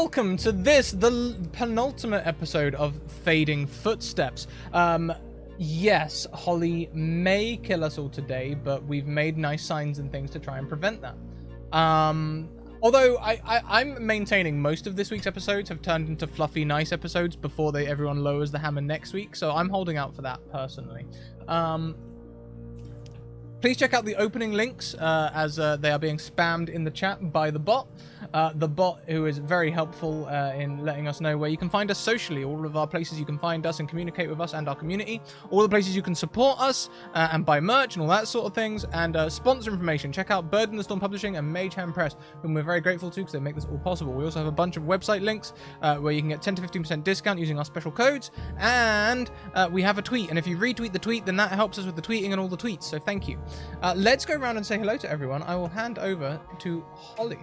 welcome to the penultimate episode of Fading Footsteps. Yes, Holly may kill us all today, but we've made nice signs and things to try and prevent that. Although I'm maintaining most of this week's episodes have turned into fluffy, nice episodes before everyone lowers the hammer next week, so I'm holding out for that personally. Please check out the opening links as they are being spammed in the chat by the bot. The bot who is very helpful in letting us know where you can find us socially, all of our places you can find us and communicate with us and our community, all the places you can support us and buy merch and all that sort of things, and sponsor information. Check out Bird in the Storm Publishing and Mage Hand Press, whom we're very grateful to because they make this all possible. We also have a bunch of website links where you can get 10 to 15% discount using our special codes, and we have a tweet, and if you retweet the tweet, then that helps us with the tweeting and all the tweets, so thank you. Let's go around and say hello to everyone. I will hand over to Holly.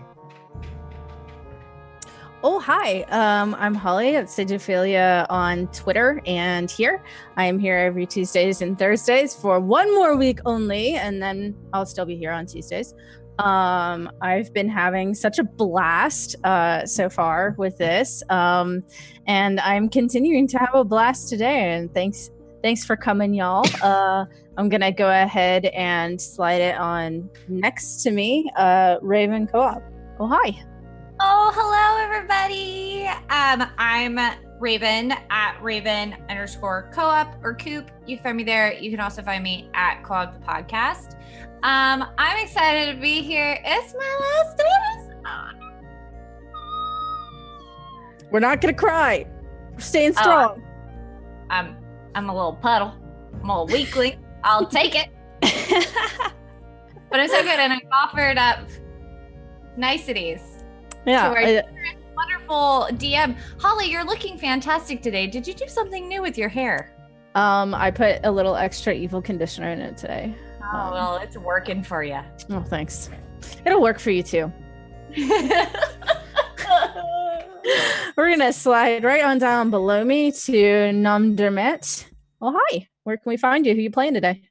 Oh, hi. I'm Holly at Sigophilia on Twitter and here. I am here every Tuesdays and Thursdays for one more week only, and then I'll still be here on Tuesdays. I've been having such a blast so far with this, and I'm continuing to have a blast today, and thanks for coming, y'all. I'm gonna go ahead and slide it on next to me, Raven Co-op. Oh, hi. Oh, hello, everybody. I'm Raven at Raven_Co-op or Coop. You can find me there. You can also find me at Co-op the Podcast. I'm excited to be here. It's my last episode. We're not gonna cry. We're staying strong. I'm a little puddle. I'm a little weakling. I'll take it. But it's so good, and I've offered up niceties. Yeah. Wonderful DM. Holly, you're looking fantastic today. Did you do something new with your hair? I put a little extra evil conditioner in it today. Oh, well, it's working for you. Oh, thanks. It'll work for you too. We're gonna slide right on down below me to Nomdermet. Oh, hi. Where can we find you? Who are you playing today?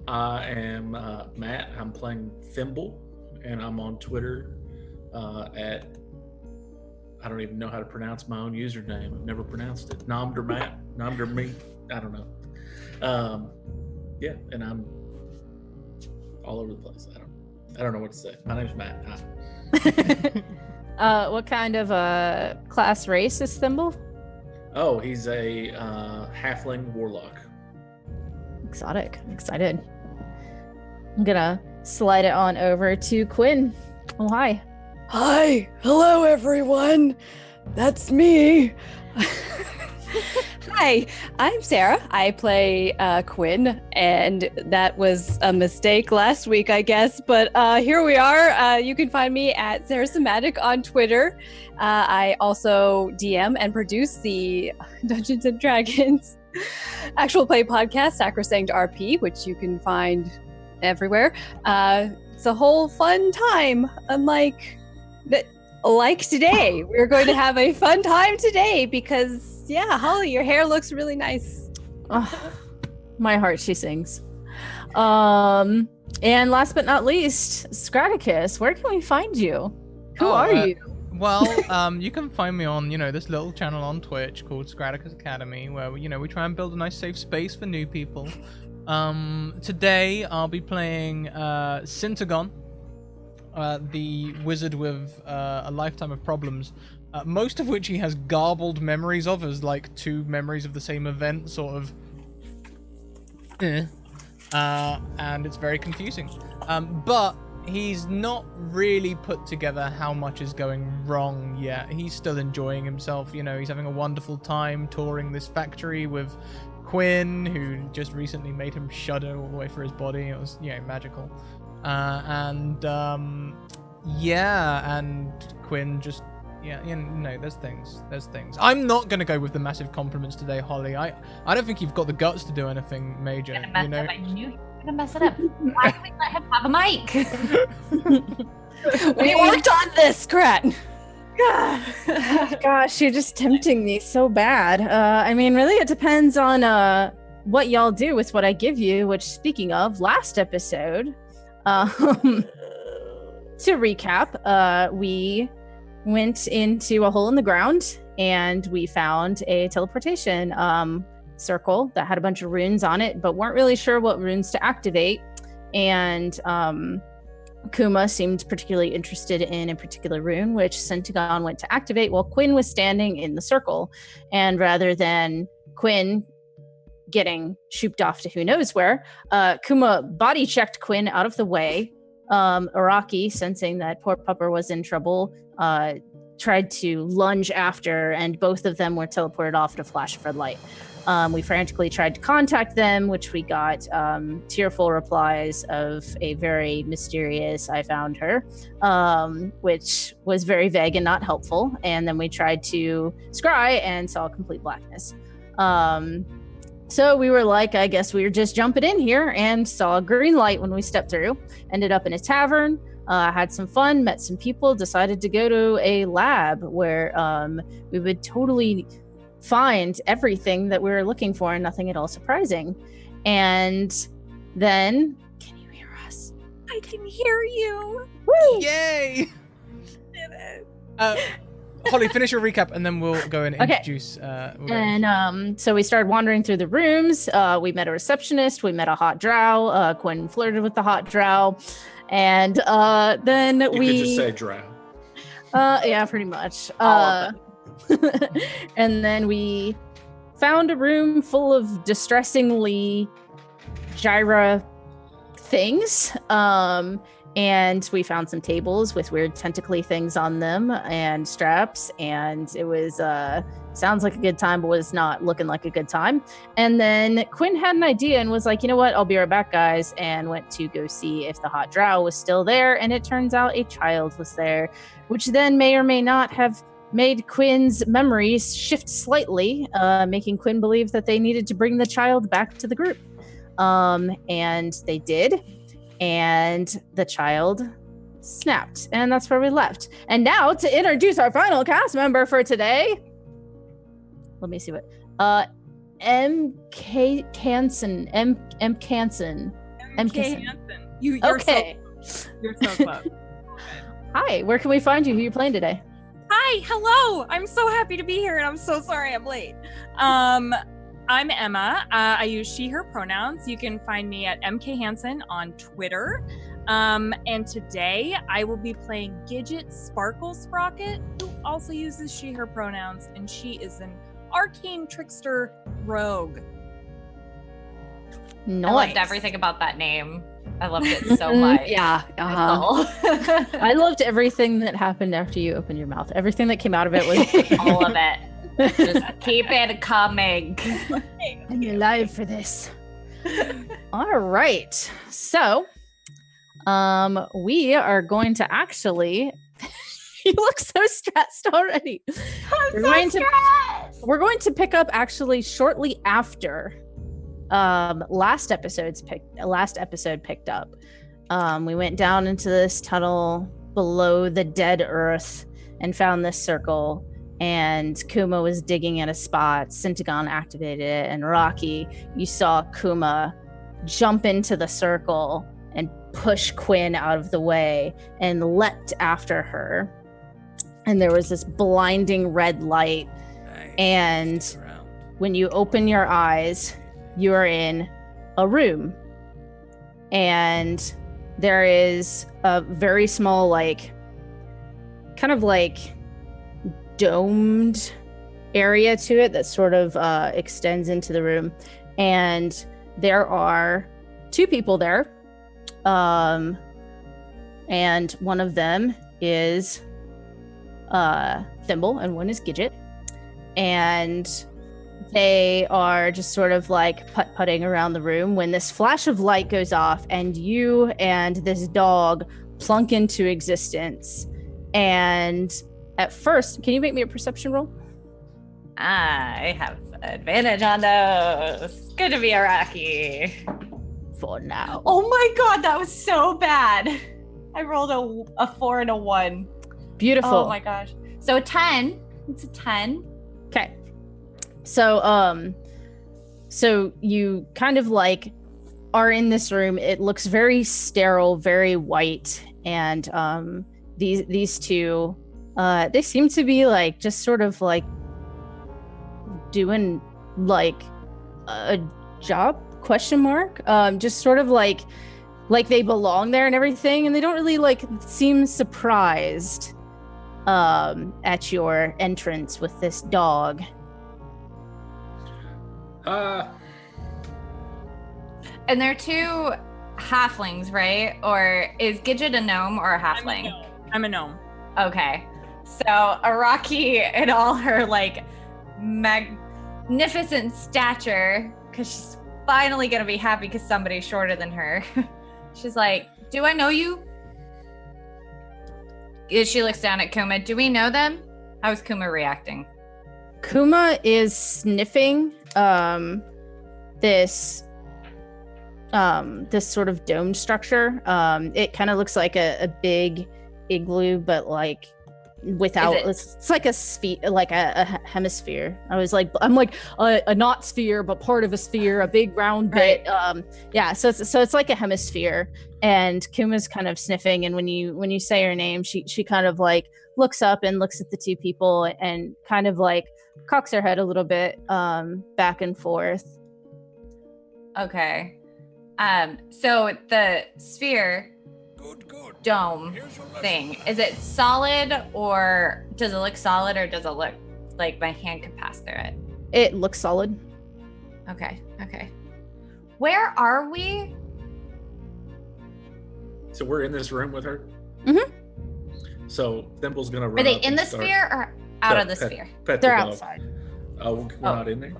I am Matt. I'm playing Thimble, and I'm on Twitter at, I don't even know how to pronounce my own username. I've never pronounced it. Nomdermat, Nomdermeat, I don't know. Yeah, and I'm all over the place. I don't know what to say. My name's Matt. Hi. What kind of class race is Thimble? Oh, he's a halfling warlock. Exotic. I'm excited. I'm gonna slide it on over to Quinn. Oh, hi. Hi. Hello, everyone. That's me. Hi, I'm Sarah. I play Quinn, and that was a mistake last week, I guess, but here we are. You can find me at Sarah Somatic on Twitter. I also DM and produce the Dungeons & Dragons actual play podcast, Sacrosanct RP, which you can find everywhere. It's a whole fun time, unlike today. We're going to have a fun time today because, yeah, Holly, your hair looks really nice. Oh, my heart, she sings. And last but not least, Scratticus, where can we find you? Who are you? Well, you can find me on, this little channel on Twitch called Scratticus Academy, where, we try and build a nice safe space for new people. Today, I'll be playing Syntagon, the wizard with a lifetime of problems, most of which he has garbled memories of as, like, two memories of the same event, sort of. And it's very confusing. But he's not really put together how much is going wrong yet. He's still enjoying himself, he's having a wonderful time touring this factory with Quinn, who just recently made him shudder all the way through his body. It was, magical. And Quinn just, there's things. I'm not going to go with the massive compliments today, Holly. I don't think you've got the guts to do anything major, I knew you were gonna mess it up. Why did we let him have a mic? We worked on this, Scrat. Gosh, you're just tempting me so bad. I mean, really, it depends on what y'all do with what I give you, which, speaking of, last episode, to recap, we went into a hole in the ground, and we found a teleportation circle that had a bunch of runes on it, but weren't really sure what runes to activate. And Kuma seemed particularly interested in a particular rune, which Centagon went to activate while Quinn was standing in the circle. And rather than Quinn getting shooped off to who knows where, Kuma body checked Quinn out of the way. Araki, sensing that poor Pupper was in trouble, tried to lunge after, and both of them were teleported off in a flash of red light. We frantically tried to contact them, which we got tearful replies of a very mysterious "I found her," which was very vague and not helpful. And then we tried to scry and saw complete blackness. So we were like, I guess we were just jumping in here, and saw a green light when we stepped through. Ended up in a tavern, had some fun, met some people, decided to go to a lab where we would totally find everything that we were looking for and nothing at all surprising. And then, can you hear us? I can hear you. Woo! Yay! Did it. Holly, finish your recap, and then we'll go and Okay. introduce. And so we started wandering through the rooms. We met a receptionist. We met a hot drow. Quinn flirted with the hot drow. And then You we... could just say drow. Yeah, pretty much. All of And then we found a room full of distressingly gyra things. And we found some tables with weird tentacly things on them and straps. And it was, sounds like a good time, but was not looking like a good time. And then Quinn had an idea and was like, you know what? I'll be right back, guys. And went to go see if the hot drow was still there. And it turns out a child was there, which then may or may not have made Quinn's memories shift slightly, making Quinn believe that they needed to bring the child back to the group. And they did. And the child snapped. And that's where we left. And now to introduce our final cast member for today. Let me see what. M.K. Hansen. M. Hansen. MK Hansen. You're Okay. You're so close. Hi, where can we find you? Who are you playing today? Hi, hello. I'm so happy to be here, and I'm so sorry I'm late. I'm Emma. I use she, her pronouns. You can find me at MK Hansen on Twitter. And today I will be playing Gidget Sparkle Sprocket, who also uses she, her pronouns, and she is an arcane trickster rogue. Nice. I loved everything about that name. I loved it so much. Yeah. I loved everything that happened after you opened your mouth. Everything that came out of it was All of it. Just keep it coming. I'm alive for this. All right. So, we are going to actually. You look so stressed already. We're going to pick up actually shortly after last episode picked up. We went down into this tunnel below the dead earth and found this circle. And Kuma was digging at a spot. Centagon activated it. And Rocky, you saw Kuma jump into the circle and push Quinn out of the way and leapt after her. And there was this blinding red light. And when you open your eyes, you are in a room. And there is a very small, kind of domed area to it that sort of extends into the room. And there are two people there. And one of them is Thimble and one is Gidget. And they are just sort of putt-putting around the room when this flash of light goes off and you and this dog plunk into existence. And at first, can you make me a perception roll? I have advantage on those. Good to be Araki. For now. Oh my god, that was so bad. I rolled a 4 and a 1. Beautiful. Oh my gosh. So 10. It's a 10. Okay. So so you kind of are in this room. It looks very sterile, very white, and these two They seem to be like just sort of like doing like a job, question mark, just sort of like they belong there and everything, and they don't really like seem surprised at your entrance with this dog. And they're two halflings, right? Or is Gidget a gnome or a halfling? I'm a gnome. Okay. So Araki, in all her like magnificent stature, because she's finally gonna be happy because somebody's shorter than her. She's like, "Do I know you?" She looks down at Kuma. Do we know them? How's Kuma reacting? Kuma is sniffing this sort of domed structure. It kind of looks like a big igloo, but like without it's like a sphere, like a hemisphere. I'm like a not sphere, but part of a sphere, a big round bit. Yeah, so it's like a hemisphere. And Kuma's kind of sniffing, and when you say her name, she kind of like looks up and looks at the two people and kind of like cocks her head a little bit back and forth. Okay. So the sphere dome thing, is it solid, or does it look solid, or does it look like my hand could pass through it? It looks solid. Okay. Where are we? So we're in this room with her? Mm-hmm. So Thimble's gonna run. Are they up in and the start- sphere or out of the sphere? Pet They're the dog. outside. Oh, we're not in there?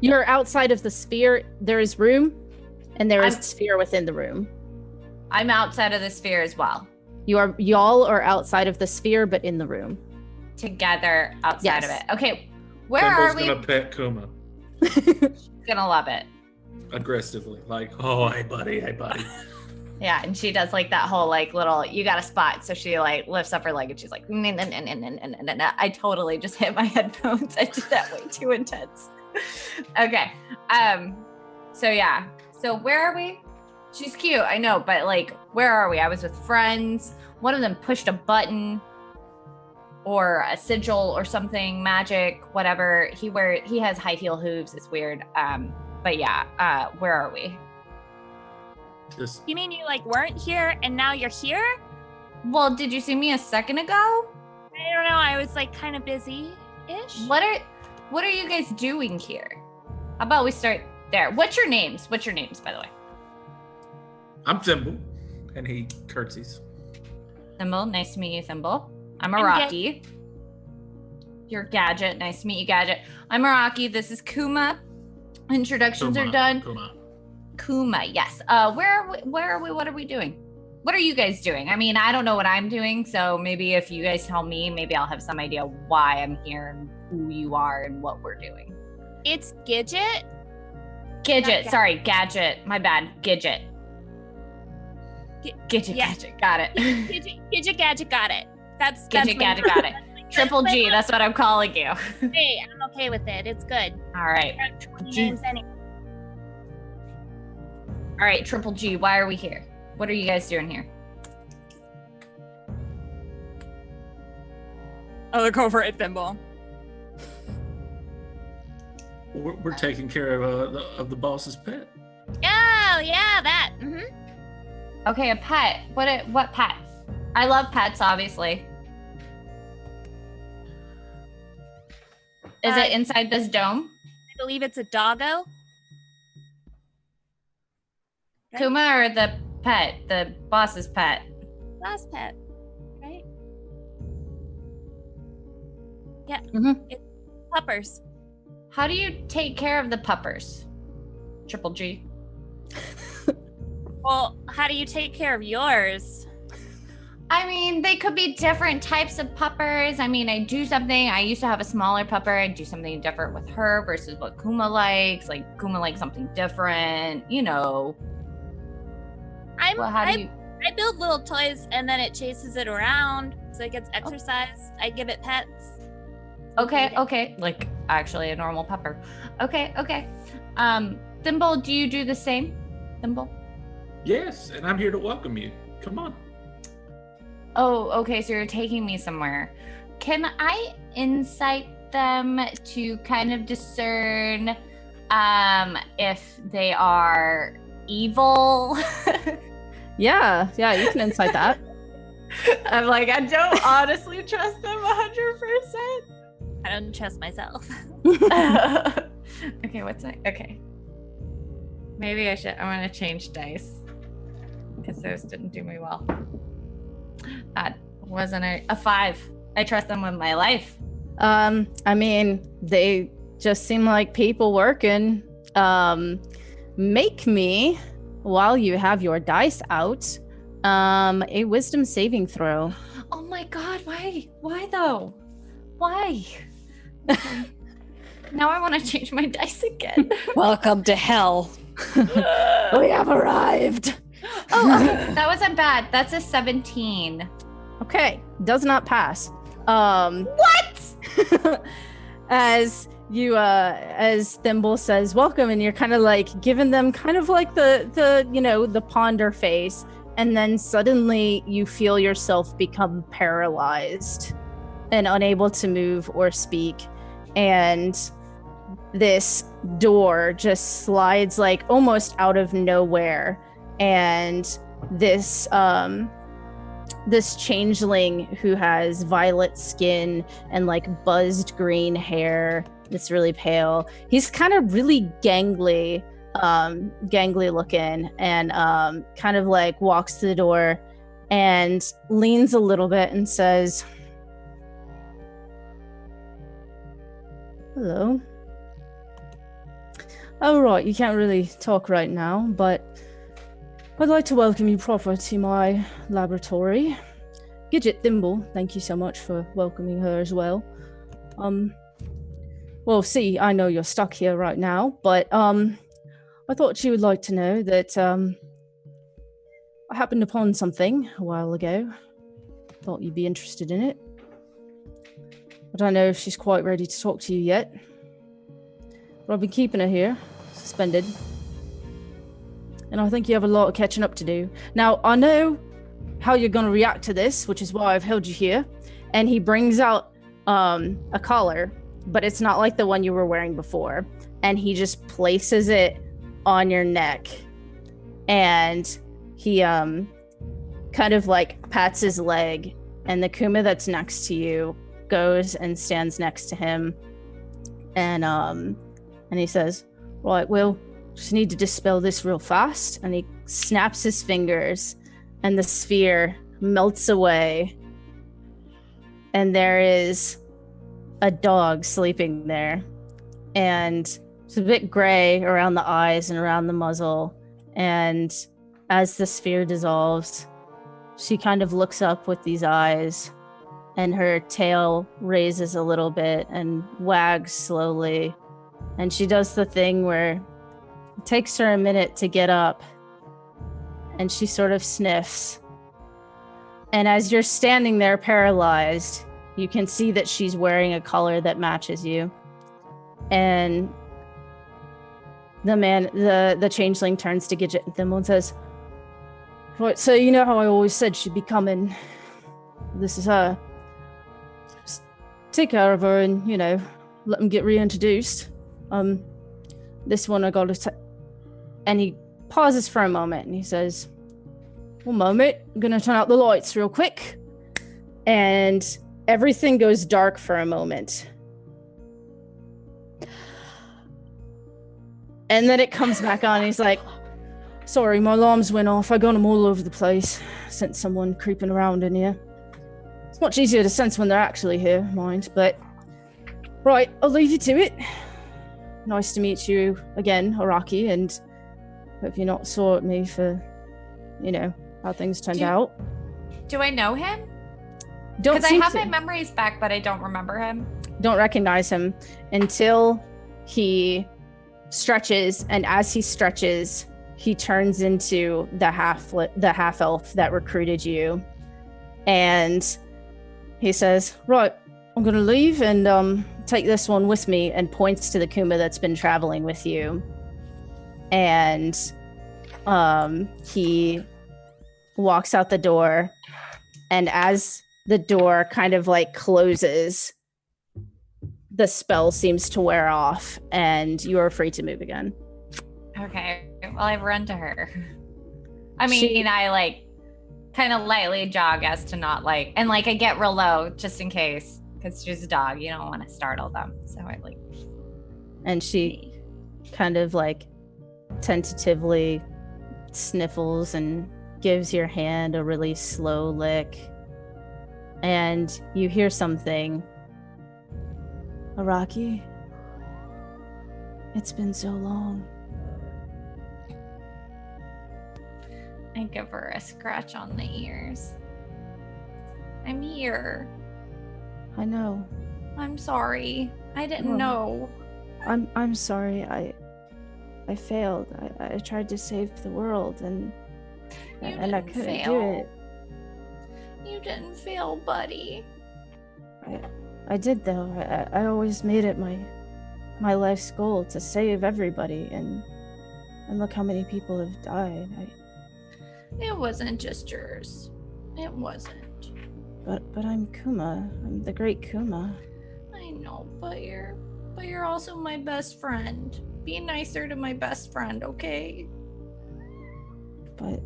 You're outside of the sphere. There is room, and there is a sphere within the room. I'm outside of the sphere as well. Y'all are outside of the sphere, but in the room. Together outside of Yes. it. Okay, where Thimble's are we? gonna pet Kuma Gonna love it. aggressively, like, oh, hey buddy. Yeah, and she does like that whole like little, you got a spot. So she like lifts up her leg and she's like, I totally just hit my headphones. I did that way too intense. Okay. So yeah. So where are we? She's cute, I know, but like, where are we? I was with friends. One of them pushed a button or a sigil or something, magic, whatever. He has high heel hooves. It's weird. But yeah, where are we? Just You mean you like weren't here and now you're here? Well, did you see me a second ago? I don't know. I was like kind of busy-ish. What are you guys doing here? How about we start there? What's your names, by the way? I'm Thimble, and he curtsies. Thimble, nice to meet you, Thimble. I'm I'm Araki. You're Gadget, nice to meet you, Gadget. I'm Araki, this is Kuma. Introductions are done. Kuma, yes. Where are we? What are we doing? What are you guys doing? I mean, I don't know what I'm doing, so maybe if you guys tell me, maybe I'll have some idea why I'm here and who you are and what we're doing. It's Gidget. Gidget, sorry, Gadget. My bad, Gidget. Gidget, Yeah. Gadget, got it. Gidget Gadget got it. That's Gidget, Gadget, got it. Triple G, that's what I'm calling you. Hey, I'm okay with it. It's good. All right. I got 20 G. names anyway. All right, Triple G, why are we here? What are you guys doing here? I'll look over at Thimble. We're taking care of the boss's pet. Oh, yeah, that. Mm-hmm. Okay, a pet. What pet? I love pets, obviously. Is it inside this dome? I believe it's a doggo. Right. Kuma or the pet? The boss's pet? Last pet, right? Yeah. Mhm. It's puppers. How do you take care of the puppers? Triple G. Well, how do you take care of yours? I mean, they could be different types of puppers. I mean, I do something. I used to have a smaller pupper. I do something different with her versus what Kuma likes. Like, Kuma likes something different, you know. I build little toys and then it chases it around so it gets exercise. I give it pets. Okay. Like, actually a normal pupper. Okay. Thimble, do you do the same? Thimble? Yes, and I'm here to welcome you. Come on. Oh, okay. So you're taking me somewhere. Can I insight them to kind of discern if they are evil? Yeah, you can insight that. I'm like, I don't honestly trust them 100%. I don't trust myself. Okay, okay. Maybe I want to change dice because those didn't do me well. That wasn't a 5. I trust them with my life. I mean, they just seem like people working. Make me, while you have your dice out, a wisdom saving throw. Oh my god, why? Why though? Why? Now I want to change my dice again. Welcome to hell. We have arrived. Oh, okay. That wasn't bad. That's a 17. Okay, does not pass. What? As Thimble says, welcome, and you're kind of like giving them kind of like the ponder face, and then suddenly you feel yourself become paralyzed and unable to move or speak, and this door just slides like almost out of nowhere, and this changeling who has violet skin and like buzzed green hair that's really pale. He's kind of really gangly looking, and kind of like walks to the door and leans a little bit and says, hello. Oh, right, you can't really talk right now, but I'd like to welcome you proper to my laboratory. Gidget Thimble, thank you so much for welcoming her as well. Well, see, I know you're stuck here right now, but I thought you would like to know that I happened upon something a while ago. Thought you'd be interested in it. I don't know if she's quite ready to talk to you yet, but I've been keeping her here, suspended. And I think you have a lot of catching up to do. Now, I know how you're going to react to this, which is why I've held you here. And he brings out a collar, but it's not like the one you were wearing before. And he just places it on your neck. And he kind of like pats his leg. And the Kuma that's next to you goes and stands next to him. And he says, right, well, just need to dispel this real fast. And he snaps his fingers and the sphere melts away. And there is a dog sleeping there. And it's a bit gray around the eyes and around the muzzle. And as the sphere dissolves, she kind of looks up with these eyes, and her tail raises a little bit and wags slowly. And she does the thing where it takes her a minute to get up, and she sort of sniffs. And as you're standing there paralyzed, you can see that she's wearing a color that matches you. And the changeling turns to Gidget and Thimble and says, right, so you know how I always said she'd be coming? This is her. Just take care of her and, let them get reintroduced. This one I gotta and he pauses for a moment and he says, one moment, I'm gonna turn out the lights real quick. And everything goes dark for a moment. And then it comes back on and he's like, sorry, my alarms went off. I got them all over the place. Sent someone creeping around in here. It's much easier to sense when they're actually here, mind, but right, I'll leave you to it. Nice to meet you again, Araki, and hope you're not sore at me for, how things turned out. Do I know him? Don't Because I have my memories back, but I don't remember him. Don't recognize him until he stretches, and as he stretches, he turns into the half elf that recruited you, and he says, right, I'm gonna leave and take this one with me, and points to the Kuma that's been traveling with you. And he walks out the door, And as the door kind of like closes, the spell seems to wear off and you are free to move again. Okay. Well, I run to her. I mean, I like kind of lightly jog as to not like, and like I get real low just in case, because she's a dog. You don't want to startle them. So I like. And she kind of like tentatively sniffles and gives your hand a really slow lick. And you hear something. Araki, it's been so long. I give her a scratch on the ears. I'm here. I know. I'm sorry. I didn't know. I'm sorry. I failed. I tried to save the world and I couldn't do it. You didn't fail, buddy. I did though. I always made it my life's goal to save everybody, and look how many people have died. It wasn't just yours. It wasn't. But I'm Kuma. I'm the great Kuma. I know, but you're also my best friend. Be nicer to my best friend, okay? But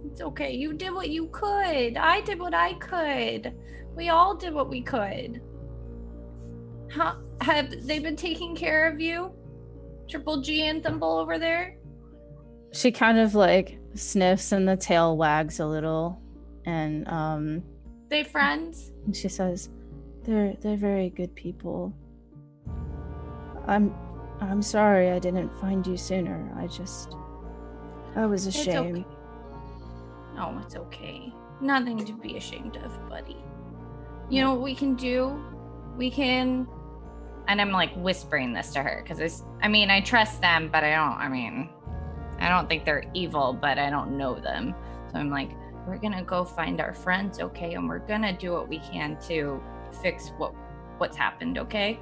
it's okay. You did what you could. I did what I could. We all did what we could. Have they been taking care of you? Triple G and Thimble over there? She kind of like sniffs and the tail wags a little, and They friends? And she says, "They're very good people. I'm sorry I didn't find you sooner. I was ashamed." It's okay. No, it's okay. Nothing to be ashamed of, buddy. You know what we can do? We can, and I'm like whispering this to her because I trust them, but I don't think they're evil, but I don't know them. So I'm like, we're gonna go find our friends, okay? And we're gonna do what we can to fix what's happened, okay?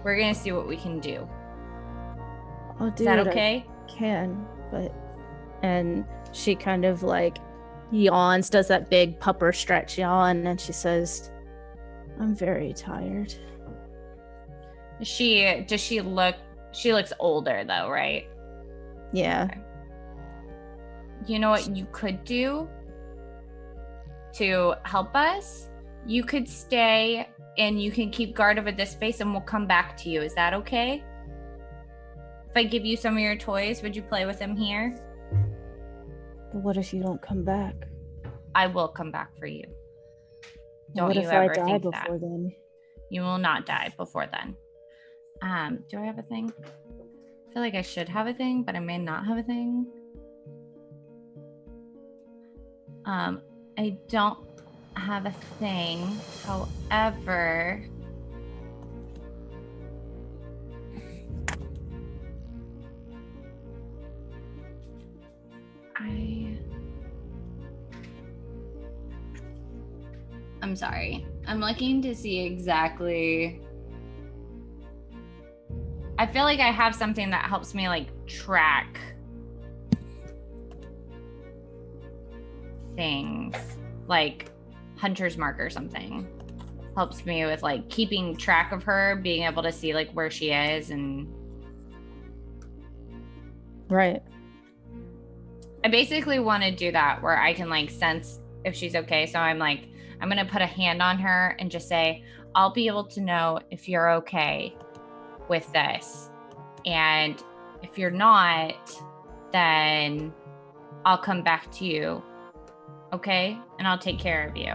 We're gonna see what we can do. I'll do Is that what okay? I can, but... And she kind of like yawns, does that big pupper stretch yawn, and she says, "I'm very tired." She looks older though, right? Yeah. Okay. You know what you could do to help us? You could stay and you can keep guard over this space and we'll come back to you. Is that okay? If I give you some of your toys, would you play with them here? But what if you don't come back? I will come back for you. Don't what you if ever I die think before that. then? You will not die before then. Do I have a thing? I feel like I should have a thing, but I may not have a thing. I don't have a thing. However, I'm sorry. I'm looking to see exactly. I feel like I have something that helps me like track things, like Hunter's Mark or something. Helps me with like keeping track of her, being able to see like where she is, and Right. I basically want to do that where I can like sense if she's okay. So I'm like, I'm going to put a hand on her and just say, I'll be able to know if you're okay with this. And if you're not, then I'll come back to you. Okay? And I'll take care of you.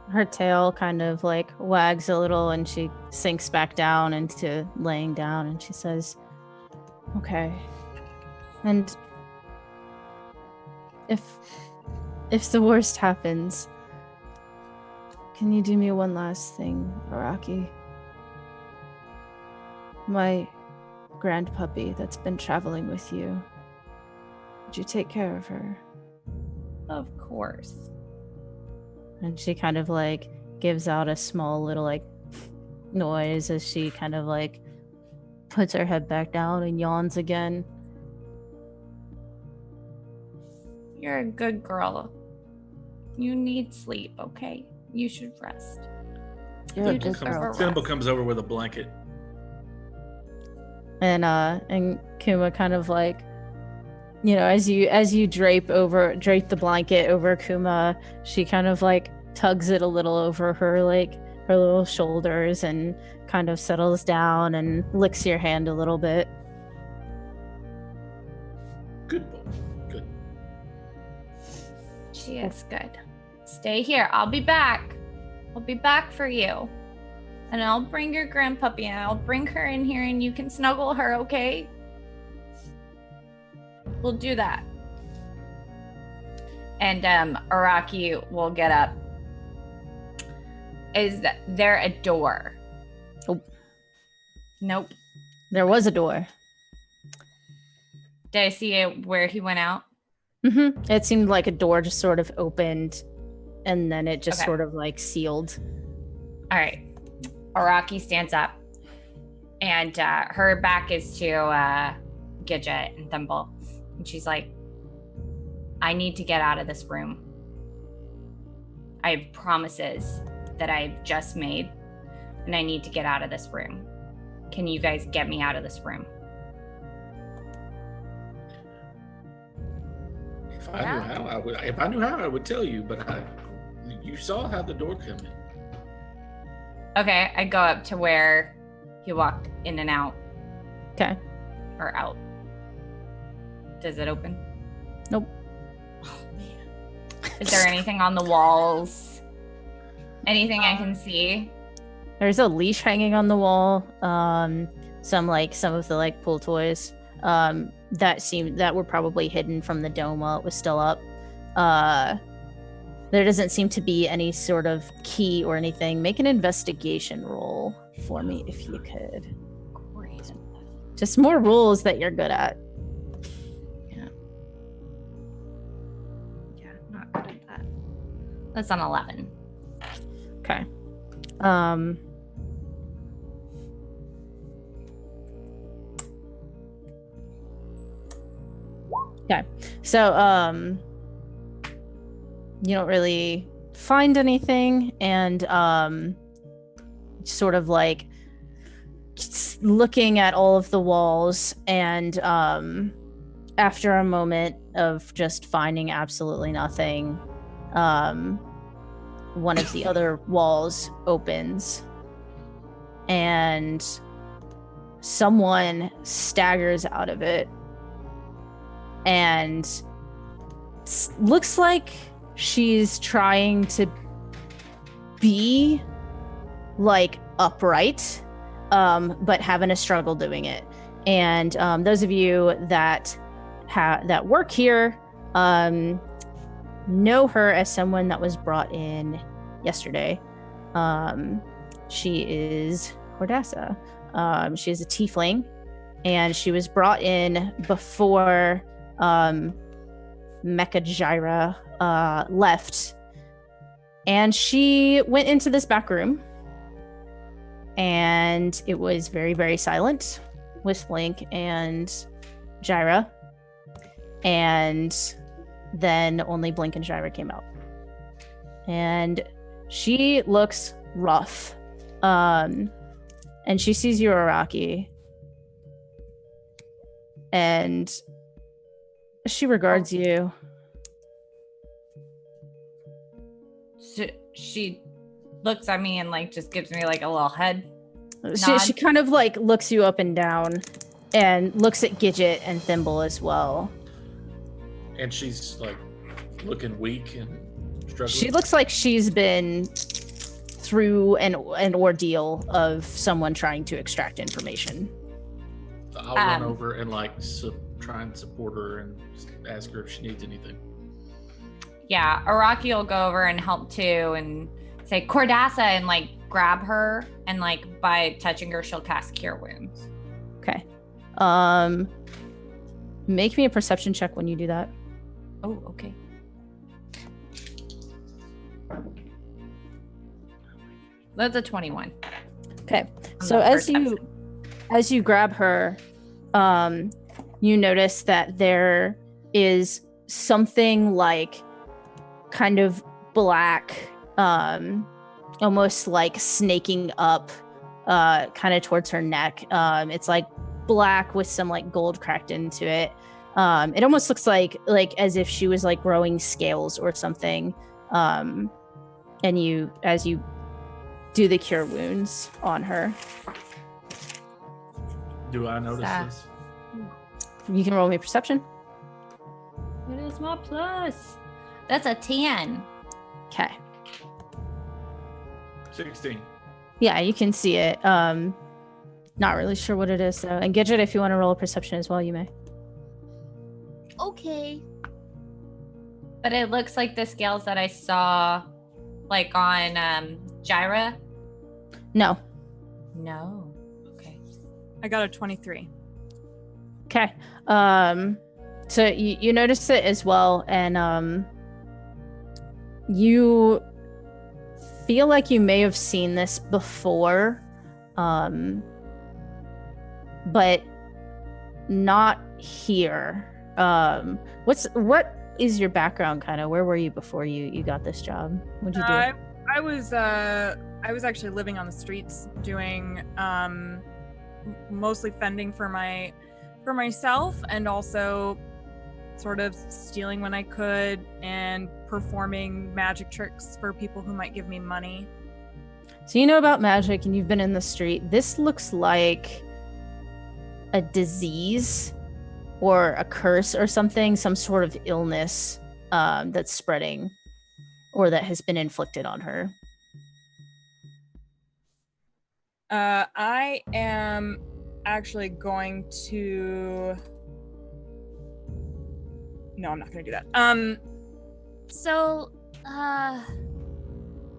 Her tail kind of like wags a little and she sinks back down into laying down and she says, "Okay. And if the worst happens, can you do me one last thing, Araki? My grand puppy that's been traveling with you, would you take care of her?" Of course. And she kind of like gives out a small little like noise as she kind of like puts her head back down and yawns again. You're a good girl. You need sleep, okay? You should rest. You're a You good deserve girl. a Thimble rest. comes over with a blanket. And Kuma kind of like, you know, as you drape the blanket over Kuma, she kind of like tugs it a little over her little shoulders and kind of settles down and licks your hand a little bit. Good boy. Good. She is good. Stay here. I'll be back. I'll be back for you. And I'll bring your grandpuppy and I'll bring her in here and you can snuggle her, okay? We'll do that. And Araki will get up. Is there a door? Oh. Nope. There was a door. Did I see it where he went out? Mm-hmm. It seemed like a door just sort of opened and then it just Okay. sort of like sealed. All right. Araki stands up and her back is to Gidget and Thimble. And she's like, I need to get out of this room. I have promises that I've just made and I need to get out of this room. Can you guys get me out of this room? If I knew how, I would. If I knew how, I would tell you. But you saw how the door come in. Okay, I go up to where he walked in and out. Okay. Or out. Does it open? Nope. Oh, man. Is there anything on the walls? Anything I can see? There's a leash hanging on the wall. Some of the like pool toys. That were probably hidden from the dome while it was still up. There doesn't seem to be any sort of key or anything. Make an investigation roll for me if you could. Great. Just more rules that you're good at. Yeah, not good at that. That's an 11. Okay. Okay. So, you don't really find anything, and sort of like just looking at all of the walls, and after a moment of just finding absolutely nothing, one of the other walls opens, and someone staggers out of it, and looks like she's trying to be like upright, but having a struggle doing it. And those of you that work here know her as someone that was brought in yesterday. She is Cordassa. She is a tiefling, and she was brought in before Mecha Jaira left, and she went into this back room, and it was very, very silent with Link and Jaira, and then only Blink and Jaira came out, and she looks rough, and she sees you, Araki, and she regards you. She looks at me and like just gives me like a little head She kind of like looks you up and down, and looks at Gidget and Thimble as well. And she's like looking weak and struggling. She looks like she's been through an ordeal of someone trying to extract information. I'll run over and like try and support her and ask her if she needs anything. Yeah, Araki will go over and help too and say Cordassa and like grab her, and like by touching her she'll cast Cure Wounds. Okay. Make me a perception check when you do that. Oh, okay. That's a 21. Okay. On So the as you grab her, you notice that there is something like kind of black, almost like snaking up kind of towards her neck. It's like black with some like gold cracked into it. It almost looks like as if she was like growing scales or something. And as you do the cure wounds on her, Do I notice this? you can roll me perception. What is my plus? That's a 10. Okay. 16. Yeah, you can see it. Not really sure what it is though. And Gidget, if you want to roll a perception as well, you may. Okay. But it looks like the scales that I saw, like on Gyra. No. No. Okay. I got a 23. Okay. So you notice it as well, and you feel like you may have seen this before, but not here. What is your background kind of? Where were you before you got this job? What'd you do? I was actually living on the streets doing mostly fending for myself, and also sort of stealing when I could and performing magic tricks for people who might give me money. So you know about magic and you've been in the street. This looks like a disease or a curse or something, some sort of illness that's spreading or that has been inflicted on her. I am actually going to... No, I'm not going to do that. So,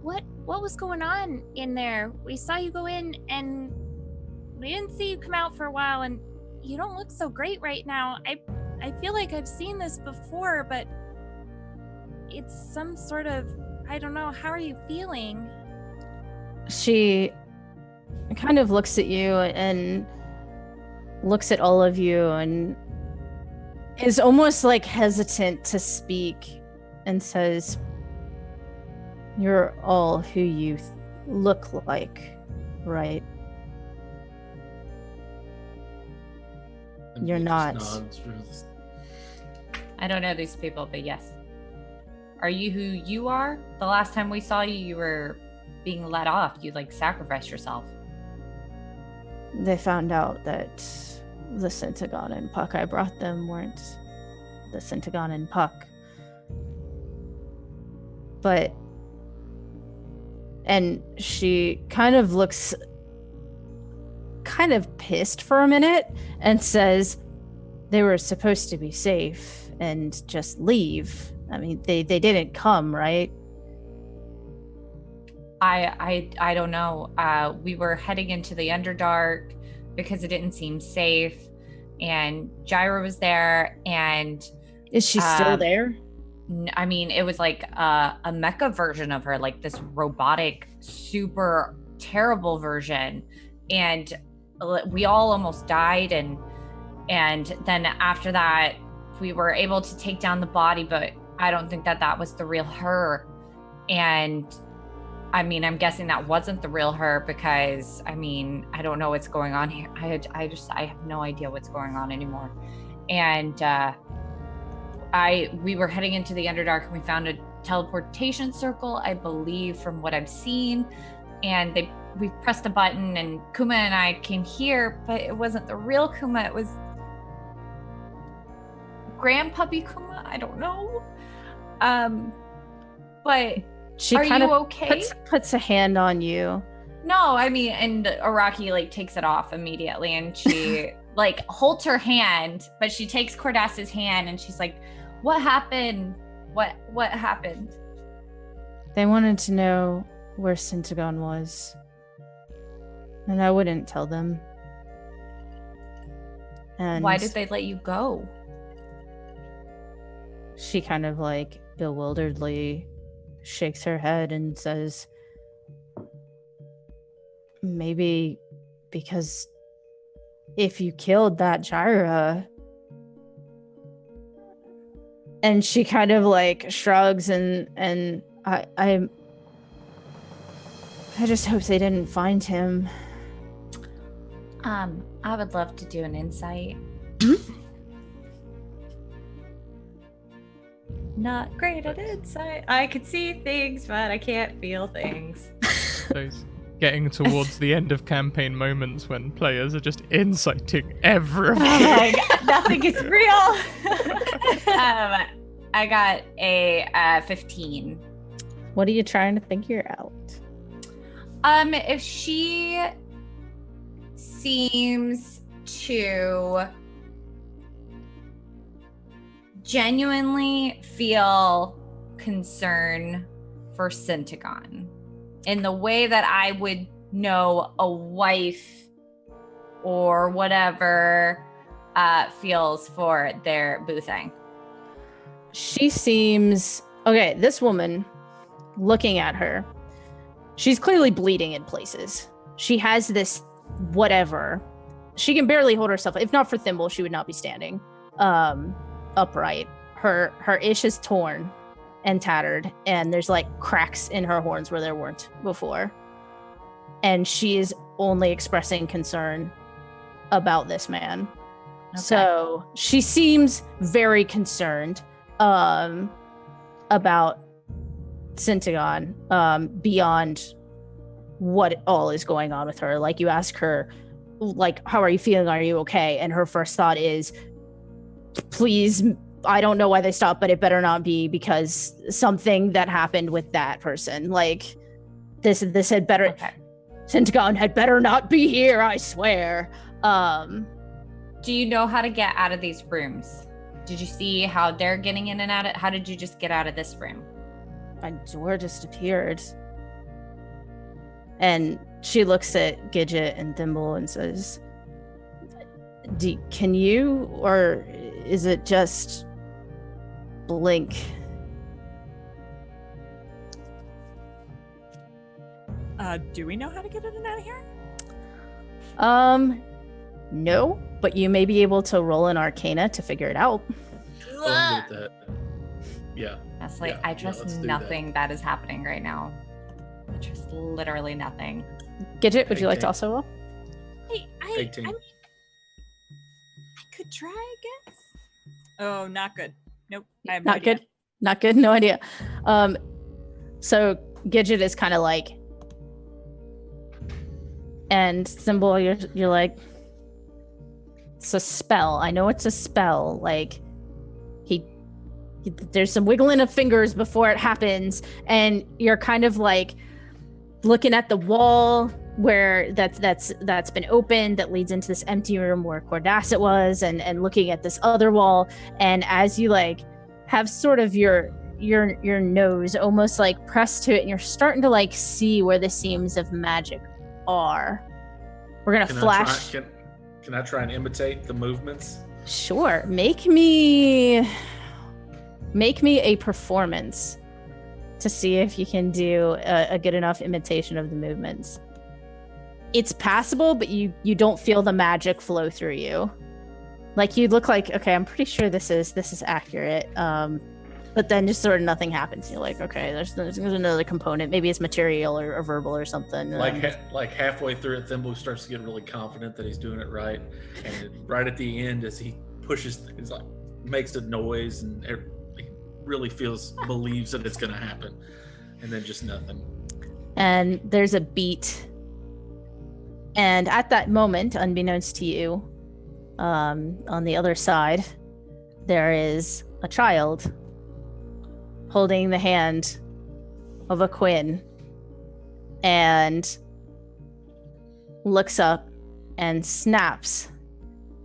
what was going on in there? We saw you go in and we didn't see you come out for a while, and you don't look so great right now. I feel like I've seen this before, but it's some sort of, I don't know, how are you feeling? She kind of looks at you and looks at all of you and is almost like hesitant to speak and says, "You're all who you look like, right?" And You're he not. just nods. I don't know these people, but yes. Are you who you are? The last time we saw you, you were being let off. You like sacrificed yourself. They found out that the Centagon and Puck I brought them weren't the Centagon and Puck. And she kind of looks kind of pissed for a minute and says, "They were supposed to be safe and just leave. I mean, they didn't come, right?" I don't know. We were heading into the Underdark because it didn't seem safe, and Gyra was there, and Is she still there? I mean, it was like a mecha version of her, like this robotic, super terrible version, and we all almost died, and then after that, we were able to take down the body, but I don't think that was the real her, and I mean, I'm guessing that wasn't the real her because, I mean, I don't know what's going on here. I have no idea what's going on anymore. And we were heading into the Underdark and we found a teleportation circle, I believe, from what I've seen. And we pressed a button and Kuma and I came here, but it wasn't the real Kuma. It was Grandpuppy Kuma. I don't know. But She are kind you of okay? puts a hand on you. No, I mean, and Araki like takes it off immediately, and she like holds her hand, but she takes Cordas's hand, and she's like, "What happened? What happened?" They wanted to know where Centagon was, and I wouldn't tell them. And Why did they let you go? She kind of like bewilderedly shakes her head and says, "Maybe because if you killed that Gyra..." And she kind of like shrugs and I just hope they didn't find him. I would love to do an insight. Not great at insight. I can see things, but I can't feel things. Those getting towards the end of campaign moments when players are just inciting everything. Oh my God, nothing is real. I got a 15. What are you trying to figure out? If she seems to genuinely feel concern for Syntagon in the way that I would know a wife or whatever feels for their boo thing. She seems okay. This woman, looking at her, she's clearly bleeding in places. She has this whatever. She can barely hold herself. If not for Thimble, she would not be standing upright. Her ish is torn and tattered, and there's like cracks in her horns where there weren't before. And she is only expressing concern about this man. Okay. So she seems very concerned about Syntagon beyond what all is going on with her. Like, you ask her, like, how are you feeling? Are you okay? And her first thought is, please, I don't know why they stopped, but it better not be because something that happened with that person. Like, this had better, okay. Syntagon had better not be here, I swear. Do you know how to get out of these rooms? Did you see how they're getting in and out? How did you just get out of this room? My door just appeared. And she looks at Gidget and Thimble and says, can you, or is it just Blink? Do we know how to get in and out of here? No, but you may be able to roll an Arcana to figure it out. That. Yeah. That's like, I trust nothing that is happening right now. I trust literally nothing. Gidget, would you like to also roll? Hey, 18. I could try, I guess. Oh, not good. Nope. I have not no idea. good. Not good. No idea. So Gidget is kind of like, and Thimble, you're like, it's a spell. I know it's a spell. Like, there's some wiggling of fingers before it happens, and you're kind of like looking at the wall where that's been opened that leads into this empty room where Cordasset was, and looking at this other wall, and as you like have sort of your nose almost like pressed to it, and you're starting to like see where the seams of magic are. We're gonna flash. Can I try and imitate the movements? Sure. Make me a performance to see if you can do a good enough imitation of the movements. It's passable, but you don't feel the magic flow through you. Like, you look like, okay, I'm pretty sure this is accurate. But then just sort of nothing happens. You're like, okay, there's another component. Maybe it's material or verbal or something. Like halfway through it, Thimble starts to get really confident that he's doing it right. And right at the end, as he pushes, he's like, makes a noise, and he really believes that it's going to happen. And then just nothing. And there's a beat. And at that moment, unbeknownst to you, on the other side, there is a child holding the hand of a Quinn and looks up and snaps,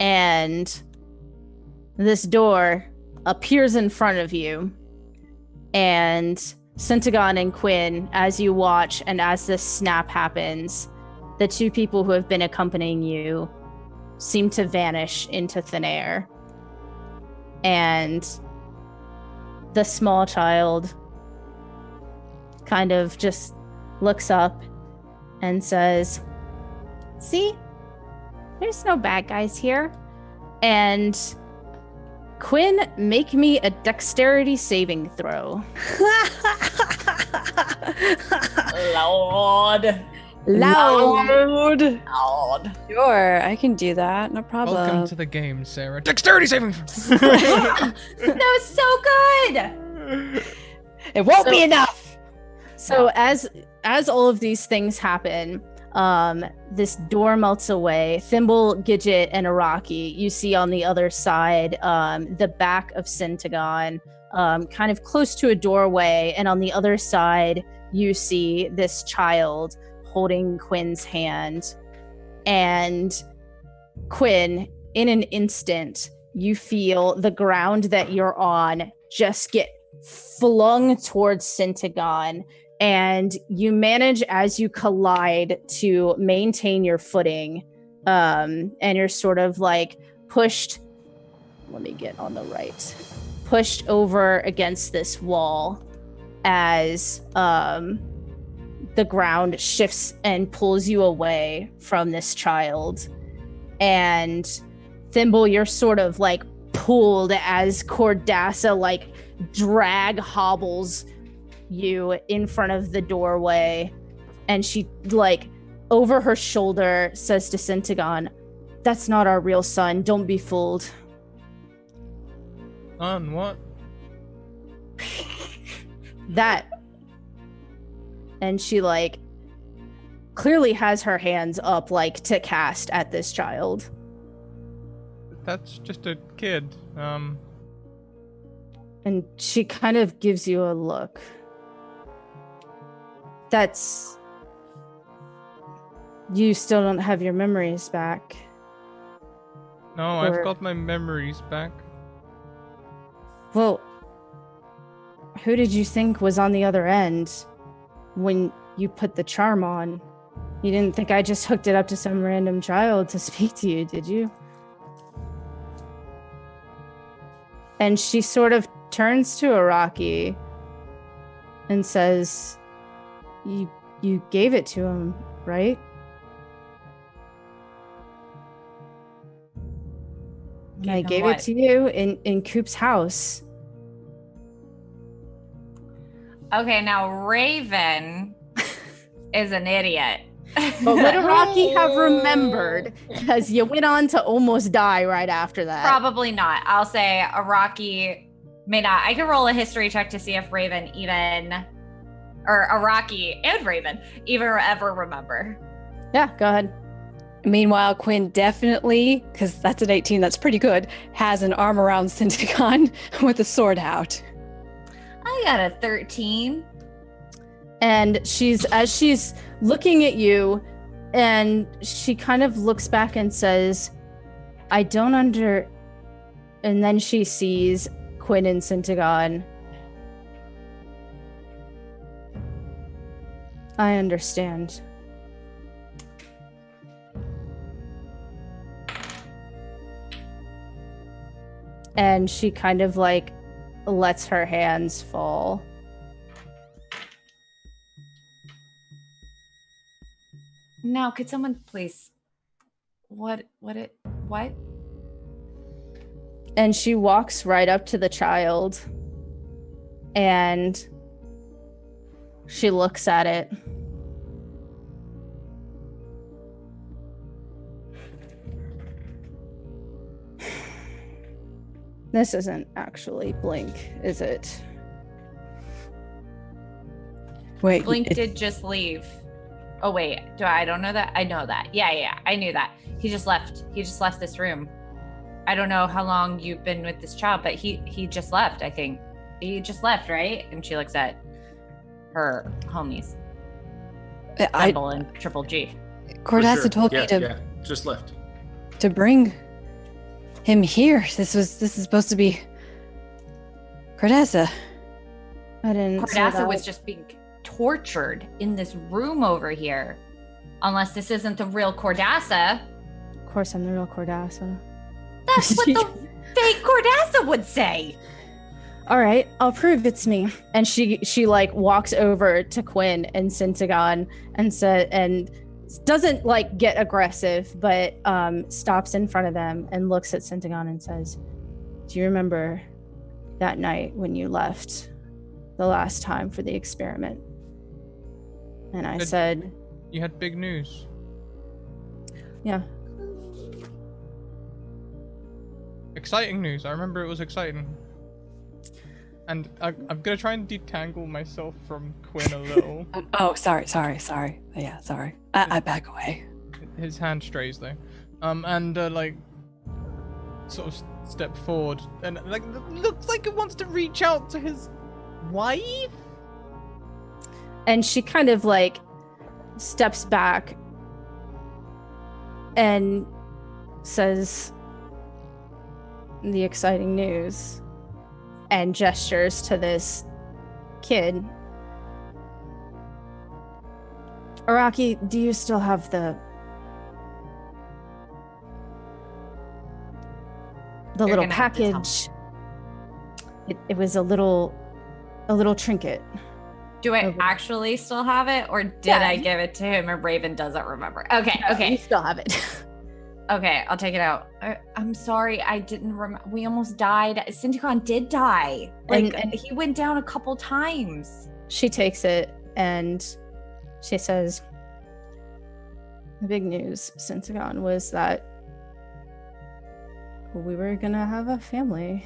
and this door appears in front of you, and Syntagon and Quinn, as you watch and as this snap happens, the two people who have been accompanying you seem to vanish into thin air, and the small child kind of just looks up and says, "See, there's no bad guys here." And Quinn, make me a dexterity saving throw. Lord. Loud. Sure, I can do that. No problem. Welcome to the game, Sarah. Dexterity saving throw. That was so good. It won't be So- enough. So as all of these things happen, this door melts away. Thimble, Gidget, and Araki, you see on the other side, the back of Syntagon, kind of close to a doorway, and on the other side, you see this child holding Quinn's hand. And Quinn, in an instant, you feel the ground that you're on just get flung towards Syntagon, and you manage as you collide to maintain your footing, and you're sort of like pushed, let me get on the right, pushed over against this wall as the ground shifts and pulls you away from this child. And Thimble, you're sort of like pulled as Cordassa like drag hobbles you in front of the doorway, and she like over her shoulder says to Syntagon, "That's not our real son, don't be fooled." On what? That. And she like clearly has her hands up like to cast at this child. That's just a kid. And she kind of gives you a look. That's... You still don't have your memories back. No, Or- I've got my memories back. Well, who did you think was on the other end when you put the charm on? You didn't think I just hooked it up to some random child to speak to you, did you? And she sort of turns to Araki and says, You gave it to him, right? And I gave it to you in Coop's house. Okay, now Raven is an idiot. But would Araki have remembered? Because you went on to almost die right after that. Probably not. I'll say Araki may not. I can roll a history check to see if Raven or Araki and Raven even ever remember. Yeah, go ahead. Meanwhile, Quinn definitely, because that's an 18, that's pretty good, has an arm around Syntagon with a sword out. I got a 13. And as she's looking at you, and she kind of looks back and says, and then she sees Quinn and Syntagon. I understand. And she kind of like lets her hands fall. Now, could someone please? What? And she walks right up to the child and she looks at it. This isn't actually Blink, is it? Wait, Blink did just leave. Oh wait, I don't know that? I know that. Yeah, I knew that. He just left. He just left this room. I don't know how long you've been with this child, but he just left, I think. He just left, right? And she looks at her homies. Thimble and Triple G. Cordassa told me just left. to bring him here. This is supposed to be Cordassa. I didn't say Cordassa that. was just being tortured in this room over here. Unless this isn't the real Cordassa. Of course, I'm the real Cordassa. That's what the fake Cordassa would say. All right, I'll prove it's me. And she like walks over to Quinn and Syntagon and doesn't like get aggressive, but stops in front of them and looks at Syntagon and says, "Do you remember that night when you left the last time for the experiment. And I Good. said, You had big news. yeah. Exciting news. I remember it was exciting. And I'm gonna try and detangle myself from Quinn a little. Oh, sorry. Yeah, sorry. I back away. His hand strays though. And like sort of step forward and like looks like it wants to reach out to his wife. And she kind of like steps back and says the exciting news and gestures to this kid. Araki, do you still have the You're little gonna have to tell me. package? It was a little trinket. Do I Okay. actually still have it, or did Yeah. I give it to him and Raven doesn't remember? Okay, You okay, still have it. okay. I'll take it out. I'm sorry, I didn't remember. We almost died. Syntagon did die. Like And- he went down a couple times. She takes it and she says, the big news, Syntagon, was that we were gonna have a family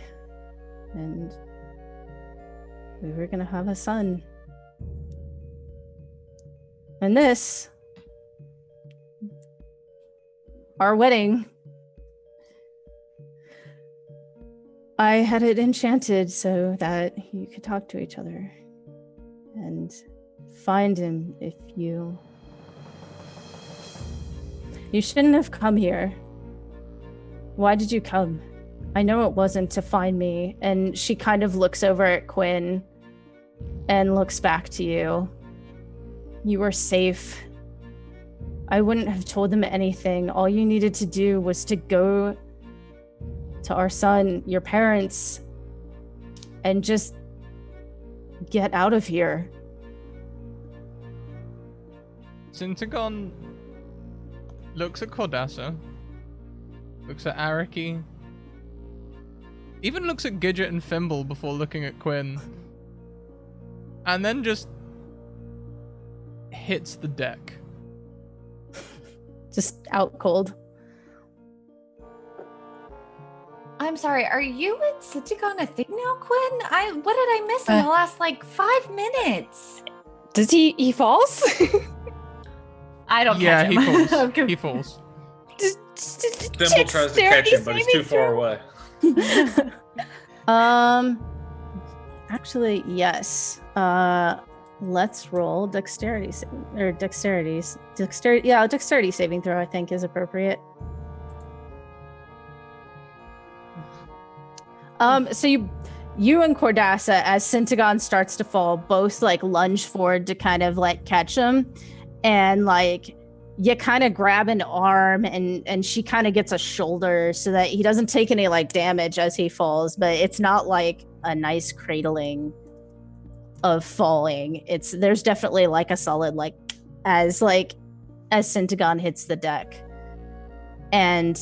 and we were gonna have a son. And this, our wedding, I had it enchanted so that you could talk to each other and find him if you shouldn't have come here. Why did you come? I know it wasn't to find me. And she kind of looks over at Quinn and looks back to you. You were safe. I wouldn't have told them anything. All you needed to do was to go to our son, your parents, and just get out of here. Syntagon looks at Cordassa, looks at Araki, even looks at Gidget and Fimble before looking at Quinn, and then just hits the deck. Just out cold. I'm sorry. Are you and Syntagon a thing now, Quinn? What did I miss in the last like 5 minutes? Does he falls? I don't Yeah, catch he him. falls. He falls. Thimble tries to catch him, but he's too far away. Actually, yes. Let's roll dexterity saving throw, I think, is appropriate. So you and Cordassa, as Syntagon starts to fall, both like lunge forward to kind of like catch him, and like you kind of grab an arm and she kind of gets a shoulder so that he doesn't take any like damage as he falls, but it's not like a nice cradling of falling. There's definitely like a solid like as Syntagon hits the deck. And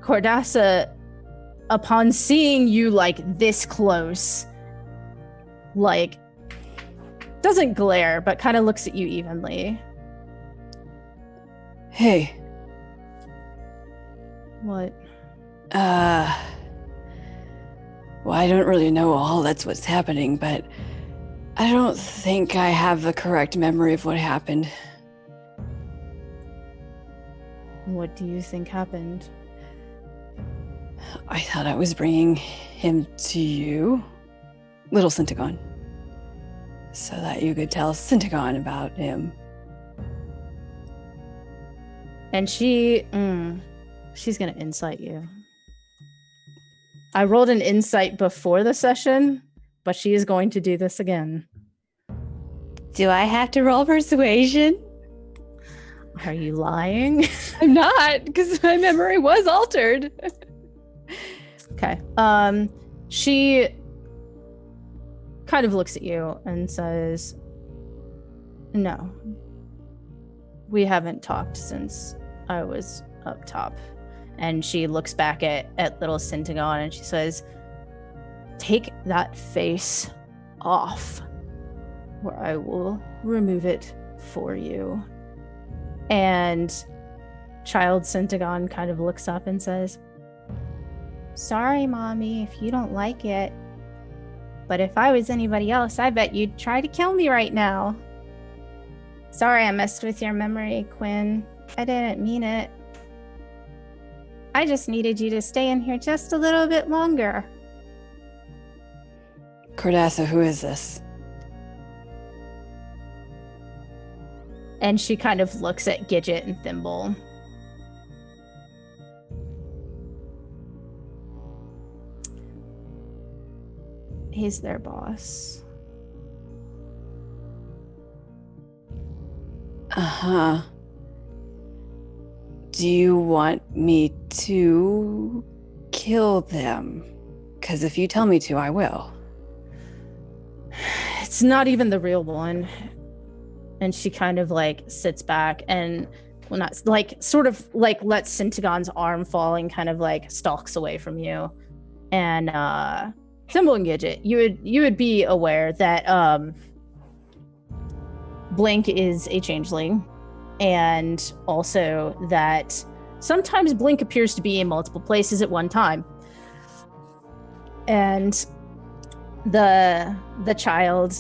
Cordassa, upon seeing you like this close, like doesn't glare but kind of looks at you evenly. Hey. What? Well, I don't really know all that's what's happening, but I don't think I have the correct memory of what happened. What do you think happened? I thought I was bringing him to you, little Syntagon, so that you could tell Syntagon about him. And she's gonna insight you. I rolled an insight before the session, but she is going to do this again. Do I have to roll persuasion? Are you lying? I'm not, because my memory was altered. Okay. She kind of looks at you and says, "No. We haven't talked since I was up top." And she looks back at little Syntagon and she says, "Take that face off, where I will remove it for you. And Child Centagon kind of looks up and says, sorry, Mommy, if you don't like it. But if I was anybody else, I bet you'd try to kill me right now. Sorry I messed with your memory, Quinn. I didn't mean it. I just needed you to stay in here just a little bit longer. Cordassa, who is this? And she kind of looks at Gidget and Thimble. He's their boss. Uh-huh. Do you want me to kill them? Because if you tell me to, I will. It's not even the real one. And she kind of like sits back and, well, not like, sort of like lets Centagon's arm fall and kind of like stalks away from you. And Thimble and Gidget, you would be aware that Blink is a changeling, and also that sometimes Blink appears to be in multiple places at one time. And the child,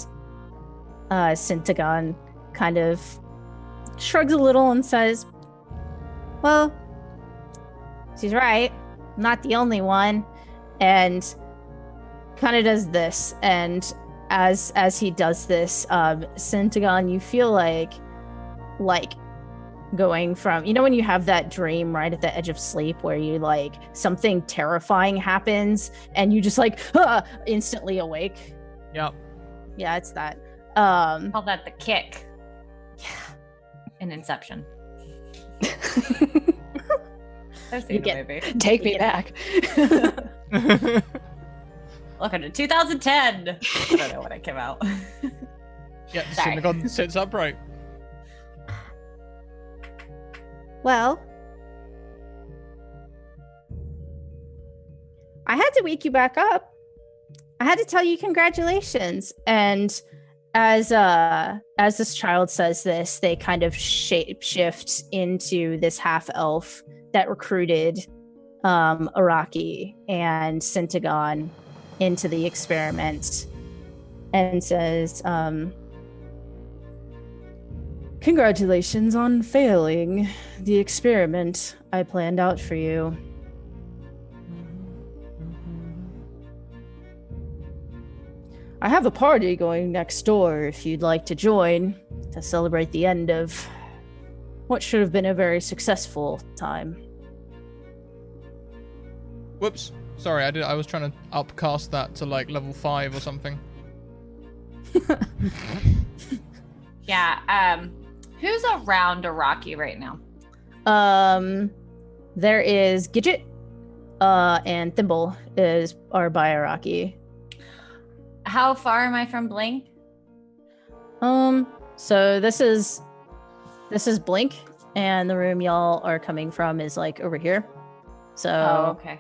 Centagon, kind of shrugs a little and says, well, she's right. I'm not the only one. And kind of does this. And as he does this, Centagon, you feel like going from, you know, when you have that dream right at the edge of sleep where you like something terrifying happens and you just like instantly awake. Yep. Yeah, it's that. Call that the kick. In Inception. I've seen the movie. Take me back. Look at it, 2010. I don't know when it came out. Yeah, Sorry. Centagon sits upright. Well, I had to wake you back up. I had to tell you congratulations. And as this child says this, they kind of shift into this half elf that recruited Araki and Centagon into the experiment, and says, congratulations on failing the experiment I planned out for you. I have a party going next door if you'd like to join to celebrate the end of what should have been a very successful time. Whoops. Sorry, I was trying to upcast that to like level 5 or something. Yeah, who's around Araki right now? There is Gidget, and Thimble are by Araki. How far am I from Blink? So this is Blink, and the room y'all are coming from is like over here. So Oh, okay.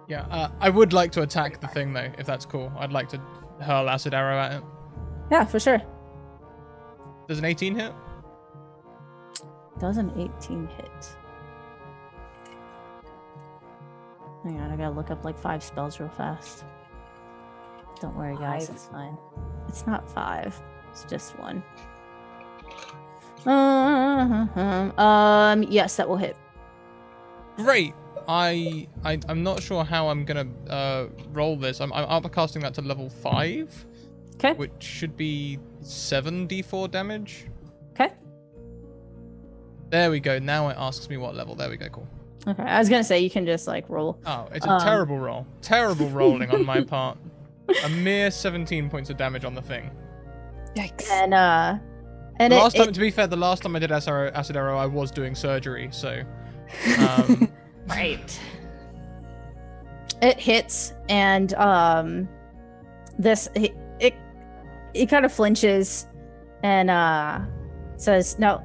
Yeah, I would like to attack the thing though, if that's cool. I'd like to hurl acid arrow at it. yeah, for sure. Does an 18 hit? Does an 18 hit? Hang on, I gotta look up like 5 spells real fast. Don't worry, guys, 5. it's fine. It's not 5. It's just 1. Yes, that will hit. Great. I'm not sure how I'm gonna roll this. I'm upcasting that to level 5. Okay. Which should be 7d4 damage. Okay. There we go. Now it asks me what level. There we go. Cool. Okay. I was gonna say you can just like roll. Oh, it's a terrible roll. Terrible rolling on my part. A mere 17 points of damage on the thing. Yikes. And To be fair, the last time I did acid arrow, I was doing surgery, so. Right. It hits, and it kind of flinches, and says, "Now,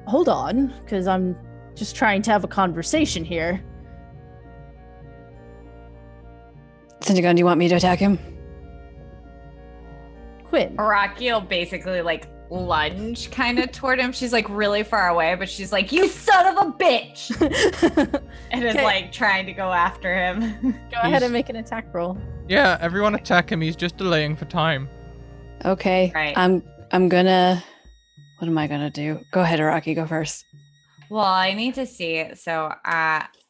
hold on, because I'm just trying to have a conversation here." Centagon, do you want me to attack him? Quinn. Araki will basically like lunge kind of toward him. She's like really far away, but she's like, "You son of a bitch!" and is like trying to go after him. Go ahead and make an attack roll. Yeah, everyone attack him. He's just delaying for time. Okay. Right. I'm gonna. What am I gonna do? Go ahead, Araki. Go first. Well, I need to see. So,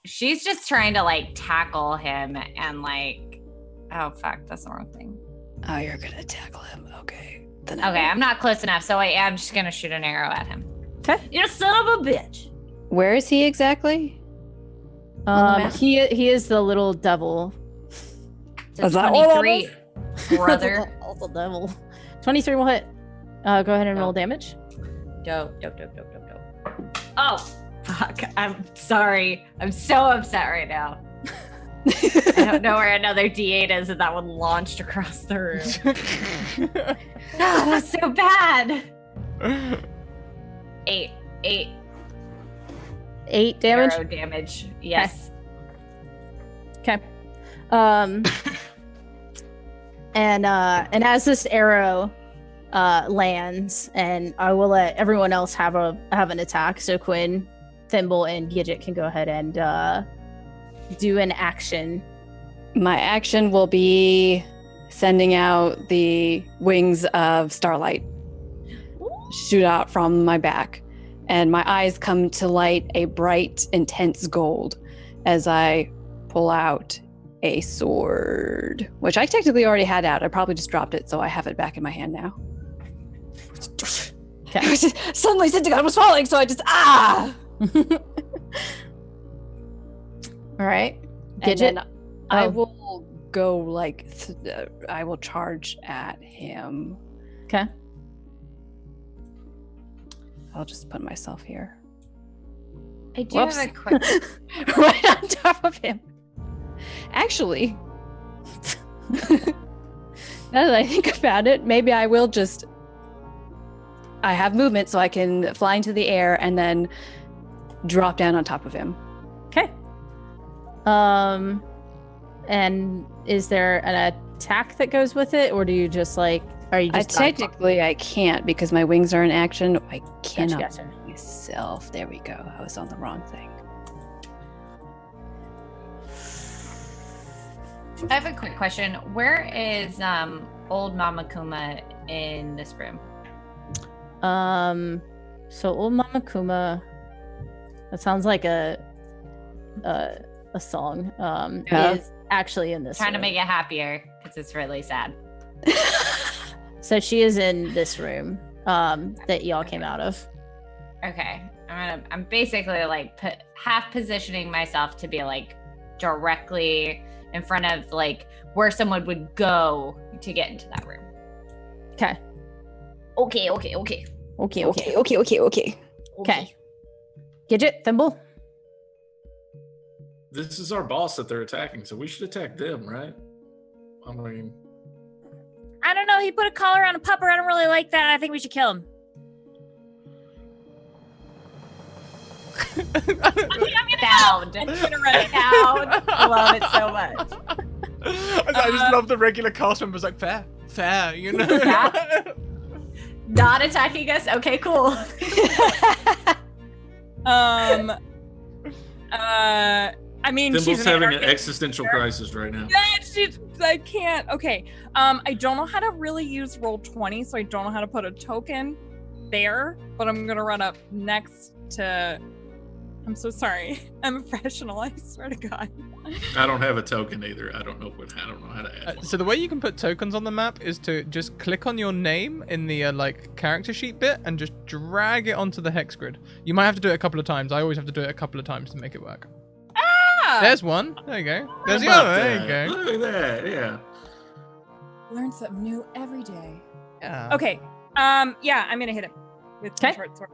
she's just trying to like tackle him and like, oh fuck, that's the wrong thing. Oh, you're gonna tackle him. Okay. Then Okay, I'm not close enough, so I am just gonna shoot an arrow at him. Okay. You son of a bitch. Where is he exactly? He is the little devil. So Is that all 23, brother. Also devil. 23 will hit. Go ahead and roll damage. Dope. Oh, fuck. I'm sorry. I'm so upset right now. I don't know where another D8 is, and that one launched across the room. Oh, that's so bad. 8 damage. arrow damage. Yes. Okay. And as this arrow lands, and I will let everyone else have an attack. So Quinn, Thimble, and Gidget can go ahead and do an action. My action will be sending out the wings of starlight shoot out from my back, and my eyes come to light a bright, intense gold as I pull out a sword, which I technically already had out. I probably just dropped it, so I have it back in my hand now. Okay. Suddenly Syntagon was falling, so I just All right. And Gidget. then I will go like I will charge at him. Okay. I'll just put myself here. I do have a quick. Right on top of him. Actually, now that I think about it, maybe I will just. I have movement, so I can fly into the air and then drop down on top of him. Okay. And is there an attack that goes with it, or do you just like? Are you just technically I can't because my wings are in action. I cannot Gotcha. myself. There we go. I was on the wrong thing. I have a quick question. Where is old Mama Kuma in this room? So old Mama Kuma. That sounds like a song. Is actually in this. Trying to room. make it happier because it's really sad. So she is in this room that y'all came out of. Okay, I'm basically like half positioning myself to be like directly in front of like where someone would go to get into that room. Okay. Okay. Okay. Gidget, Thimble. This is our boss that they're attacking, so we should attack them, right? I mean, I don't know. He put a collar on a pupper. I don't really like that. I think we should kill him. Downed. I'm gonna run it. Down. I love it so much. I just love the regular cast members like fair, you know. Yeah. Not attacking us. Okay, cool. I mean, Thimble's she's having an anarchist. existential crisis right now. Yeah, I can't. Okay. I don't know how to really use Roll20, so I don't know how to put a token there, but I'm gonna run up next to. I'm so sorry. I'm a professional. I swear to God. I don't have a token either. I don't know how to add one. So the way you can put tokens on the map is to just click on your name in the like character sheet bit and just drag it onto the hex grid. You might have to do it a couple of times. I always have to do it a couple of times to make it work. Ah! There's one. There you go. There's the How other. about There you that? go. Look at that. Yeah. Learn something new every day. Yeah. Okay. Yeah, I'm gonna hit him with my Okay. short sword.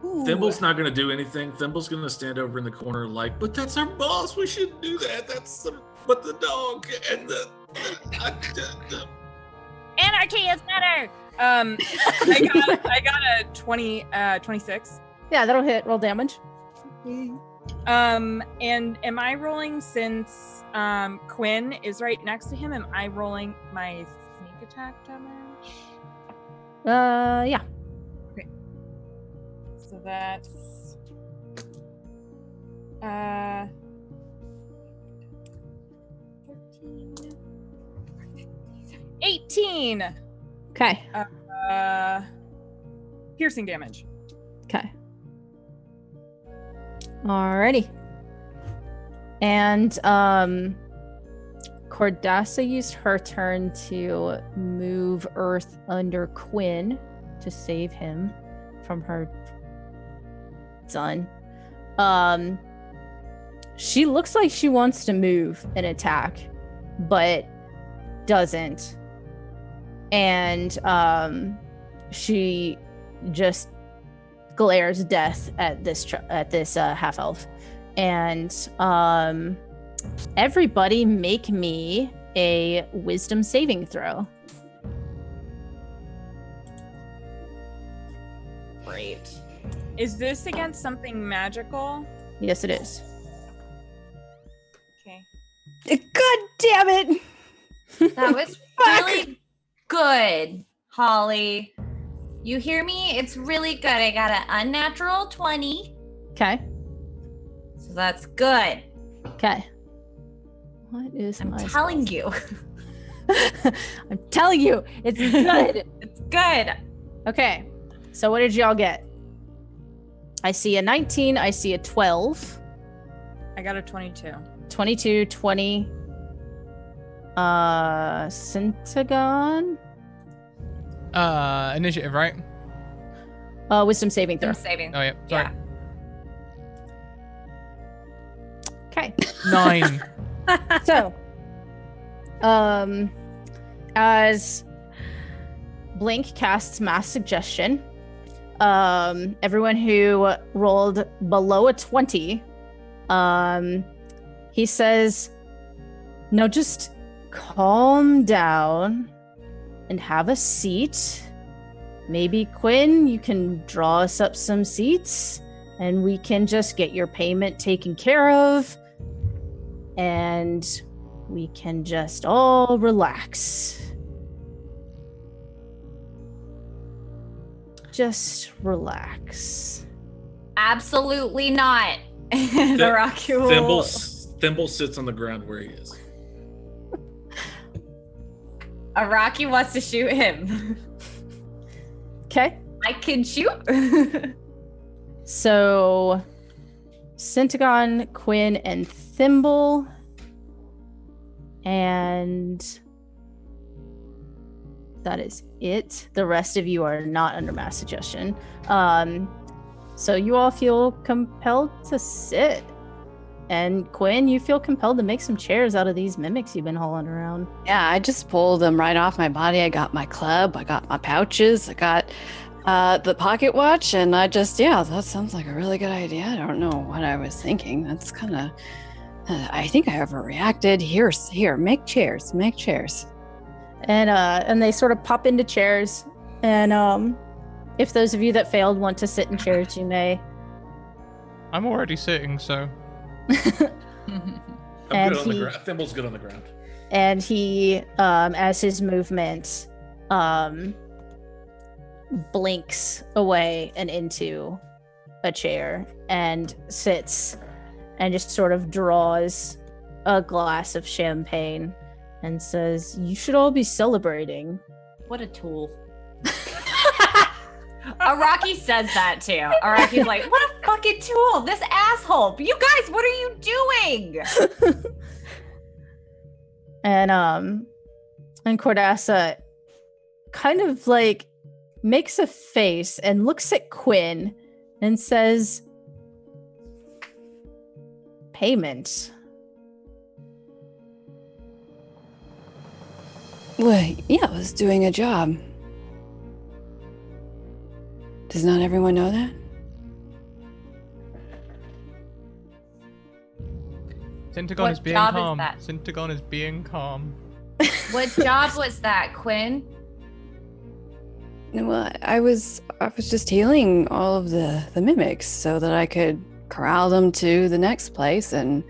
Thimble's not going to do anything. Thimble's going to stand over in the corner like, but that's our boss. We shouldn't do that. But the dog and the Anarchy is better. I got a 26. Yeah, that'll hit. Roll damage. And am I rolling since Quinn is right next to him? Am I rolling my sneak attack damage? Yeah. So that's 13, 18 Okay. piercing damage. Okay. Alrighty. And Cordassa used her turn to move Earth under Quinn to save him from her son. She looks like she wants to move and attack, but doesn't. And she just glares death at this half elf. And everybody make me a wisdom saving throw. Great. Is this against something magical? Yes, it is. Okay. God damn it! That was really good, Holly. You hear me? It's really good. I got an unnatural 20. Okay. So that's good. Okay. What is I'm my telling spell? you. I'm telling you, it's good. It's good. Okay. So what did y'all get? I see a 19. I see a 12. I got a 22. 22, 20. Centagon? Initiative, right? Wisdom saving throw. I'm saving. Oh, yeah. Sorry. Yeah. Okay. 9. So, as Blink casts mass suggestion, everyone who rolled below a 20, he says, "Now just calm down and have a seat. Maybe Quinn, you can draw us up some seats and we can just get your payment taken care of. And we can just all relax. Just relax." Absolutely not. The Rocky will. Thimble sits on the ground where he is. Araki wants to shoot him. Okay. I can shoot. So, Centagon, Quinn, and Thimble. And that is it. The rest of you are not under mass suggestion. So you all feel compelled to sit. And Quinn, you feel compelled to make some chairs out of these mimics you've been hauling around. Yeah, I just pulled them right off my body. I got my club, I got my pouches, I got the pocket watch, and that sounds like a really good idea. I don't know what I was thinking. That's kind of, I think I overreacted. Here, make chairs. And they sort of pop into chairs. And if those of you that failed want to sit in chairs, you may. I'm already sitting, so. I'm good on the ground. Thimble's good on the ground. And he, as his movement, blinks away and into a chair and sits and just sort of draws a glass of champagne and says, "You should all be celebrating." What a tool. Araki says that too. Araki's like, "What a fucking tool! This asshole! You guys, what are you doing?" And Cordassa kind of like makes a face and looks at Quinn and says, "Payment." Well, yeah, I was doing a job. Does not everyone know that? Centagon What is being job is calm. that? Centagon is being calm. What job was that, Quinn? Well, I was just healing all of the mimics so that I could corral them to the next place and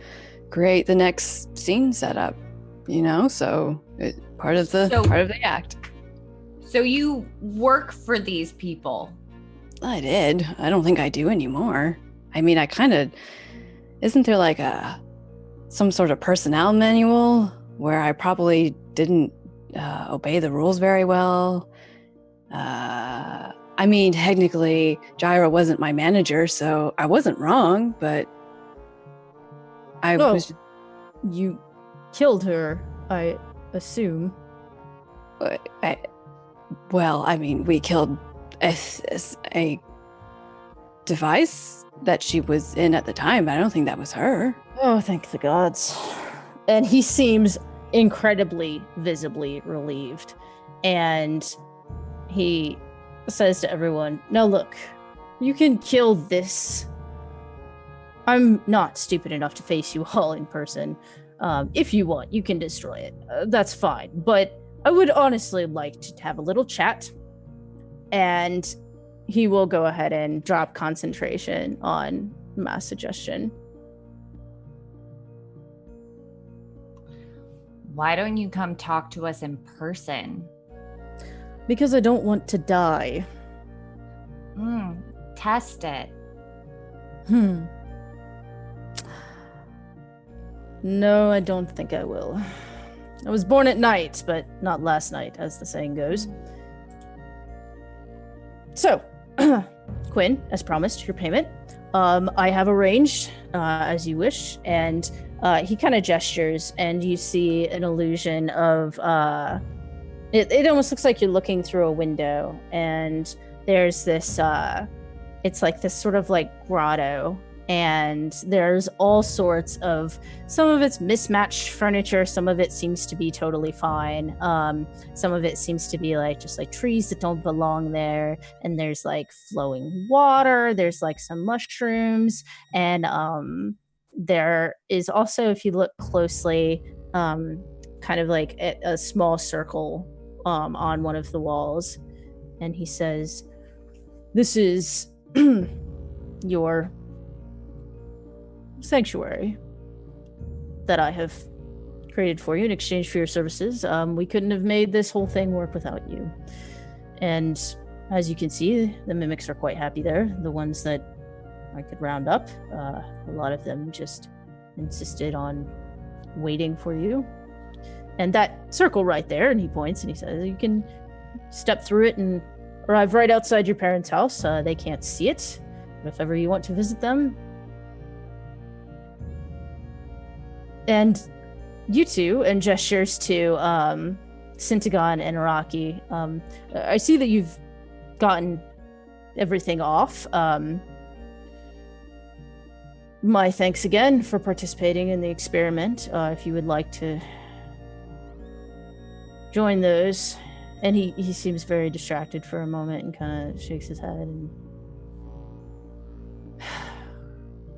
create the next scene setup. So part of the act. So you work for these people? I did. I don't think I do anymore. I mean, I kind of... Isn't there like some sort of personnel manual where I probably didn't obey the rules very well? I mean, technically, Gyra wasn't my manager, so I wasn't wrong, but You killed her, I assume. Well, I mean, we killed a device that she was in at the time. I don't think that was her. Oh, thank the gods. And he seems incredibly, visibly relieved. And he says to everyone, now look, you can kill this. I'm not stupid enough to face you all in person. If you want, you can destroy it. That's fine. But I would honestly like to have a little chat. And he will go ahead and drop concentration on mass suggestion. Why don't you come talk to us in person? Because I don't want to die. Test it. No, I don't think I will. I was born at night, but not last night, as the saying goes. So, Quinn, as promised, your payment. I have arranged, as you wish, and he kind of gestures, and you see an illusion of... It almost looks like you're looking through a window, and there's this... it's like this sort of like grotto, and there's all sorts of... Some of it's mismatched furniture, some of it seems to be totally fine. Some of it seems to be like just like trees that don't belong there, and there's like flowing water, there's like some mushrooms, and there is also, if you look closely, kind of like a small circle on one of the walls. And he says, this is your sanctuary that I have created for you in exchange for your services. We couldn't have made this whole thing work without you. And as you can see, the mimics are quite happy there. The ones that I could round up, a lot of them just insisted on waiting for you. And that circle right there, and he points and he says, you can step through it and arrive right outside your parents' house. They can't see it, but if ever you want to visit them. And you two, and gestures to Syntagon and Araki, I see that you've gotten everything off. My thanks again for participating in the experiment. If you would like to join those. And he seems very distracted for a moment and kind of shakes his head. And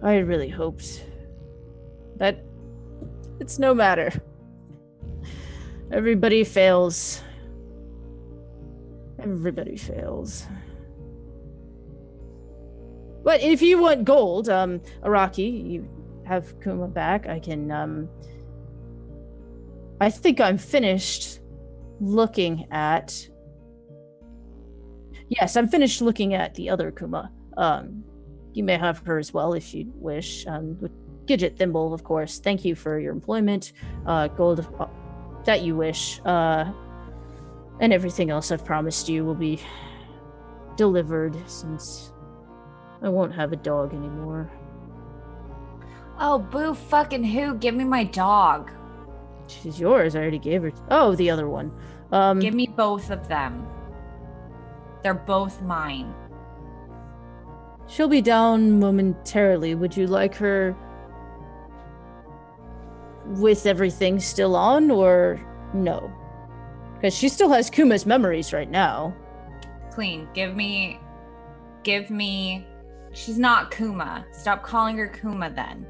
I had really hoped that it's no matter. Everybody fails. Everybody fails. But if you want gold, Araki, you have Kuma back. I can, I think I'm finished looking at... Yes, I'm finished looking at the other Kuma. You may have her as well if you wish. With Gidget Thimble, of course. Thank you for your employment. Gold that you wish. And everything else I've promised you will be delivered, since I won't have a dog anymore. Oh, boo fucking who? Give me my dog. She's yours. I already gave her... Oh, the other one. Give me both of them. They're both mine. She'll be down momentarily. Would you like her with everything still on, or no? Because she still has Kuma's memories right now. Clean. Give me... She's not Kuma. Stop calling her Kuma then.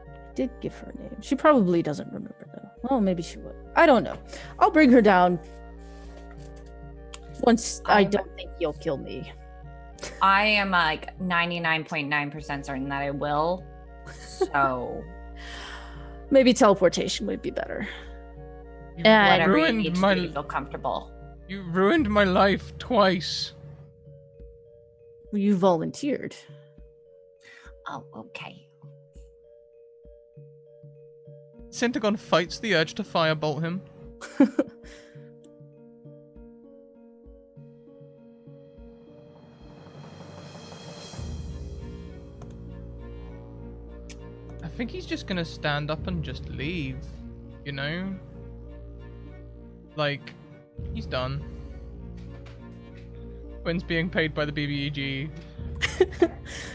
I did give her a name. She probably doesn't remember, though. Well, maybe she would. I don't know. I'll bring her down once I don't think you'll kill me. I am like 99.9% certain that I will. So... Maybe teleportation would be better. Whatever you ruined need to my- do to feel comfortable. You ruined my life twice. You volunteered. Oh, okay. Syntagon fights the urge to firebolt him. I think he's just gonna stand up and just leave, you know? Like, he's done. Quinn's being paid by the BBEG.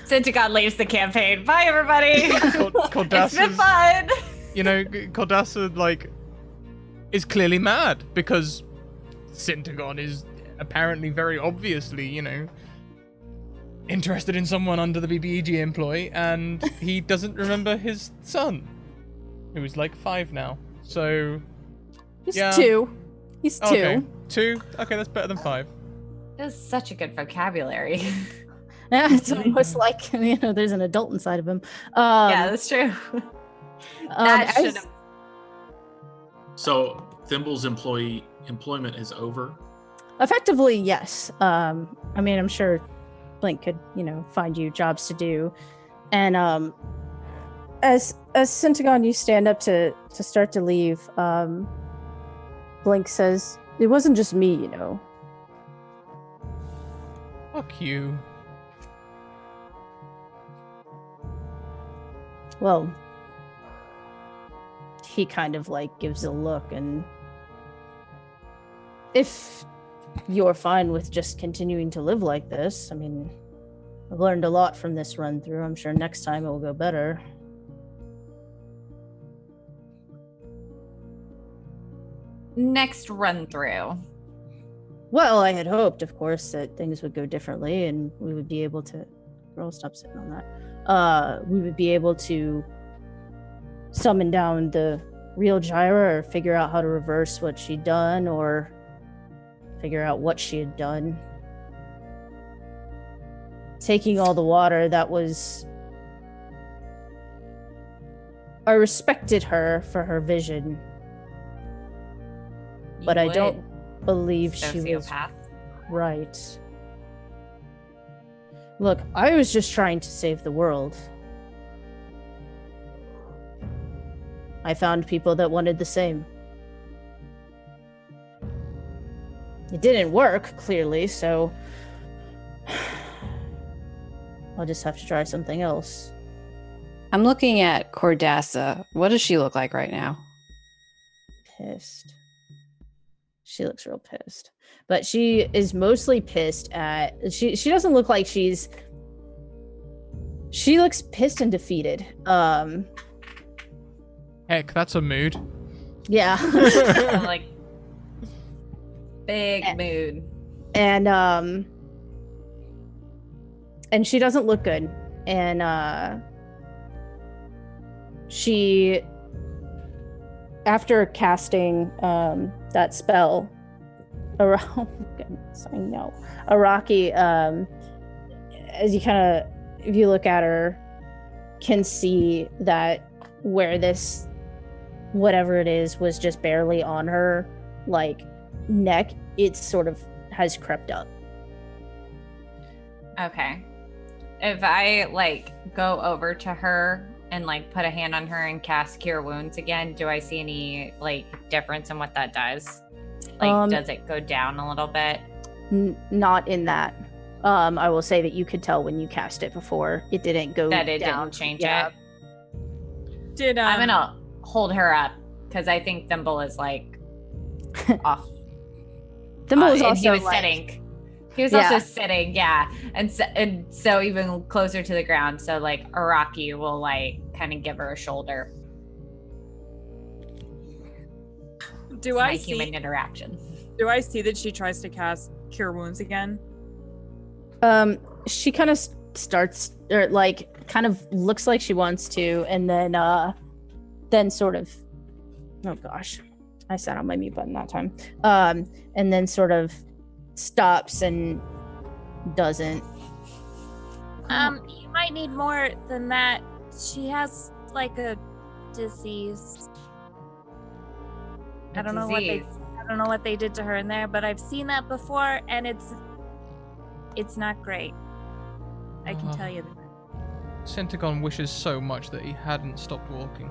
Syntagon leaves the campaign. Bye, everybody. It's been Cordassa's, fun. you know, Cordassa, like, is clearly mad because Syntagon is apparently very obviously, you know, interested in someone under the BBEG employ, and he doesn't remember his son, who is like 5 now. So, He's yeah. 2. He's 2. Okay, 2? Okay, that's better than 5. That's such a good vocabulary. Yeah, it's almost like, you know, there's an adult inside of him. Yeah, that's true. That as- should have. So Thimble's employment is over. Effectively, yes. I mean, I'm sure Blink could, you know, find you jobs to do. And as Syntagon, you stand up to start to leave, Blink says, "It wasn't just me, you know." Fuck you. Well, he kind of like gives a look, and if you're fine with just continuing to live like this, I mean, I've learned a lot from this run through. I'm sure next time it will go better. Next run through. Well, I had hoped, of course, that things would go differently and we would be able to... Girl, stop sitting on that. We would be able to summon down the real Gyra, or figure out how to reverse what she'd done, or figure out what she had done. Taking all the water, that was... I respected her for her vision, but I don't believe she was Sociopath. right. Look, I was just trying to save the world. I found people that wanted the same. It didn't work, clearly, so I'll just have to try something else. I'm looking at Cordassa. What does she look like right now? Pissed. She looks real pissed. But she is mostly pissed at... She doesn't look like she's... She looks pissed and defeated. Heck, that's a mood. Yeah. Like, big mood. And she doesn't look good. And she, after casting that spell, oh goodness, I know, Araki, as you kind of, if you look at her, can see that where this, whatever it is, was just barely on her, like, neck, it sort of has crept up. Okay. If I, like, go over to her and, like, put a hand on her and cast Cure Wounds again, do I see any, like, difference in what that does? Like, does it go down a little bit? Not in that. I will say that you could tell when you cast it before. It didn't go That it down. didn't change Yeah. it? I'm gonna hold her up, because I think Thimble is, like, off. Thimble is and also he was like, sitting. He was Yeah. also sitting, yeah. And so even closer to the ground. So, like, Araki will, like, kind of give her a shoulder. Do My I human see? interaction. Do I see that she tries to cast Cure Wounds again? She kind of starts, or like, kind of looks like she wants to, and then sort of, oh gosh, I sat on my mute button that time. And then sort of stops and doesn't. You might need more than that. She has like a disease. I don't know what they did to her in there, but I've seen that before, and it's not great. I can tell you that. Centagon wishes so much that he hadn't stopped walking.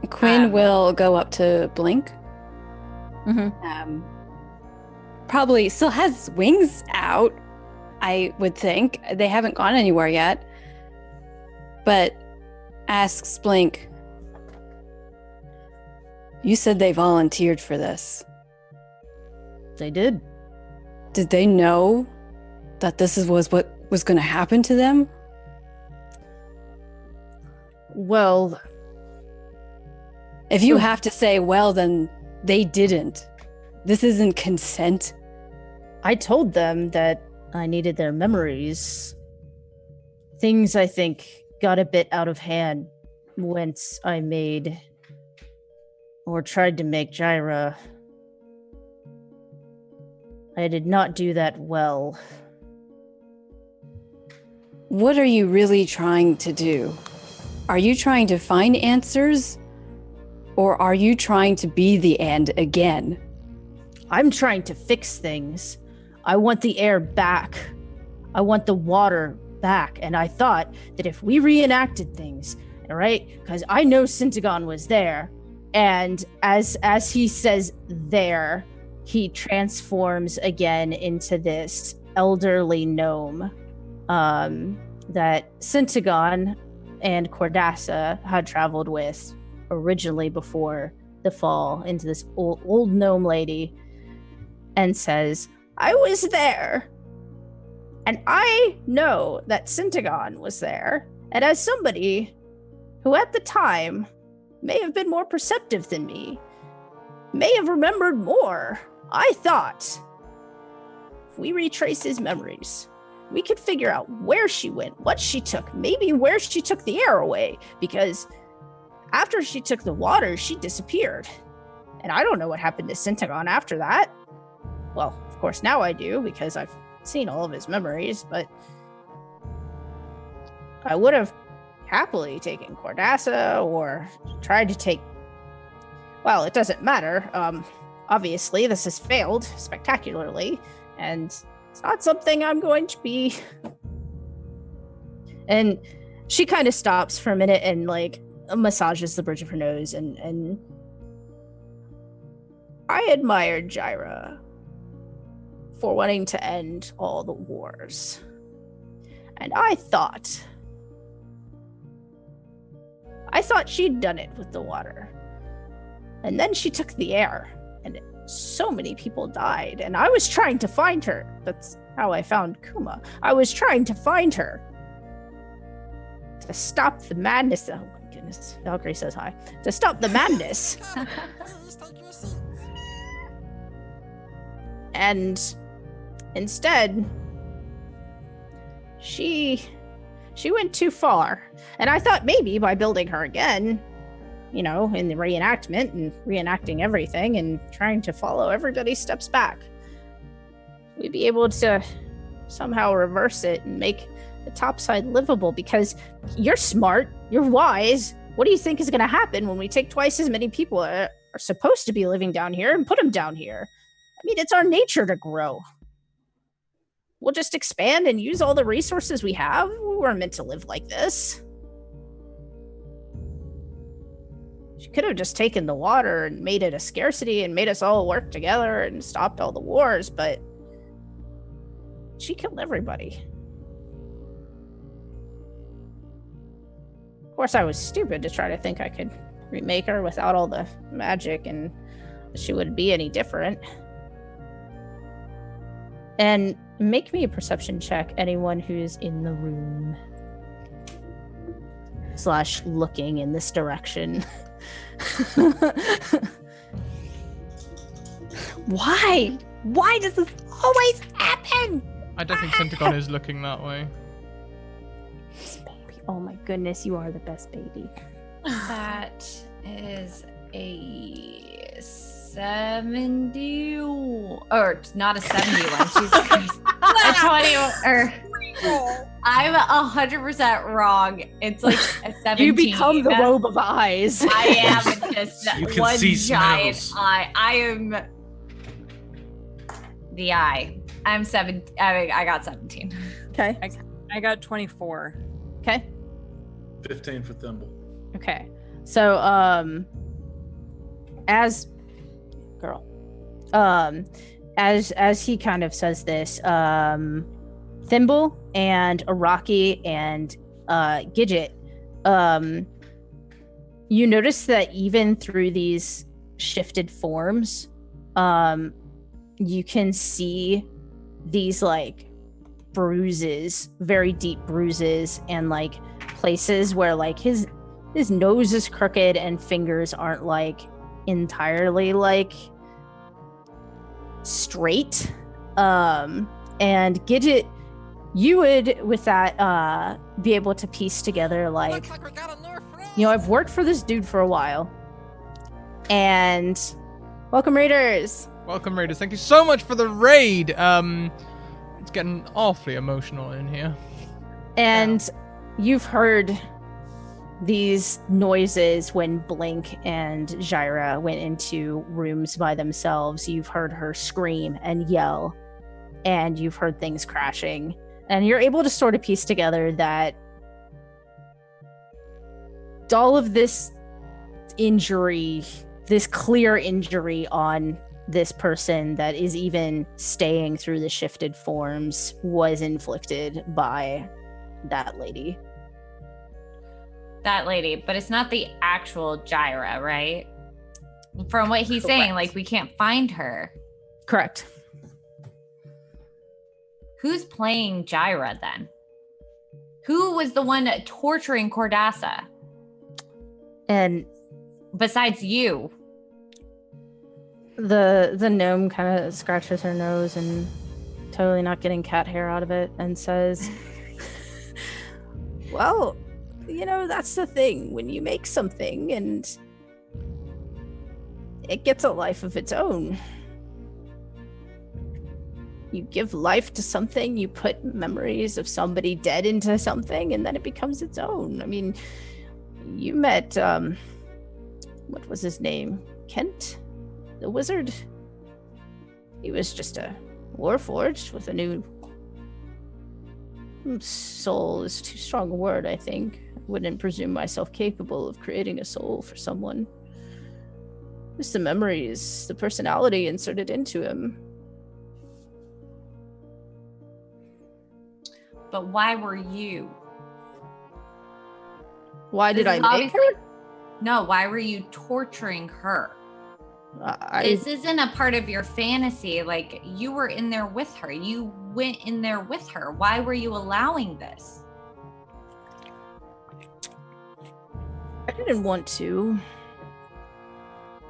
Quinn will go up to Blink. Probably still has wings out, I would think. They haven't gone anywhere yet. But asks Blink, you said they volunteered for this. They did. Did they know that this was what was going to happen to them? Well, if you have to say, well, then they didn't. This isn't consent. I told them that I needed their memories. Things, I think, got a bit out of hand once I made or tried to make Gyra. I did not do that well. What are you really trying to do? Are you trying to find answers? Or are you trying to be the end again? I'm trying to fix things. I want the air back. I want the water back. And I thought that if we reenacted things, all right, because I know Centagon was there, and as he says there, he transforms again into this elderly gnome that Centagon and Cordassa had traveled with originally before the fall, into this old gnome lady, and says, I was there, and I know that Centagon was there, and as somebody who at the time may have been more perceptive than me, may have remembered more, I thought if we retrace his memories, we could figure out where she went, what she took, maybe where she took the air away, because after she took the water, she disappeared. And I don't know what happened to Centagon after that. Well, of course, now I do, because I've seen all of his memories, but I would have happily taken Cordassa or tried to take... Well, it doesn't matter. Obviously, this has failed spectacularly, and it's not something I'm going to be... And she kind of stops for a minute and, like, massages the bridge of her nose, and I admired Gyra for wanting to end all the wars. And I thought she'd done it with the water. And then she took the air, and so many people died, and I was trying to find her. That's how I found Kuma. I was trying to find her to stop the madness. Oh my goodness, Valkyrie says hi. To stop the madness. And instead, she went too far. And I thought maybe by building her again, you know, in the reenactment and reenacting everything and trying to follow everybody's steps back, we'd be able to somehow reverse it and make the topside livable, because you're smart, you're wise. What do you think is going to happen when we take twice as many people are supposed to be living down here and put them down here? I mean, it's our nature to grow. We'll just expand and use all the resources we have. We weren't meant to live like this. She could have just taken the water and made it a scarcity and made us all work together and stopped all the wars, but she killed everybody. Of course, I was stupid to try to think I could remake her without all the magic and she wouldn't be any different. And make me a perception check, anyone who's in the room. / looking in this direction. Why? Why does this always happen? I don't think Centagon is looking that way. Baby, oh my goodness, you are the best baby. That is a 70, or not a 71. She's a 20, or I'm 100% wrong. It's like a 17. You become the robe of eyes. I am just You can one see giant smells. eye. I am the eye. I'm 7. I got 17. Okay. I got 24. Okay. 15 for Thimble. Okay. So, as he kind of says this, Thimble and Araki and Gidget, you notice that even through these shifted forms, you can see these like bruises, very deep bruises, and like places where like his nose is crooked and fingers aren't like entirely like straight. And Gidget, you would with that be able to piece together like, we got a new friend. you know, I've worked for this dude for a while, and welcome raiders. Welcome, Raiders. Thank you so much for the raid. It's getting awfully emotional in here. And you've heard these noises when Blink and Jyra went into rooms by themselves. You've heard her scream and yell, and you've heard things crashing. And you're able to sort of piece together that all of this injury, this clear injury on this person that is even staying through the shifted forms, was inflicted by that lady. That lady, but it's not the actual Jyra, right? From what he's saying, like we can't find her. Correct. Who's playing Jyra then? Who was the one torturing Cordassa And besides you? the gnome kind of scratches her nose and, totally not getting cat hair out of it, and says, well, you know, that's the thing. When you make something and it gets a life of its own, you give life to something, you put memories of somebody dead into something, and then it becomes its own. I mean, you met, what was his name? Kent? The wizard? He was just a warforged with a new soul is too strong a word, I think. I wouldn't presume myself capable of creating a soul for someone. Just the memories, the personality inserted into him. But why were you? Why did I This is make obviously- her? No, why were you torturing her? This isn't a part of your fantasy. Like, you were in there with her. You went in there with her. Why were you allowing this? I didn't want to.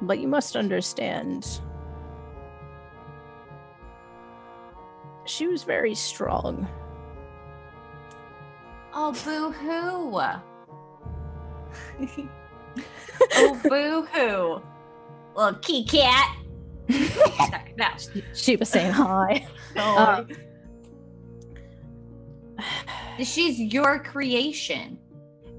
But you must understand. She was very strong. Oh, boo-hoo. Oh, boo-hoo. Little key cat. Sorry, no. She was saying hi. She's your creation.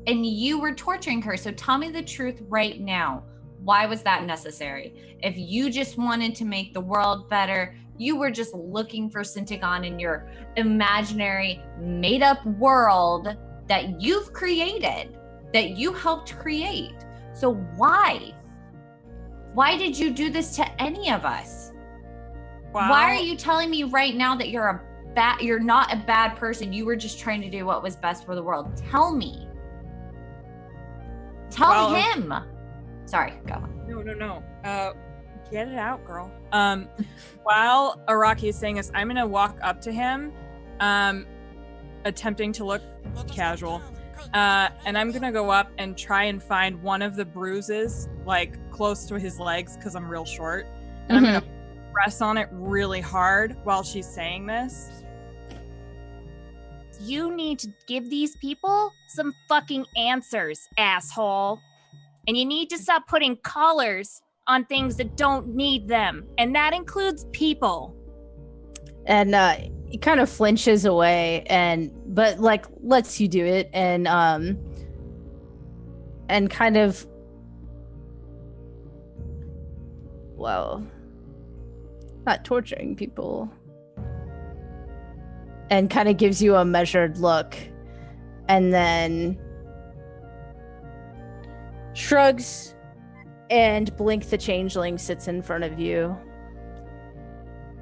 And you were torturing her. So tell me the truth right now. Why was that necessary? If you just wanted to make the world better, you were just looking for Syntagon in your imaginary, made-up world that you've created, that you helped create. So why? Why did you do this to any of us? Wow. Why are you telling me right now that you're not a bad person? You were just trying to do what was best for the world. Tell me. Tell him. Sorry, go. No. Get it out, girl. While Araki is saying this, I'm gonna walk up to him, attempting to look casual, and I'm gonna go up and try and find one of the bruises, like close to his legs, because I'm real short. And I'm gonna press on it really hard while she's saying this. You need to give these people some fucking answers, asshole. And you need to stop putting collars on things that don't need them. And that includes people. And he kind of flinches away but like lets you do it and kind of, well, not torturing people, and kind of gives you a measured look and then shrugs, and Blink the Changeling sits in front of you.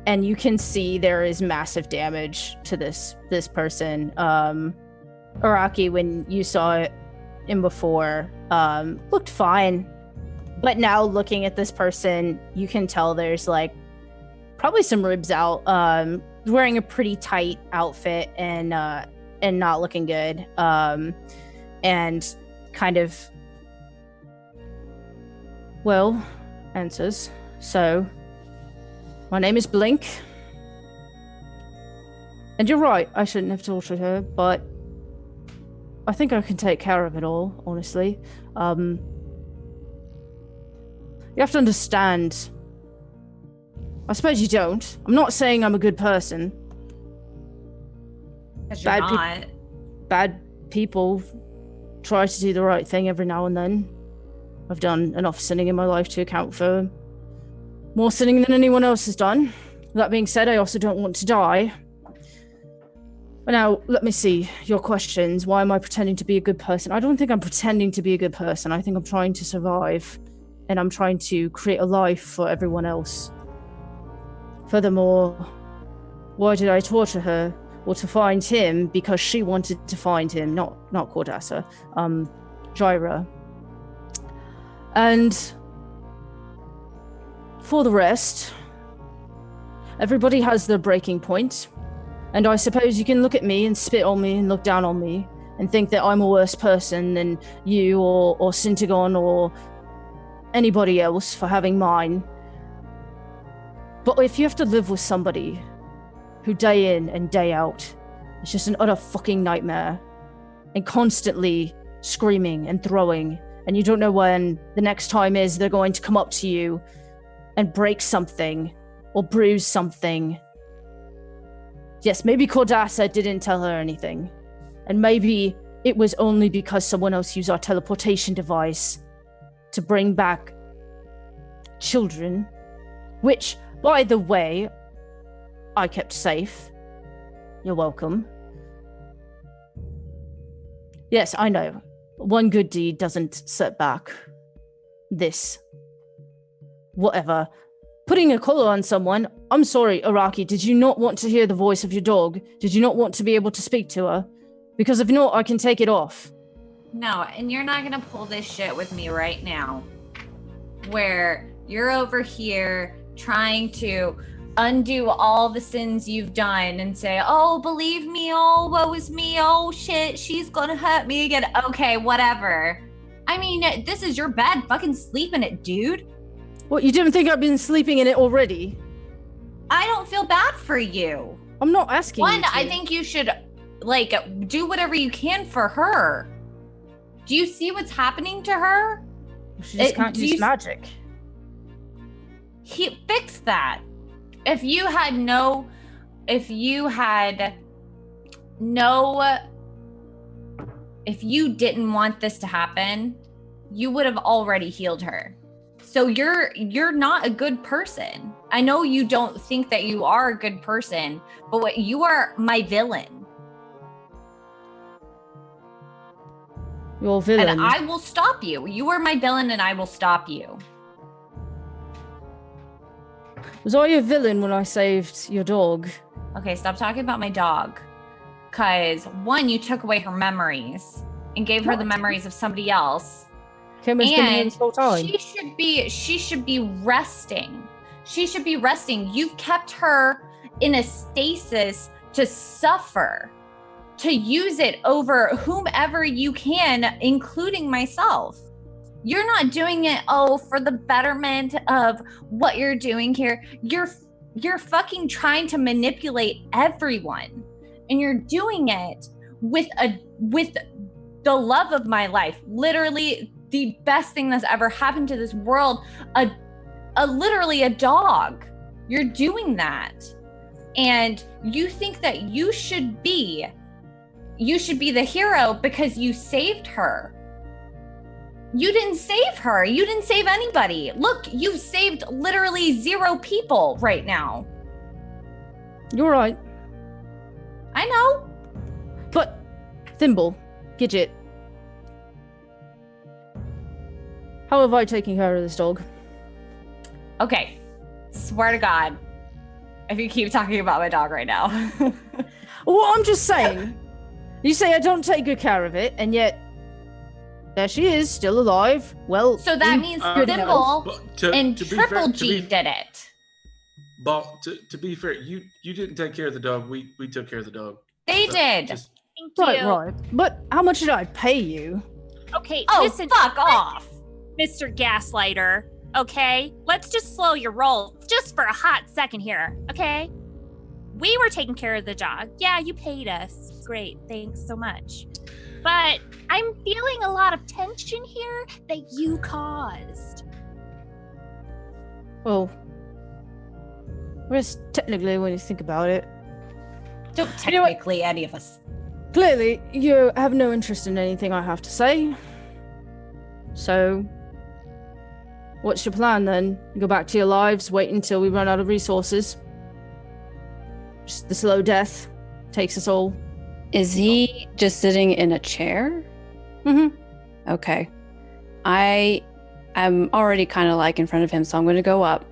And you can see there is massive damage to this person. Araki, when you saw him before, looked fine. But now looking at this person, you can tell there's like probably some ribs out. Wearing a pretty tight outfit and not looking good. And kind of, well, answers. So, my name is Blink. And you're right, I shouldn't have tortured her, but I think I can take care of it all, honestly. You have to understand. I suppose you don't. I'm not saying I'm a good person. Because you're not. Bad people try to do the right thing every now and then. I've done enough sinning in my life to account for more sinning than anyone else has done. That being said, I also don't want to die. But now, let me see your questions. Why am I pretending to be a good person? I don't think I'm pretending to be a good person. I think I'm trying to survive. And I'm trying to create a life for everyone else. Furthermore, why did I torture her? Well, to find him, because she wanted to find him, not Cordassa, Gyra. And for the rest, everybody has their breaking point. And I suppose you can look at me and spit on me and look down on me and think that I'm a worse person than you or Syntagon or anybody else for having mine. But if you have to live with somebody who day in and day out is just an utter fucking nightmare and constantly screaming and throwing, and you don't know when the next time is they're going to come up to you and break something or bruise something. Yes, maybe Cordassa didn't tell her anything. And maybe it was only because someone else used our teleportation device to bring back children, which, by the way, I kept safe. You're welcome. Yes, I know. One good deed doesn't set back this. Whatever. Putting a collar on someone, I'm sorry, Araki, did you not want to hear the voice of your dog? Did you not want to be able to speak to her? Because if not, I can take it off. No, and you're not gonna pull this shit with me right now. Where you're over here trying to undo all the sins you've done and say, oh, believe me, oh, woe is me, oh shit, she's gonna hurt me again. Okay, whatever. I mean, this is your bed, fucking sleep in it, dude. What, you didn't think I've been sleeping in it already? I don't feel bad for you. I'm not asking you to. I think you should, do whatever you can for her. Do you see what's happening to her? She just can't use magic. He fixed that. If you didn't want this to happen, you would have already healed her. So you're not a good person. I know you don't think that you are a good person, but you are my villain. You're a villain. And I will stop you. You are my villain and I will stop you. Was I a villain when I saved your dog? Okay, stop talking about my dog. Because one, you took away her memories and gave her the memories of somebody else. Kim has been here this whole time. She should be resting. She should be resting. You've kept her in a stasis to suffer, to use it over whomever you can, including myself. You're not doing it, for the betterment of what you're doing here. You're fucking trying to manipulate everyone. And you're doing it with the love of my life. Literally the best thing that's ever happened to this world. Literally a dog. You're doing that. and you think that you should be the hero because you saved her. You didn't save her. You didn't save anybody. Look, you've saved literally 0 people right now. You're right. I know. But, Thimble, Gidget, how have I taken care of this dog? Okay. Swear to God, if you keep talking about my dog right now. Well, I'm just saying. You say I don't take good care of it, and yet there she is, still alive. Well, So that means Thimble and Triple G did it. But to be fair, you didn't take care of the dog. We took care of the dog. They did. Thank you. right. But how much did I pay you? Okay, Oh, listen, fuck off. Mr. Gaslighter. Okay, let's just slow your roll just for a hot second here. Okay, we were taking care of the dog. Yeah, you paid us. Great, thanks so much. But I'm feeling a lot of tension here that you caused. Well, whereas technically, when you think about it, Don't technically any of us. clearly you have no interest in anything I have to say. So, what's your plan then? You go back to your lives, wait until we run out of resources. Just the slow death takes us all. Is he just sitting in a chair? Mm-hmm. Okay. I am already kind of like in front of him, so I'm going to go up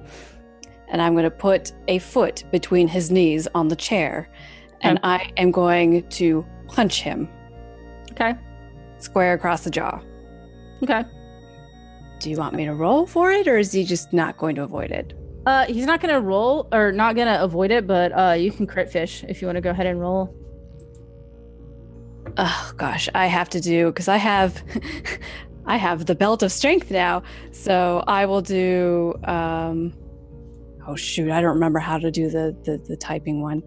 and I'm going to put a foot between his knees on the chair and I am going to punch him. Okay. Square across the jaw. Okay. Do you want me to roll for it, or is he just not going to avoid it? He's not gonna roll, or not gonna avoid it, but you can crit fish if you want to go ahead and roll. Oh gosh, I have to do, because I have I have the belt of strength now, so I will do oh shoot, I don't remember how to do the typing one.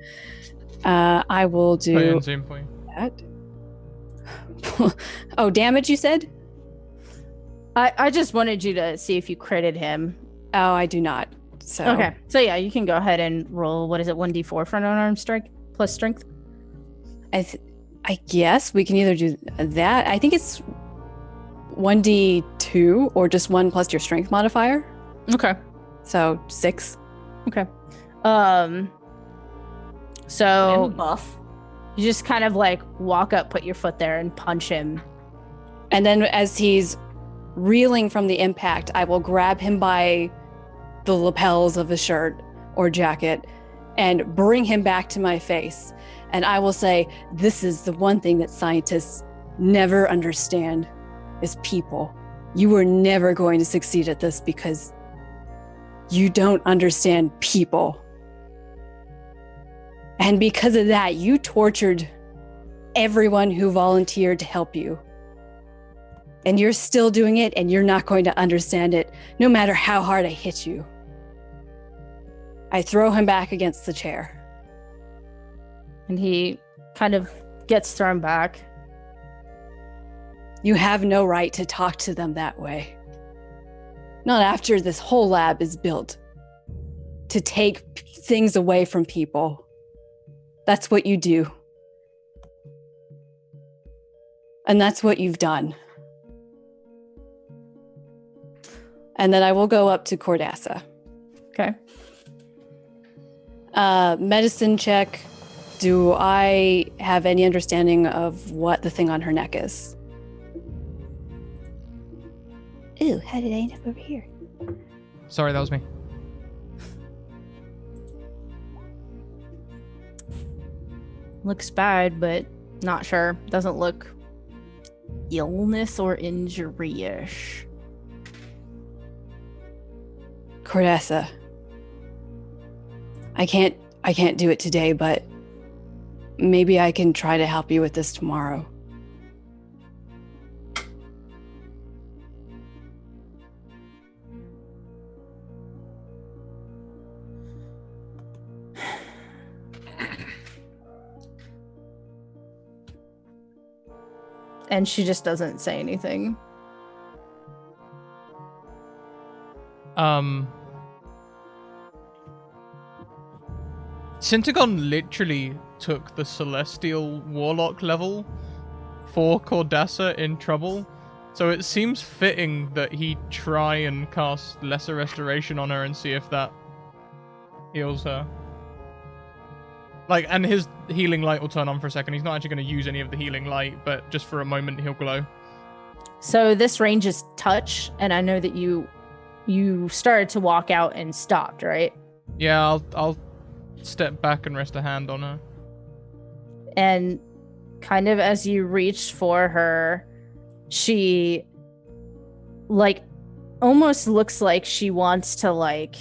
I will Put it do in Zoom for you. that. Oh, damage you said? I just wanted you to see if you critted him. Oh, I do not. So Okay, so yeah, you can go ahead and roll. What is it? 1d4 for an unarmed strike plus strength. I guess we can either do that. I think it's 1d2 or just 1 plus your strength modifier. Okay. So 6. Okay. So And buff. you just kind of like walk up, put your foot there, and punch him. And then as he's reeling from the impact, I will grab him by the lapels of his shirt or jacket and bring him back to my face. And I will say, this is the one thing that scientists never understand is people. You were never going to succeed at this because you don't understand people. And because of that, you tortured everyone who volunteered to help you. And you're still doing it, and you're not going to understand it, no matter how hard I hit you. I throw him back against the chair. And he kind of gets thrown back. You have no right to talk to them that way. Not after this whole lab is built to take things away from people. That's what you do. And that's what you've done. And then I will go up to Cordassa. Okay. Medicine check. Do I have any understanding of what the thing on her neck is? Ooh, how did I end up over here? Sorry, that was me. Looks bad, but not sure. Doesn't look illness or injury-ish. Cordassa. I can't do it today, but maybe I can try to help you with this tomorrow. And she just doesn't say anything. Syntagon literally took the Celestial Warlock level for Cordassa in trouble, so it seems fitting that he try and cast Lesser Restoration on her and see if that heals her. Like, and his healing light will turn on for a second. He's not actually going to use any of the healing light, but just for a moment he'll glow. So this range is touch, and I know that you started to walk out and stopped, right? Yeah, I'll step back and rest a hand on her. And kind of as you reach for her, she like almost looks like she wants to like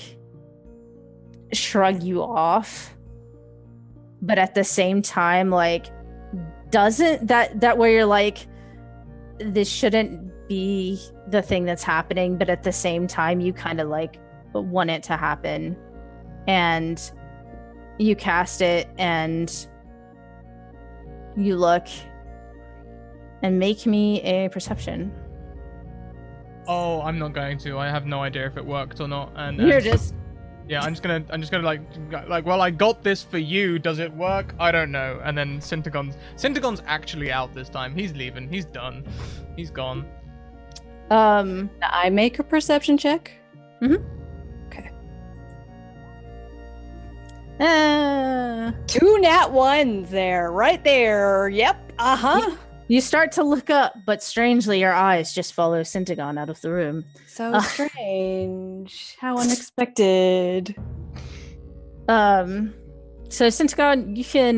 shrug you off, but at the same time like doesn't that where you're like, this shouldn't be the thing that's happening, but at the same time you kind of like want it to happen. And you cast it and you look and make me a perception. Oh, I'm not going to. I have no idea if it worked or not. And You're just yeah, I'm just gonna like well, I got this for you. Does it work? I don't know. And then Syntagon's actually out this time. He's leaving. He's done. He's gone. I make a perception check. Mm-hmm. Okay. 2 nat 1s there, right there. Yep. Uh-huh. You start to look up, but strangely your eyes just follow Syntagon out of the room. So strange. How unexpected. So Syntagon, you can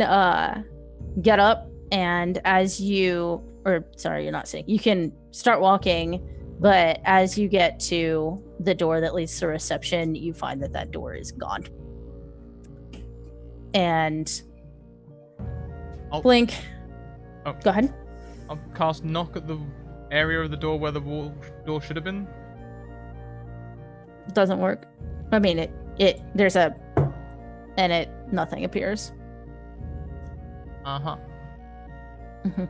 get up, and as you you're not saying you can start walking, but as you get to the door that leads to reception, you find that door is gone. And Blink. Oh. Go ahead. I'll cast knock at the area of the door where the door should have been. Doesn't work. I mean, there's nothing appears. Uh-huh. Mm-hmm.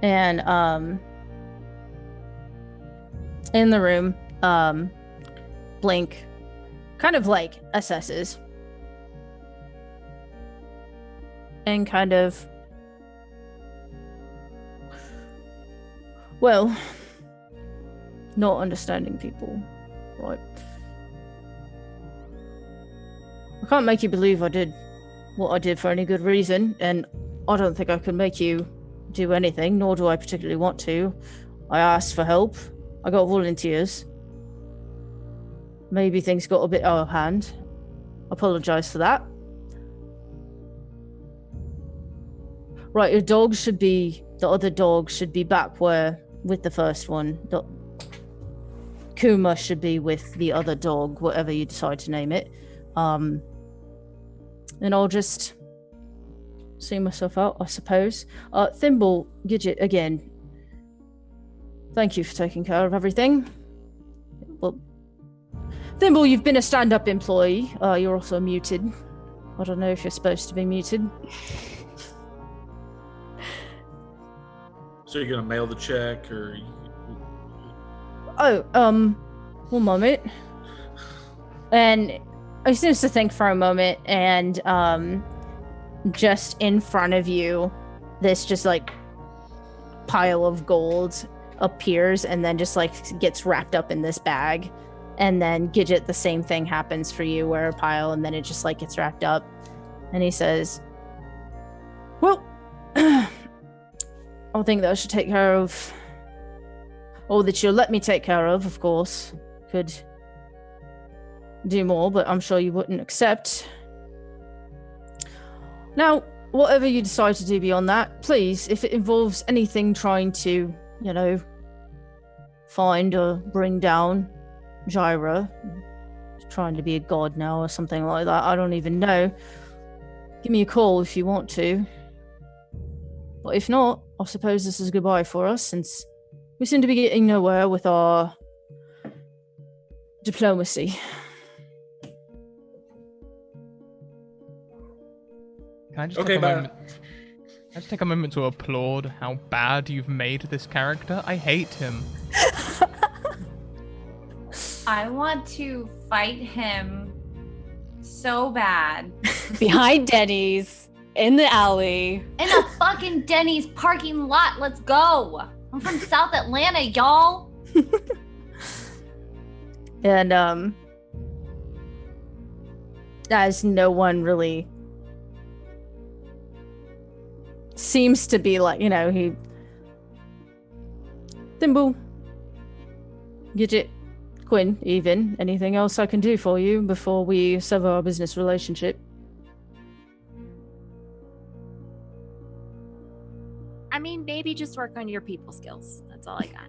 And in the room, Blink kind of like assesses and kind of, well, not understanding people, right? I can't make you believe I did what I did for any good reason, and I don't think I can make you do anything, nor do I particularly want to. I asked for help. I got volunteers. Maybe things got a bit out of hand. Apologize for that. Right, the other dog should be back with the first one. Kuma should be with the other dog, whatever you decide to name it. And I'll just see myself out, I suppose. Thimble, Gidget, again, thank you for taking care of everything. Well, Thimble, you've been a stand-up employee. You're also muted. I don't know if you're supposed to be muted. So you're gonna mail the check, or? Oh, one moment. And he seems to think for a moment, and just in front of you, this just like pile of gold appears, and then just like gets wrapped up in this bag. And then Gidget, the same thing happens for you, where a pile, and then it just like gets wrapped up. And he says, well, I think that I should take care of, or that you'll let me take care of course. Could do more, but I'm sure you wouldn't accept. Now, whatever you decide to do beyond that, please, if it involves anything trying to, find or bring down Gyra, trying to be a god now or something like that, I don't even know. Give me a call if you want to. But if not, I suppose this is goodbye for us, since we seem to be getting nowhere with our diplomacy. Can I just take a moment? Can I just take a moment to applaud how bad you've made this character? I hate him. I want to fight him so bad. Behind Denny's, in the alley. In a fucking Denny's parking lot. Let's go. I'm from South Atlanta, y'all. And as no one really seems to be like, he Thimble, Gidget, Quinn, even anything else I can do for you before we sever our business relationship? I mean, maybe just work on your people skills. That's all I got.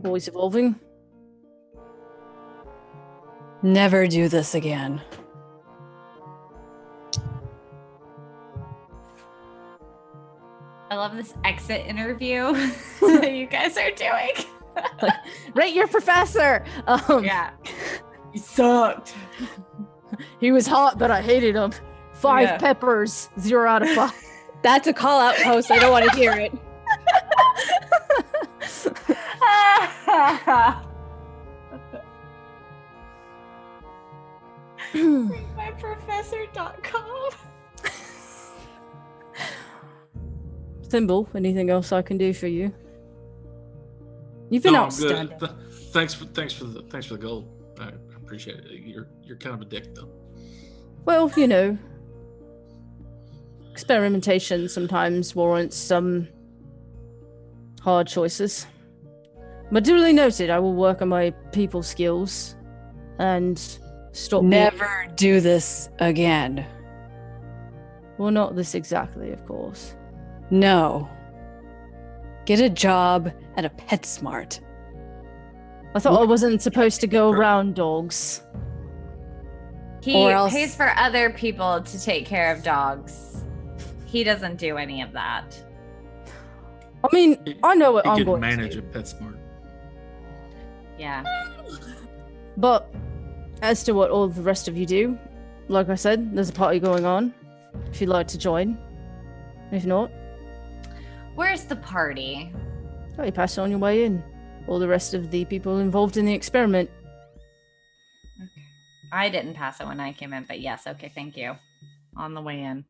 Always evolving. Never do this again. I love this exit interview that you guys are doing. Rate your professor. Yeah. He sucked. He was hot, but I hated him. 5 peppers, 0 out of 5. That's a call out post. I don't want to hear it. MyProfessor.com. Thimble, anything else I can do for you? You've been outstanding. Thanks for the gold. I appreciate it. You're kind of a dick though. Well, experimentation sometimes warrants some hard choices. But duly noted, I will work on my people skills and stop. Never do this again. Well, not this exactly, of course. No. Get a job at a PetSmart. I thought I wasn't supposed to go around dogs. He pays for other people to take care of dogs. He doesn't do any of that. I mean, I know what I'm He going can to manage do. a PetSmart. Yeah. But as to what all the rest of you do, like I said, there's a party going on. If you'd like to join. If not, Where's the party? you pass it on your way in. All the rest of the people involved in the experiment. I didn't pass it when I came in, but yes, okay, thank you. On the way in.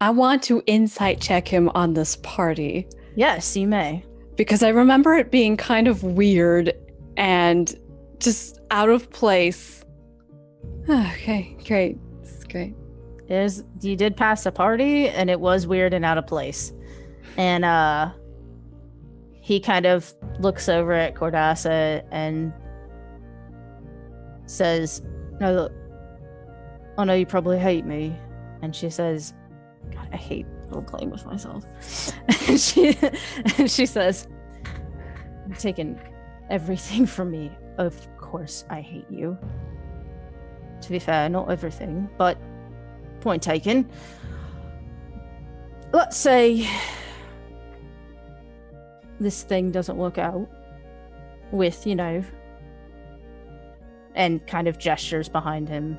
I want to insight check him on this party Yes, you may. because I remember it being kind of weird and just out of place. Okay, great. This is great. You did pass a party, and it was weird and out of place. And he kind of looks over at Cordassa and says, "No, look, I know you probably hate me." And she says, "God, I hate playing with myself." and she says, "You're taking everything from me. Of course I hate you. To be fair, not everything, but point taken. Let's say this thing doesn't work out with, and kind of gestures behind him.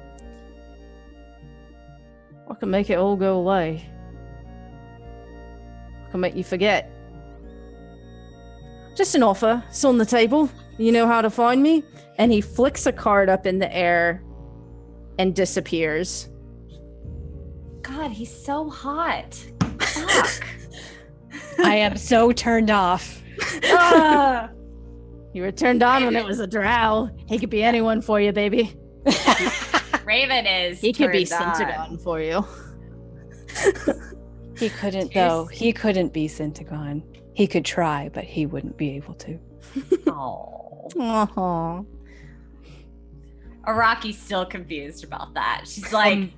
I can make it all go away. I can make you forget. Just an offer. It's on the table. You know how to find me?" And he flicks a card up in the air and disappears. God, he's so hot. Fuck. I am so turned off. You were turned on when it was a drow. He could be anyone for you, baby. Raven is. He could be turned on. Syntagon for you. He couldn't, though. He couldn't be Syntagon. He could try, but he wouldn't be able to. Oh. Aww. Araki's still confused about that. She's like,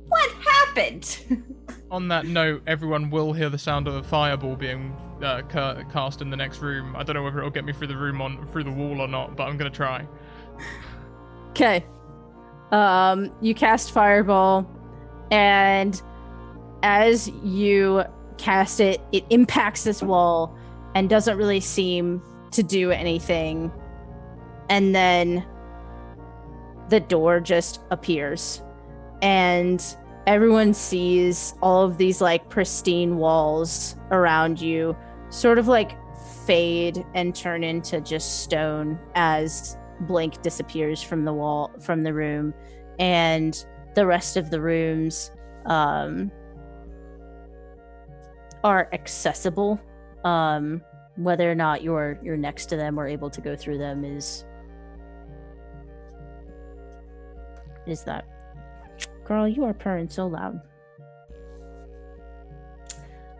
what happened? On that note, everyone will hear the sound of a fireball being cast in the next room. I don't know whether it'll get me through the room through the wall or not, but I'm gonna try. Okay. You cast Fireball, and as you cast it, it impacts this wall and doesn't really seem to do anything. And then the door just appears, and everyone sees all of these pristine walls around you sort of fade and turn into just stone as blink disappears from the wall, from the room, and the rest of the rooms are accessible. Whether or not you're next to them or able to go through them is that. Girl, you are purring so loud.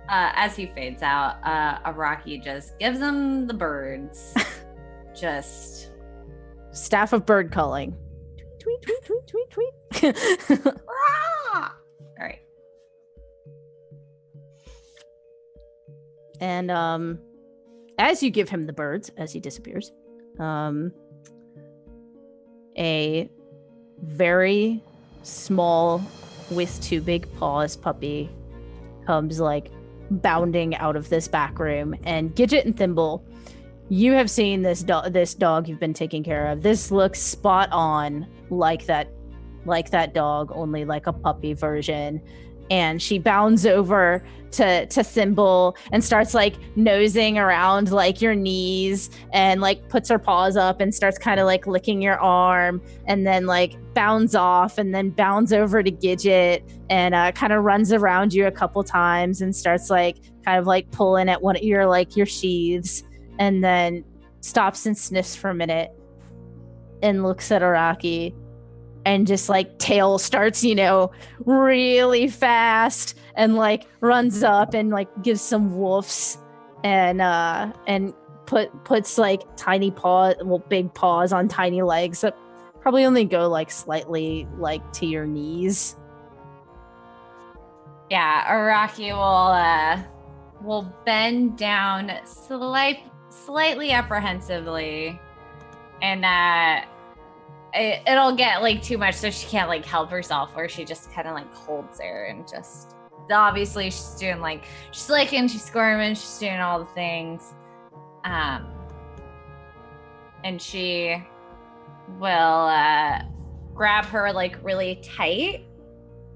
As he fades out, Araki just gives him the birds. Just staff of bird calling. Tweet, tweet, tweet, tweet, tweet, tweet. All right. And as you give him the birds, as he disappears, a very small, with two big paws puppy comes like bounding out of this back room. And Gidget and Thimble, you have seen this dog you've been taking care of. This looks spot on like that dog, only like a puppy version. And she bounds over to Thimble and starts like nosing around like your knees and like puts her paws up and starts kind of like licking your arm, and then like bounds off and then bounds over to Gidget and kind of runs around you a couple times and starts like kind of like pulling at one of your sheaths, and then stops and sniffs for a minute and looks at Araki. And just like tail starts, really fast, and like runs up and like gives some woofs, and puts like big paws on tiny legs that probably only go like slightly like to your knees. Yeah, Araki will bend down slightly apprehensively, and it'll get like too much, so she can't like help herself, where she just kind of like holds her and just obviously she's doing like she's licking, she's squirming, she's doing all the things, and she will grab her like really tight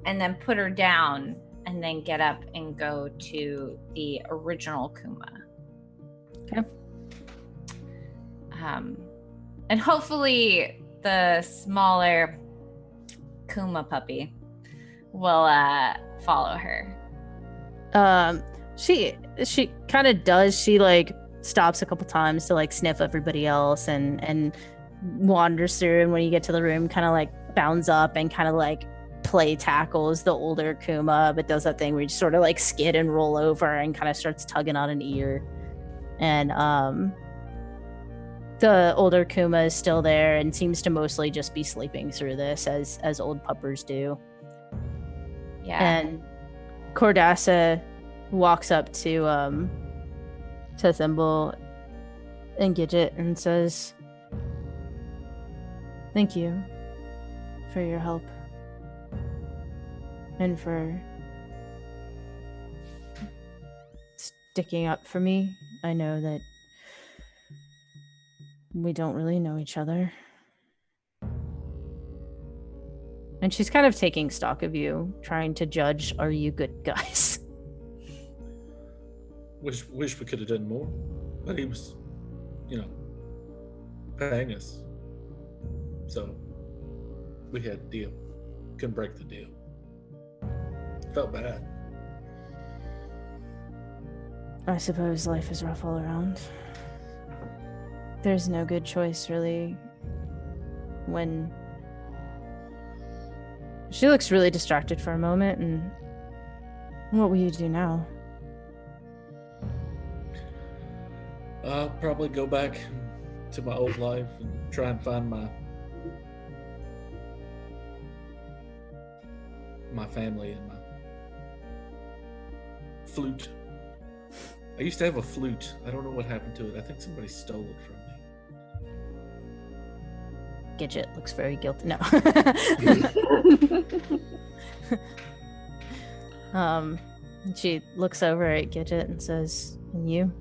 and then put her down and then get up and go to the original Kuma. Okay. And hopefully the smaller Kuma puppy will follow her. She kind of does. She like stops a couple times to like sniff everybody else and wanders through, and when you get to the room kind of like bounds up and kind of like play tackles the older Kuma, but does that thing where you just sort of like skid and roll over and kind of starts tugging on an ear. And the older Kuma is still there and seems to mostly just be sleeping through this as old puppers do. Yeah. And Cordassa walks up to Thimble and Gidget and says, "Thank you for your help and for sticking up for me. I know that we don't really know each other." And she's kind of taking stock of you, trying to judge, are you good guys? Wish we could have done more, but he was, paying us. So we had a deal. Couldn't break the deal. Felt bad. I suppose life is rough all around. There's no good choice, really. When she looks really distracted for a moment, and what will you do now? I'll probably go back to my old life and try and find my family and my flute. I used to have a flute. I don't know what happened to it. I think somebody stole it from me. Gidget looks very guilty. No. She looks over at Gidget and says, "And you?"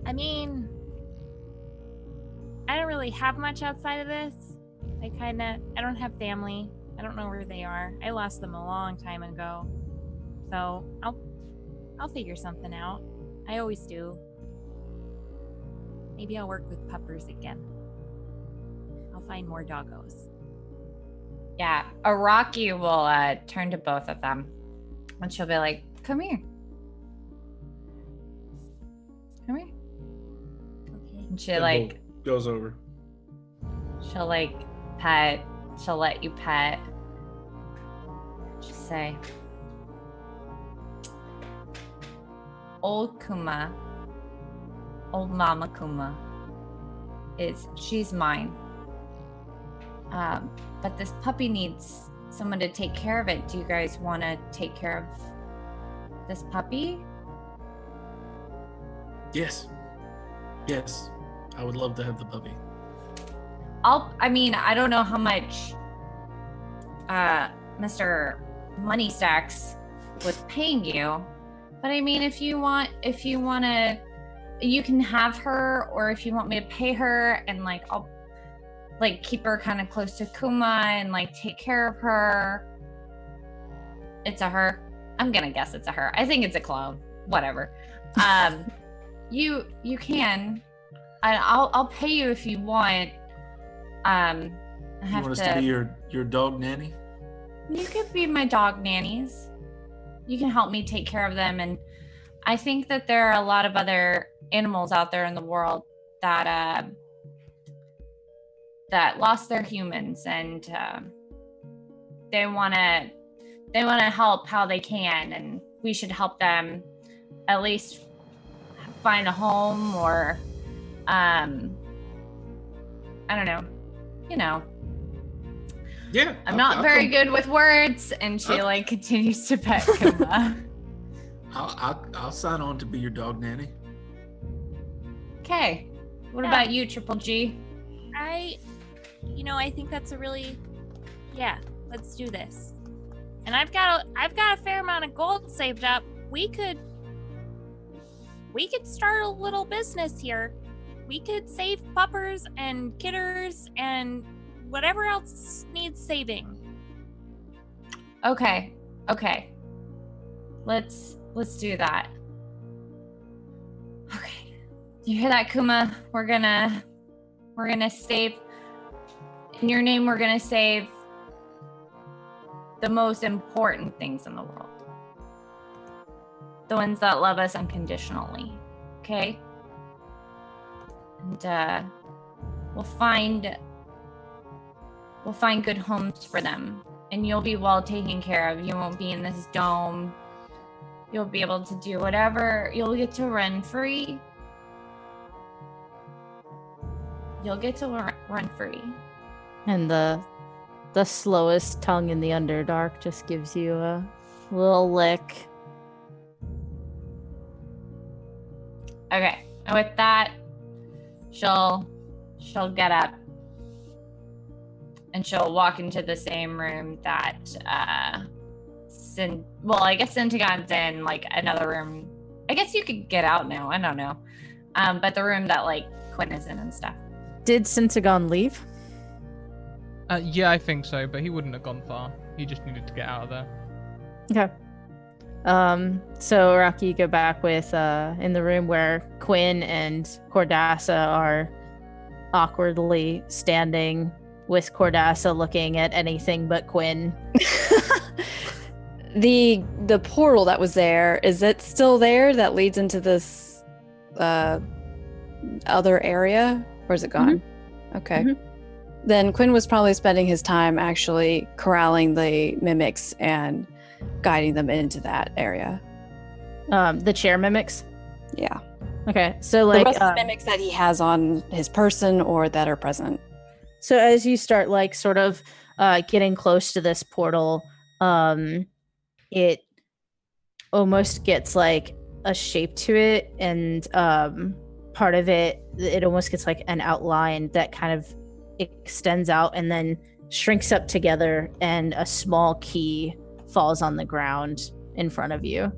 I mean, I don't really have much outside of this. I don't have family. I don't know where they are. I lost them a long time ago. So I'll figure something out. I always do. maybe I'll work with puppers again. I'll find more doggos. Yeah, Araki will turn to both of them, and she'll be like, "Come here, come here." Okay. And she Thimble like, goes over. she'll like pet. She'll let you pet. She'll say, "Old Kuma, old Mama Kuma, she's mine. But this puppy needs someone to take care of it. Do you guys want to take care of this puppy?" Yes. Yes. I would love to have the puppy. I don't know how much Mr. Money Stacks was paying you, but I mean, if you want to, you can have her, or if you want me to pay her and like, I'll like keep her kind of close to Kuma and like take care of her. It's a her. I'm gonna guess it's a her. I think it's a clone. Whatever. You can. I'll pay you if you want. I You have want us to be your dog nanny? You could be my dog nannies. You can help me take care of them, and I think that there are a lot of other animals out there in the world that lost their humans, and they want to help how they can, and we should help them at least find a home, or I don't know, Yeah. I'm not very good with words, and she like continues to pet Kuma. I'll sign on to be your dog nanny. Okay, what Yeah. about you, Triple G? I think that's let's do this. And I've got a fair amount of gold saved up. We could start a little business here. We could save puppers and kitters and whatever else needs saving. Okay. Let's do that. Okay. You hear that, Kuma? We're gonna save, in your name, we're gonna save the most important things in the world. The ones that love us unconditionally. Okay? And we'll find good homes for them, and you'll be well taken care of. You won't be in this dome. You'll be able to do whatever. You'll get to run free. You'll get to run free. And the slowest tongue in the Underdark just gives you a little lick. Okay, and with that, she'll get up and she'll walk into the same room that I guess Syntagon's in, like another room. I guess you could get out now. I don't know. But the room that like Quinn is in and stuff. Did Syntagon leave? Yeah, I think so, but he wouldn't have gone far. He just needed to get out of there. Okay. So Rocky, you go back with in the room where Quinn and Cordassa are awkwardly standing, with Cordassa looking at anything but Quinn. The portal that was there, is it still there that leads into this other area, or is it gone? Okay. Then Quinn was probably spending his time actually corralling the mimics and guiding them into that area. The chair mimics? Yeah. Okay, so The like rest of the mimics that he has on his person or that are present. so as you start like sort of getting close to this portal, it almost gets like a shape to it, and part of it almost gets like an outline that kind of extends out and then shrinks up together, and a small key falls on the ground in front of you.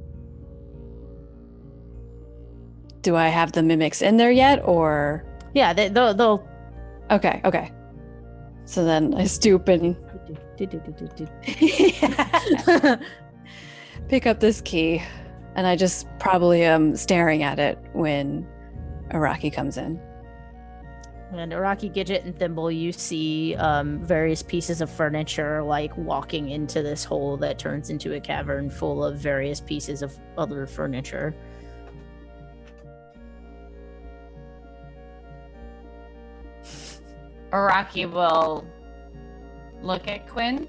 Do I have the mimics in there yet, or? Yeah, they'll Okay. So then I stoop and pick up this key, and I just probably am staring at it when Araki comes in. And Araki, Gidget, and Thimble, you see various pieces of furniture like walking into this hole that turns into a cavern full of various pieces of other furniture. Araki will look at Quinn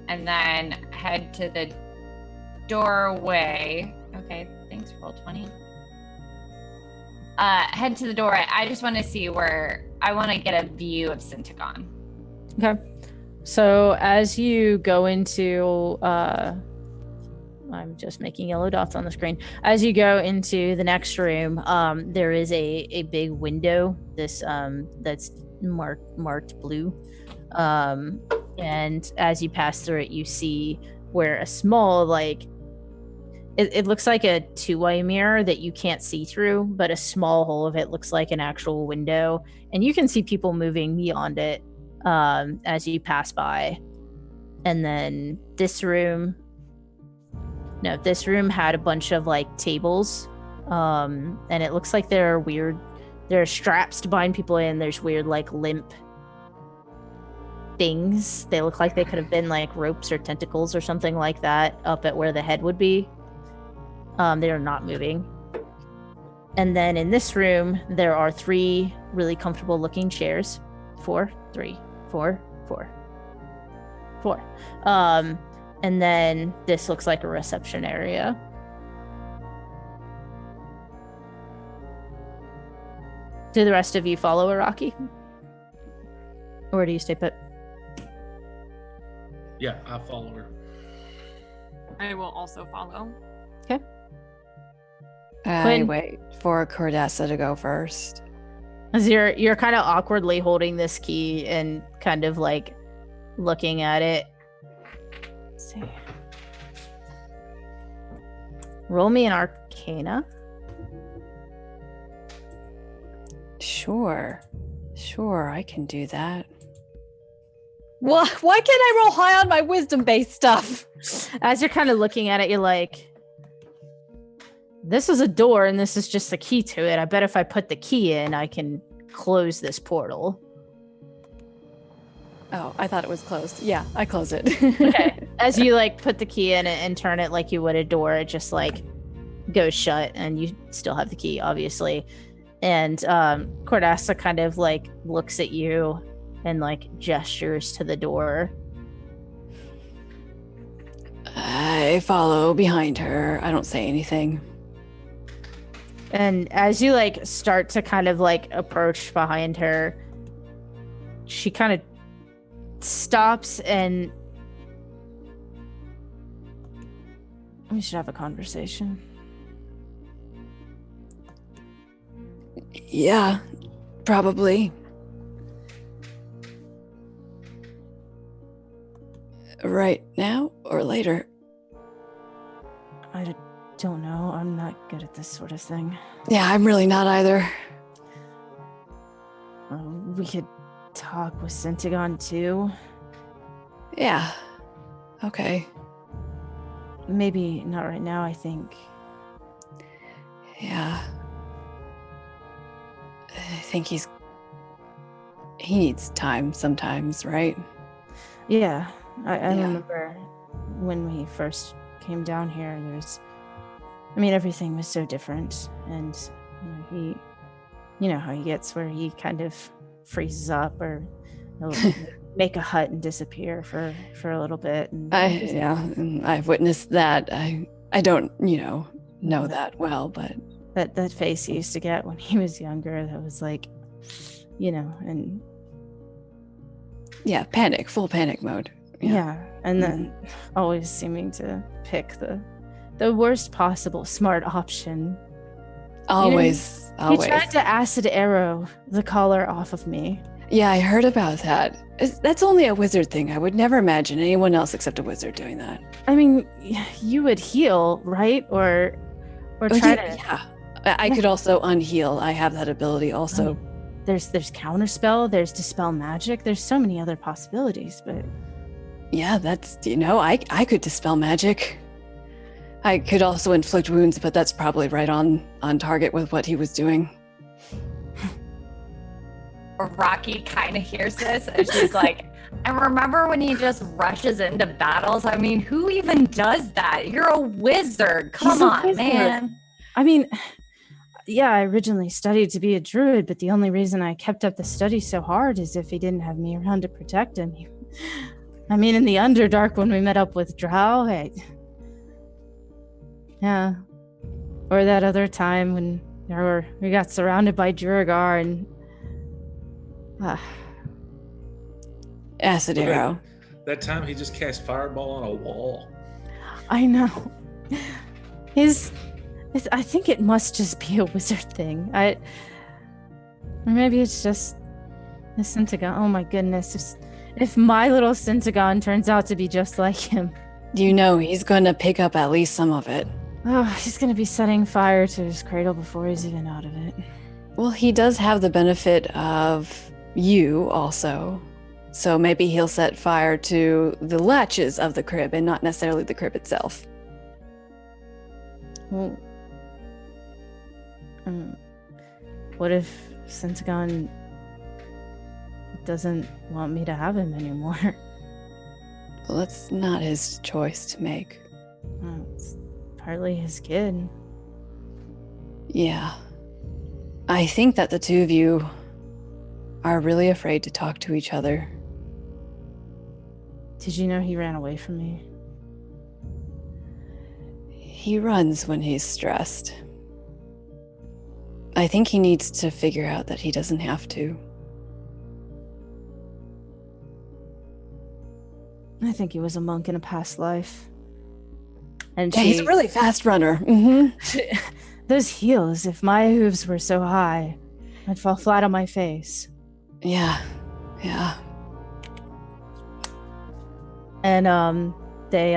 and then head to the doorway. Okay, thanks, Roll20. Head to the doorway. I just want to see where I want to get a view of Syntagon. Okay. So as you go into, I'm just making yellow dots on the screen. As you go into the next room, there is a big window. This that's marked blue. And as you pass through it, you see where a small it looks like a two-way mirror that you can't see through, but a small hole of it looks like an actual window, and you can see people moving beyond it as you pass by. And then this room had a bunch of tables, and it looks like there are straps to bind people in. There's weird limp things. They look like they could have been ropes or tentacles or something like that up at where the head would be. They are not moving. And then in this room, there are 3 really comfortable looking chairs. 4, 3, 4, 4, 4. And then this looks like a reception area. Do the rest of you follow Araki? Or do you stay put? Yeah, I follow her. I will also follow. Okay. I Quinn? wait for Cordessa to go first. As you're kind of awkwardly holding this key and kind of looking at it. Let's see. Roll me an Arcana. Sure, I can do that. Why can't I roll high on my wisdom-based stuff? As you're kind of looking at it, you're like, this is a door and this is just the key to it. I bet if I put the key in, I can close this portal. Oh, I thought it was closed. Yeah, I close it. Okay. As you put the key in and turn it like you would a door, it just goes shut and you still have the key, obviously. And Cordassa kind of looks at you and gestures to the door. I follow behind her. I don't say anything. And as you start to kind of approach behind her, she kind of stops and we should have a conversation. Yeah, probably. Right now or later? I don't know. I'm not good at this sort of thing. Yeah, I'm really not either. We could talk with Syntagon too. Yeah. Okay. Maybe not right now, I think. Yeah. I think he needs time sometimes, right? Yeah. I remember when we first came down here, everything was so different. And you know how he gets where he kind of freezes up or he'll make a hut and disappear for a little bit. And I've witnessed that. I don't, know that well, but that face he used to get when he was younger, that was and yeah, full panic mode. Yeah. And then always seeming to pick the worst possible smart option. Always. He tried to acid arrow the collar off of me. Yeah, I heard about that. That's only a wizard thing. I would never imagine anyone else except a wizard doing that. You would heal, right? Or try to... Yeah. I could also unheal. I have that ability also. There's counterspell, there's dispel magic, there's so many other possibilities, but... Yeah, that's, I could dispel magic. I could also inflict wounds, but that's probably right on target with what he was doing. Rocky kind of hears this and she's like, and remember when he just rushes into battles? I mean, who even does that? You're a wizard. Come on, man. I mean, yeah, I originally studied to be a druid, but the only reason I kept up the study so hard is if he didn't have me around to protect him. I mean, in the Underdark when we met up with Drow, yeah. Or that other time when we got surrounded by Duragar and... Acid arrow. That time he just cast fireball on a wall. I know. I think it must just be a wizard thing. Or maybe it's just a Syntagon. Oh my goodness. If my little Syntagon turns out to be just like him. You know he's going to pick up at least some of it. Oh, he's going to be setting fire to his cradle before he's even out of it. Well, he does have the benefit of you also. So maybe he'll set fire to the latches of the crib and not necessarily the crib itself. Well, what if Syntagon doesn't want me to have him anymore? Well, it's not his choice to make. Well, it's partly his kid. Yeah. I think that the two of you are really afraid to talk to each other. Did you know he ran away from me? He runs when he's stressed. I think he needs to figure out that he doesn't have to. I think he was a monk in a past life. And Yeah, he's a really fast runner. Mm-hmm. Those heels, if my hooves were so high, I'd fall flat on my face. Yeah. And they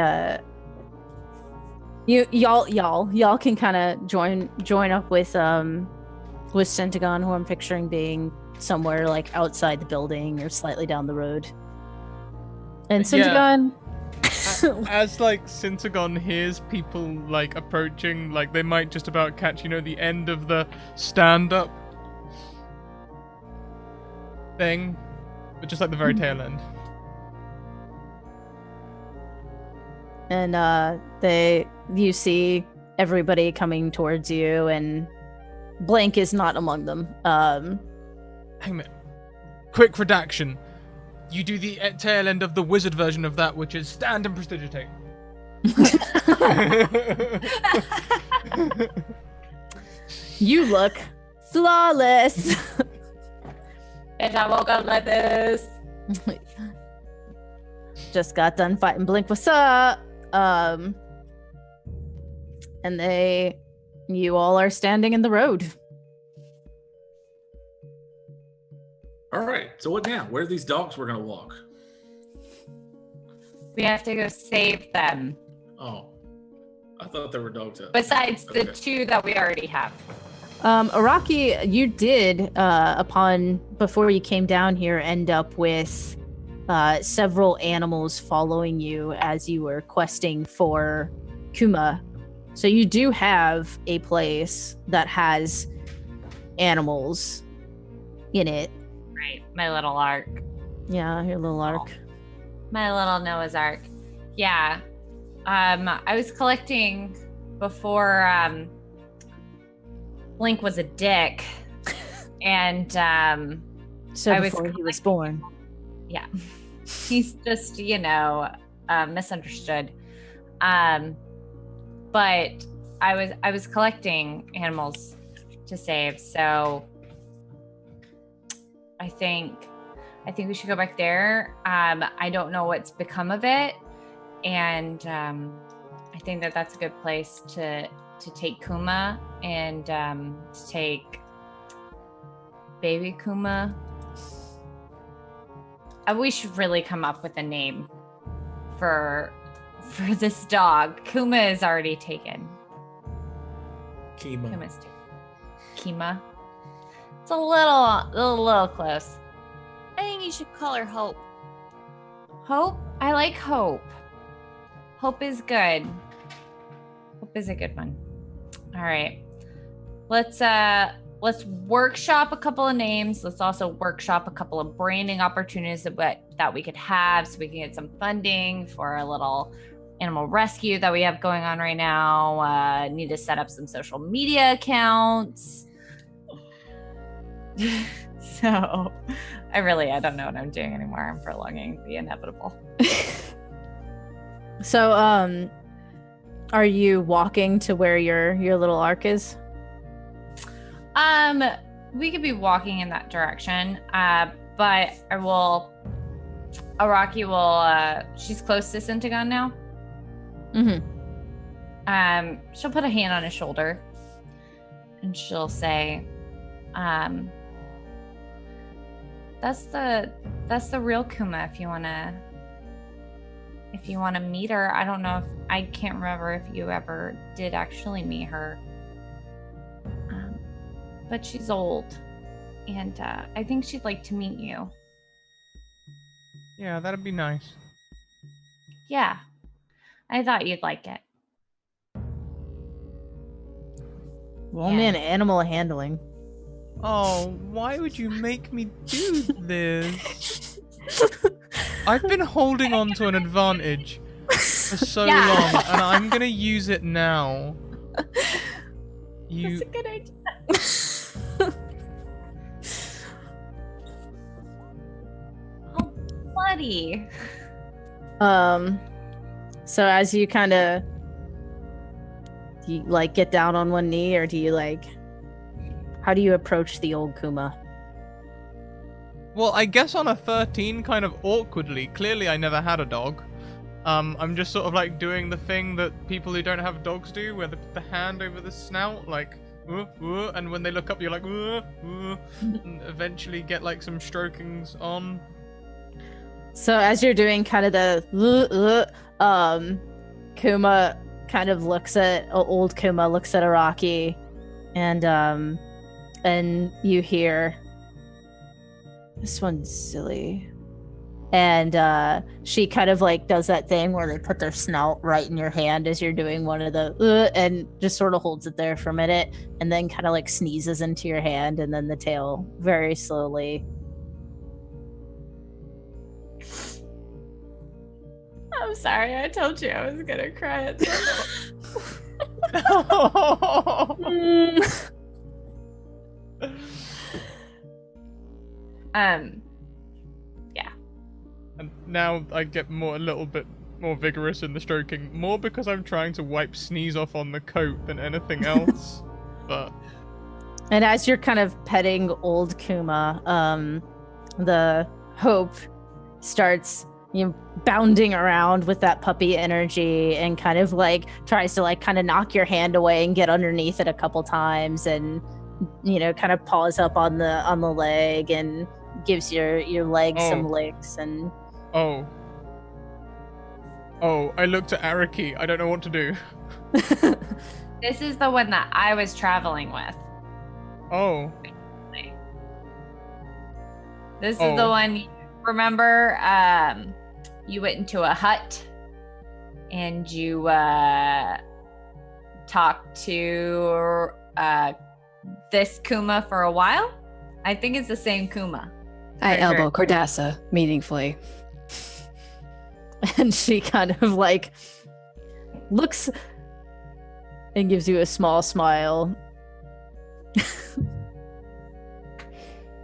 y'all can kind of join up with Syntagon, who I'm picturing being somewhere like outside the building or slightly down the road. And Syntagon, as like Syntagon hears people like approaching, like they might just about catch, the end of the stand-up thing, but just like the very tail end. and you see everybody coming towards you, and Blank is not among them. Hang on a minute. Quick redaction. You do the tail end of the wizard version of that, which is stand and prestidigitate. You look flawless. And I woke up like this. Just got done fighting Blink. What's up? And you all are standing in the road. All right. So what now? Where are these dogs we're going to walk? We have to go save them. Oh. I thought there were dogs out. Besides the two that we already have. Araki, you did, before you came down here, end up with several animals following you as you were questing for Kuma. So you do have a place that has animals in it. Right, my little ark. Yeah, your little ark. My little Noah's Ark. Yeah. I was collecting before Blink was a dick. And so before he was born. Yeah. He's just, misunderstood. But I was collecting animals to save, so I think we should go back there. I don't know what's become of it, and I think that's a good place to take Kuma and to take baby Kuma. We should really come up with a name for this dog. Kuma is already taken. Kuma's taken. Kima. It's a little close. I think you should call her Hope. Hope? I like Hope. Hope is good. Hope is a good one. All right. Let's let's workshop a couple of names. Let's also workshop a couple of branding opportunities that we could have so we can get some funding for a little animal rescue that we have going on right now. Need to set up some social media accounts. So I don't know what I'm doing anymore. I'm prolonging the inevitable. So, are you walking to where your little arc is? We could be walking in that direction. But Araki will, she's close to Syntagon now. Mm-hmm. She'll put a hand on his shoulder and she'll say, that's the real Kuma if you wanna meet her. I don't know I can't remember if you ever did actually meet her. But she's old, and I think she'd like to meet you. Yeah, that'd be nice. Yeah, I thought you'd like it. Roll me an animal handling. Oh, why would you make me do this? I've been holding on to an advantage for so long, and I'm gonna use it now. That's a good idea. Oh, buddy. So as you kind of, do you like get down on one knee, or do you like, how do you approach the old Kuma? Well, I guess on a 13, kind of awkwardly. Clearly, I never had a dog. I'm just sort of like doing the thing that people who don't have dogs do, where they put the hand over the snout, like, and when they look up, you're like, and eventually get like some strokings on. So as you're doing kind of the Kuma kind of looks at old Kuma looks at Araki, and you hear, this one's silly. And she kind of like does that thing where they put their snout right in your hand as you're doing one of the and just sort of holds it there for a minute, and then kind of like sneezes into your hand, and then the tail very slowly. I'm sorry, I told you I was gonna cry at Yeah. And now I get a little bit more vigorous in the stroking, more because I'm trying to wipe sneeze off on the coat than anything else. But And as you're kind of petting old Kuma, the Hope starts bounding around with that puppy energy and kind of like tries to like kind of knock your hand away and get underneath it a couple times, and kind of paws up on the leg and gives your leg some licks. And oh, I looked at Araki. I don't know what to do. This is the one that I was traveling with. Oh. This is the one, remember, you went into a hut and you talked to this Kuma for a while? I think it's the same Kuma. I elbow Cordassa meaningfully. And she kind of like looks and gives you a small smile.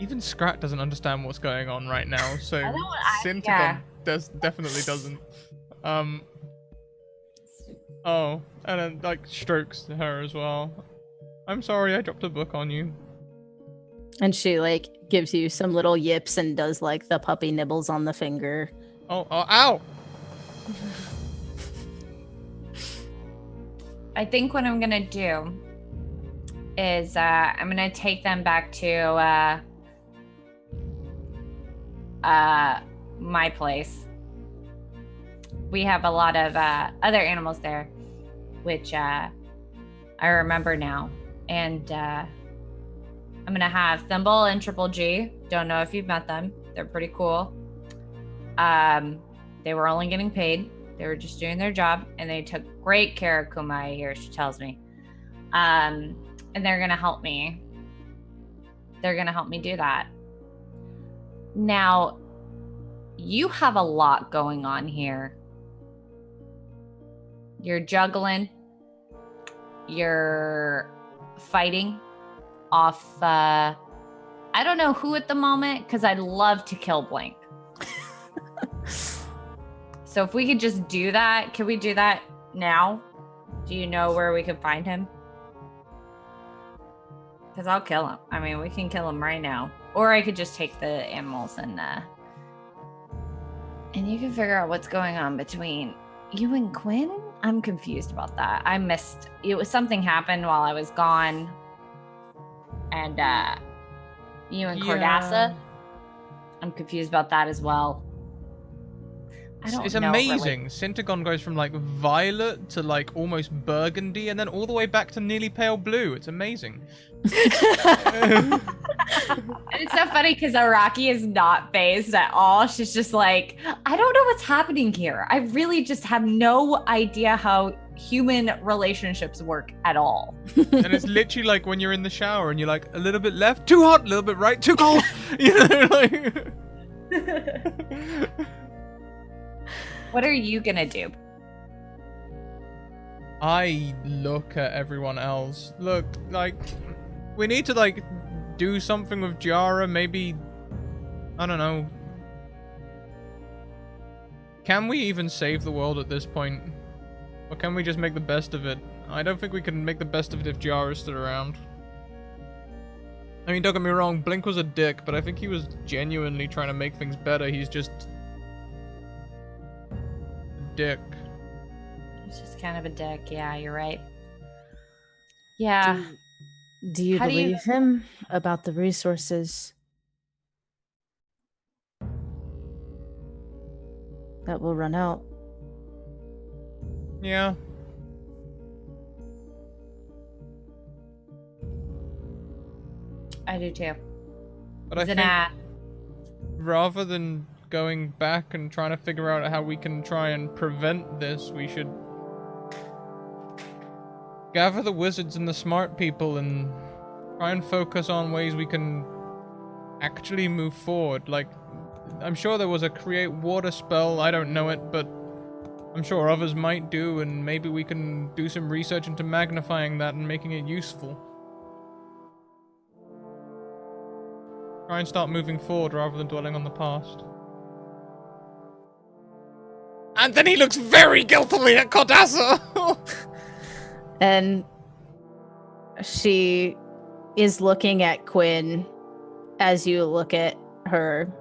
Even Scrat doesn't understand what's going on right now, so Syntagon definitely doesn't. Oh, and then like strokes her as well. I'm sorry, I dropped a book on you. And she like gives you some little yips and does like the puppy nibbles on the finger. Oh, ow! I think what I'm gonna do is I'm gonna take them back to my place. We have a lot of other animals there, which I remember now. And I'm gonna have Thimble and Triple G. Don't know if you've met them. They're pretty cool. They were only getting paid. They were just doing their job, and they took great care of Kuma, I hear, she tells me. And they're gonna help me they're going to help me do that. Now, you have a lot going on here. You're juggling. You're fighting off, I don't know who at the moment, because I'd love to kill Blink. So if we could just do that, can we do that now? Do you know where we can find him? Because I'll kill him. I mean, we can kill him right now. Or I could just take the animals and you can figure out what's going on between you and Quinn? I'm confused about that. I missed. It was something happened while I was gone. And you and Cordassa? I'm confused about that as well. I don't It's know, amazing. really. Syntagon goes from like violet to like almost burgundy and then all the way back to nearly pale blue. It's amazing. And it's so funny because Araki is not phased at all. She's just like, I don't know what's happening here. I really just have no idea how human relationships work at all. And it's literally like when you're in the shower and you're like, a little bit left, too hot, a little bit right, too cold. You know, like... What are you gonna do? I look at everyone else. Look, like, we need to, like, do something with Jara. Maybe, I don't know. Can we even save the world at this point? Or can we just make the best of it? I don't think we can make the best of it if Jara stood around. I mean, don't get me wrong, Blink was a dick, but I think he was genuinely trying to make things better. He's just... a dick. It's just kind of a dick. Yeah, you're right. Yeah. Do you How do you- believe him about the resources that will run out? Yeah. I do too. But I think rather than going back and trying to figure out how we can try and prevent this, we should gather the wizards and the smart people and try and focus on ways we can actually move forward. Like, I'm sure there was a create water spell, I don't know it, but I'm sure others might do, and maybe we can do some research into magnifying that and making it useful. Try and start moving forward rather than dwelling on the past. And then he looks very guiltily at Cordassa! And she is looking at Quinn as you look at her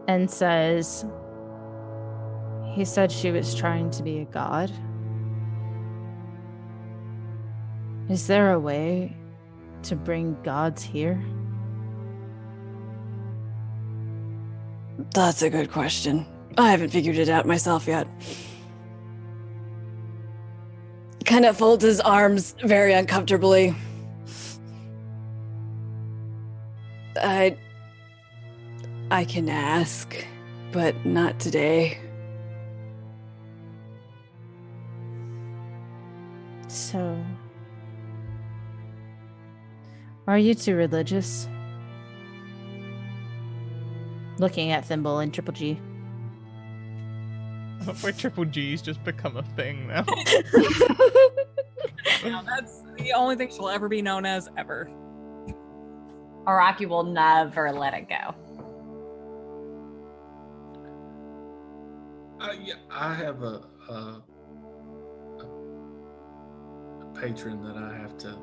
and says, he said she was trying to be a god. Is there a way to bring gods here? That's a good question. I haven't figured it out myself yet. Kind of folds his arms very uncomfortably. I can ask, but not today. So, are you two religious? Looking at Thimble and Triple G. Where Triple G's just become a thing now. Now, that's the only thing she'll ever be known as, ever. Araki will never let it go. Yeah, I have a patron that I have to,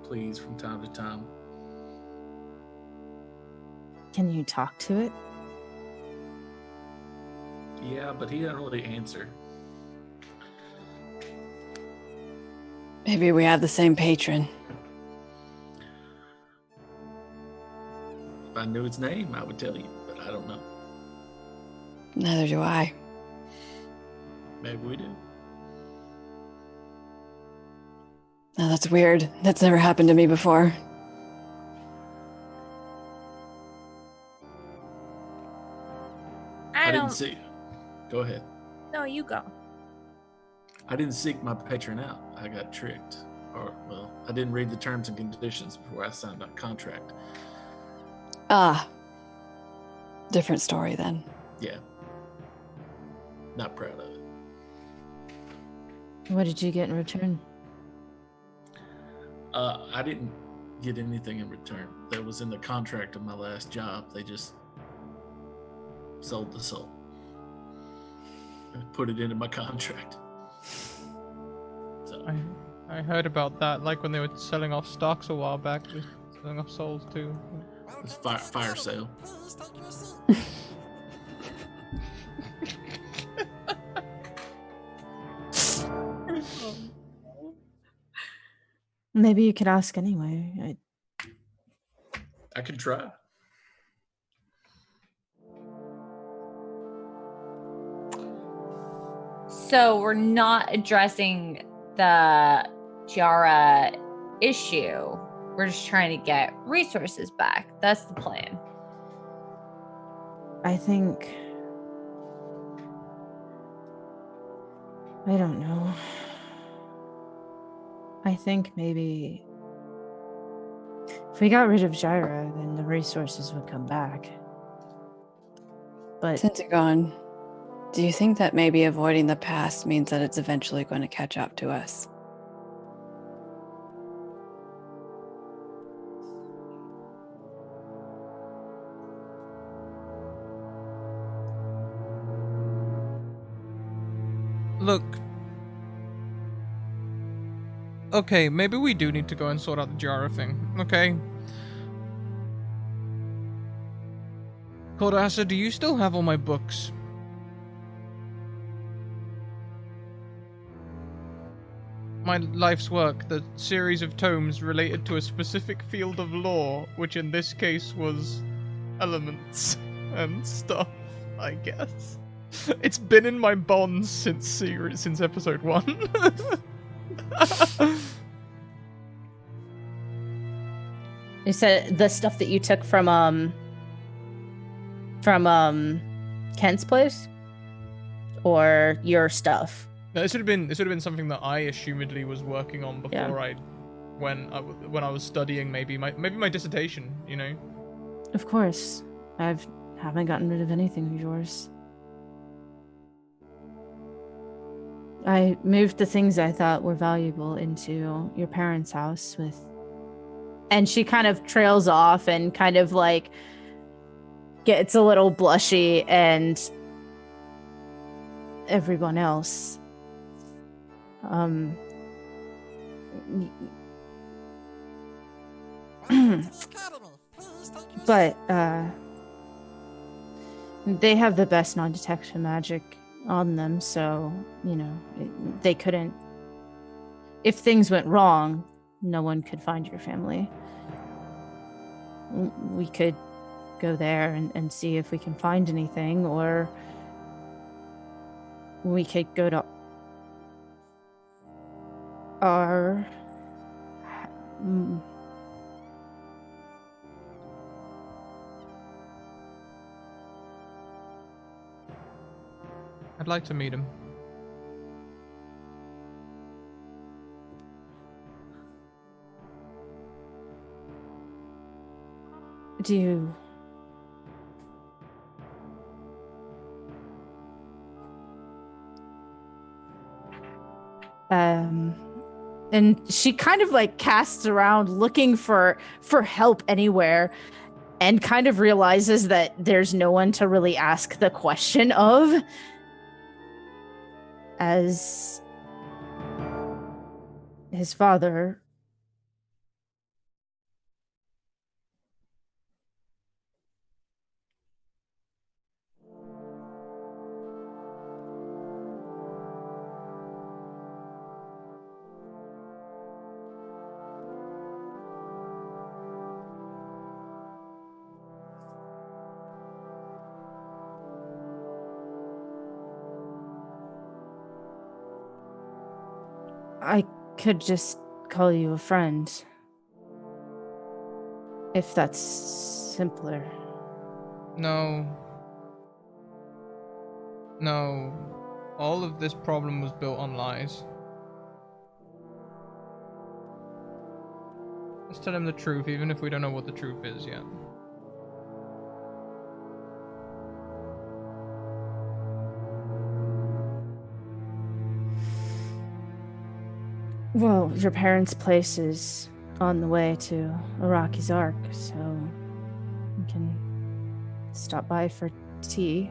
please from time to time. Can you talk to it? Yeah, but he doesn't really answer. Maybe we have the same patron. If I knew its name, I would tell you, but I don't know. Neither do I. Maybe we do. Oh, that's weird. That's never happened to me before. I didn't don't. see. Go ahead. No, you go. I didn't seek my patron out. I got tricked. Well, I didn't read the terms and conditions before I signed that contract. Ah, different story then. Yeah. Not proud of it. What did you get in return? I didn't get anything in return. That was in the contract of my last job. They just sold the soul. I put it into my contract. So I heard about that, like when they were selling off stocks a while back, just selling off souls too. it's fire sale. Maybe you could ask anyway. I could try. So we're not addressing the Tiara issue. We're just trying to get resources back. That's the plan. I think... I don't know. I think maybe... if we got rid of Jyra, then the resources would come back. But... Syntagon, do you think that maybe avoiding the past means that it's eventually going to catch up to us? Look. Okay, maybe we do need to go and sort out the Jara thing, okay? Cordasa, do you still have all my books? My life's work, the series of tomes related to a specific field of law, which in this case was elements and stuff, I guess. It's been in my bonds since episode 1. You said the stuff that you took from Kent's place? Or your stuff? No, this would have been something that I assumedly was working on before when I was studying maybe my dissertation, you know. Of course. I haven't gotten rid of anything of yours. I moved the things I thought were valuable into your parents' house with... And she kind of trails off and kind of like gets a little blushy, and everyone else. But they have the best non-detection magic on them, so you know they couldn't... if things went wrong, no one could find your family. We could go there and see if we can find anything, or we could go to our... I'd like to meet him. Do you... and she kind of like casts around looking for help anywhere, and kind of realizes that there's no one to really ask the question of, as his father... I could just call you a friend, if that's simpler. No. All of this problem was built on lies. tell him the truth, even if we don't know what the truth is yet. Well, your parents' place is on the way to Araki's Ark, so you can stop by for tea,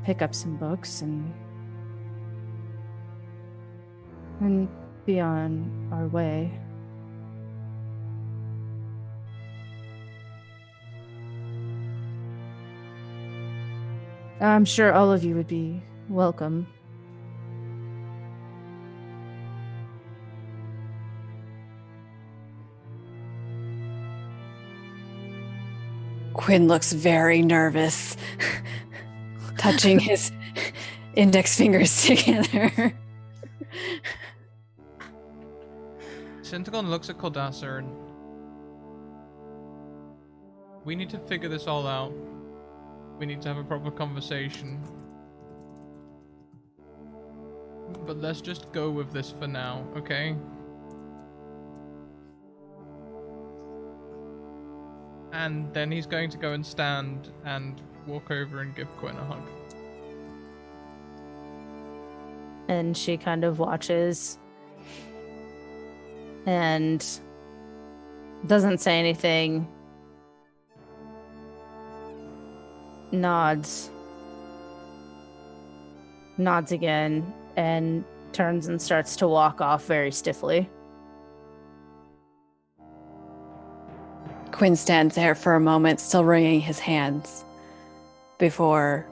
pick up some books, and be on our way. I'm sure all of you would be welcome. Quinn looks very nervous, touching his index fingers together. Syntagon looks at Cordassa and... We need to figure this all out. We need to have a proper conversation. But let's just go with this for now, okay? And then he's going to go and stand and walk over and give Quinn a hug. And she kind of watches and doesn't say anything. Nods again, and turns and starts to walk off very stiffly. Quinn stands there for a moment, still wringing his hands, before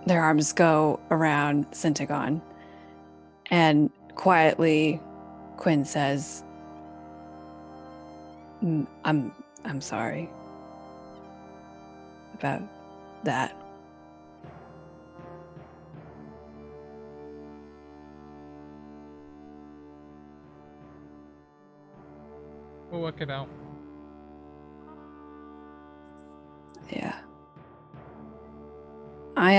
their arms go around Syntagon. And quietly, Quinn says, I'm sorry about that. We'll work it out. Yeah. I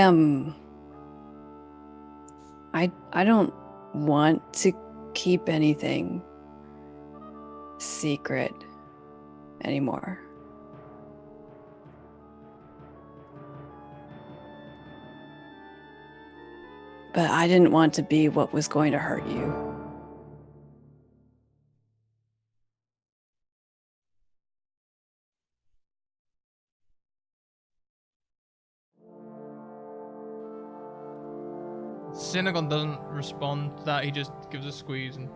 don't want to keep anything secret anymore. But I didn't want to be what was going to hurt you. Synagogue doesn't respond to that. He just gives a squeeze and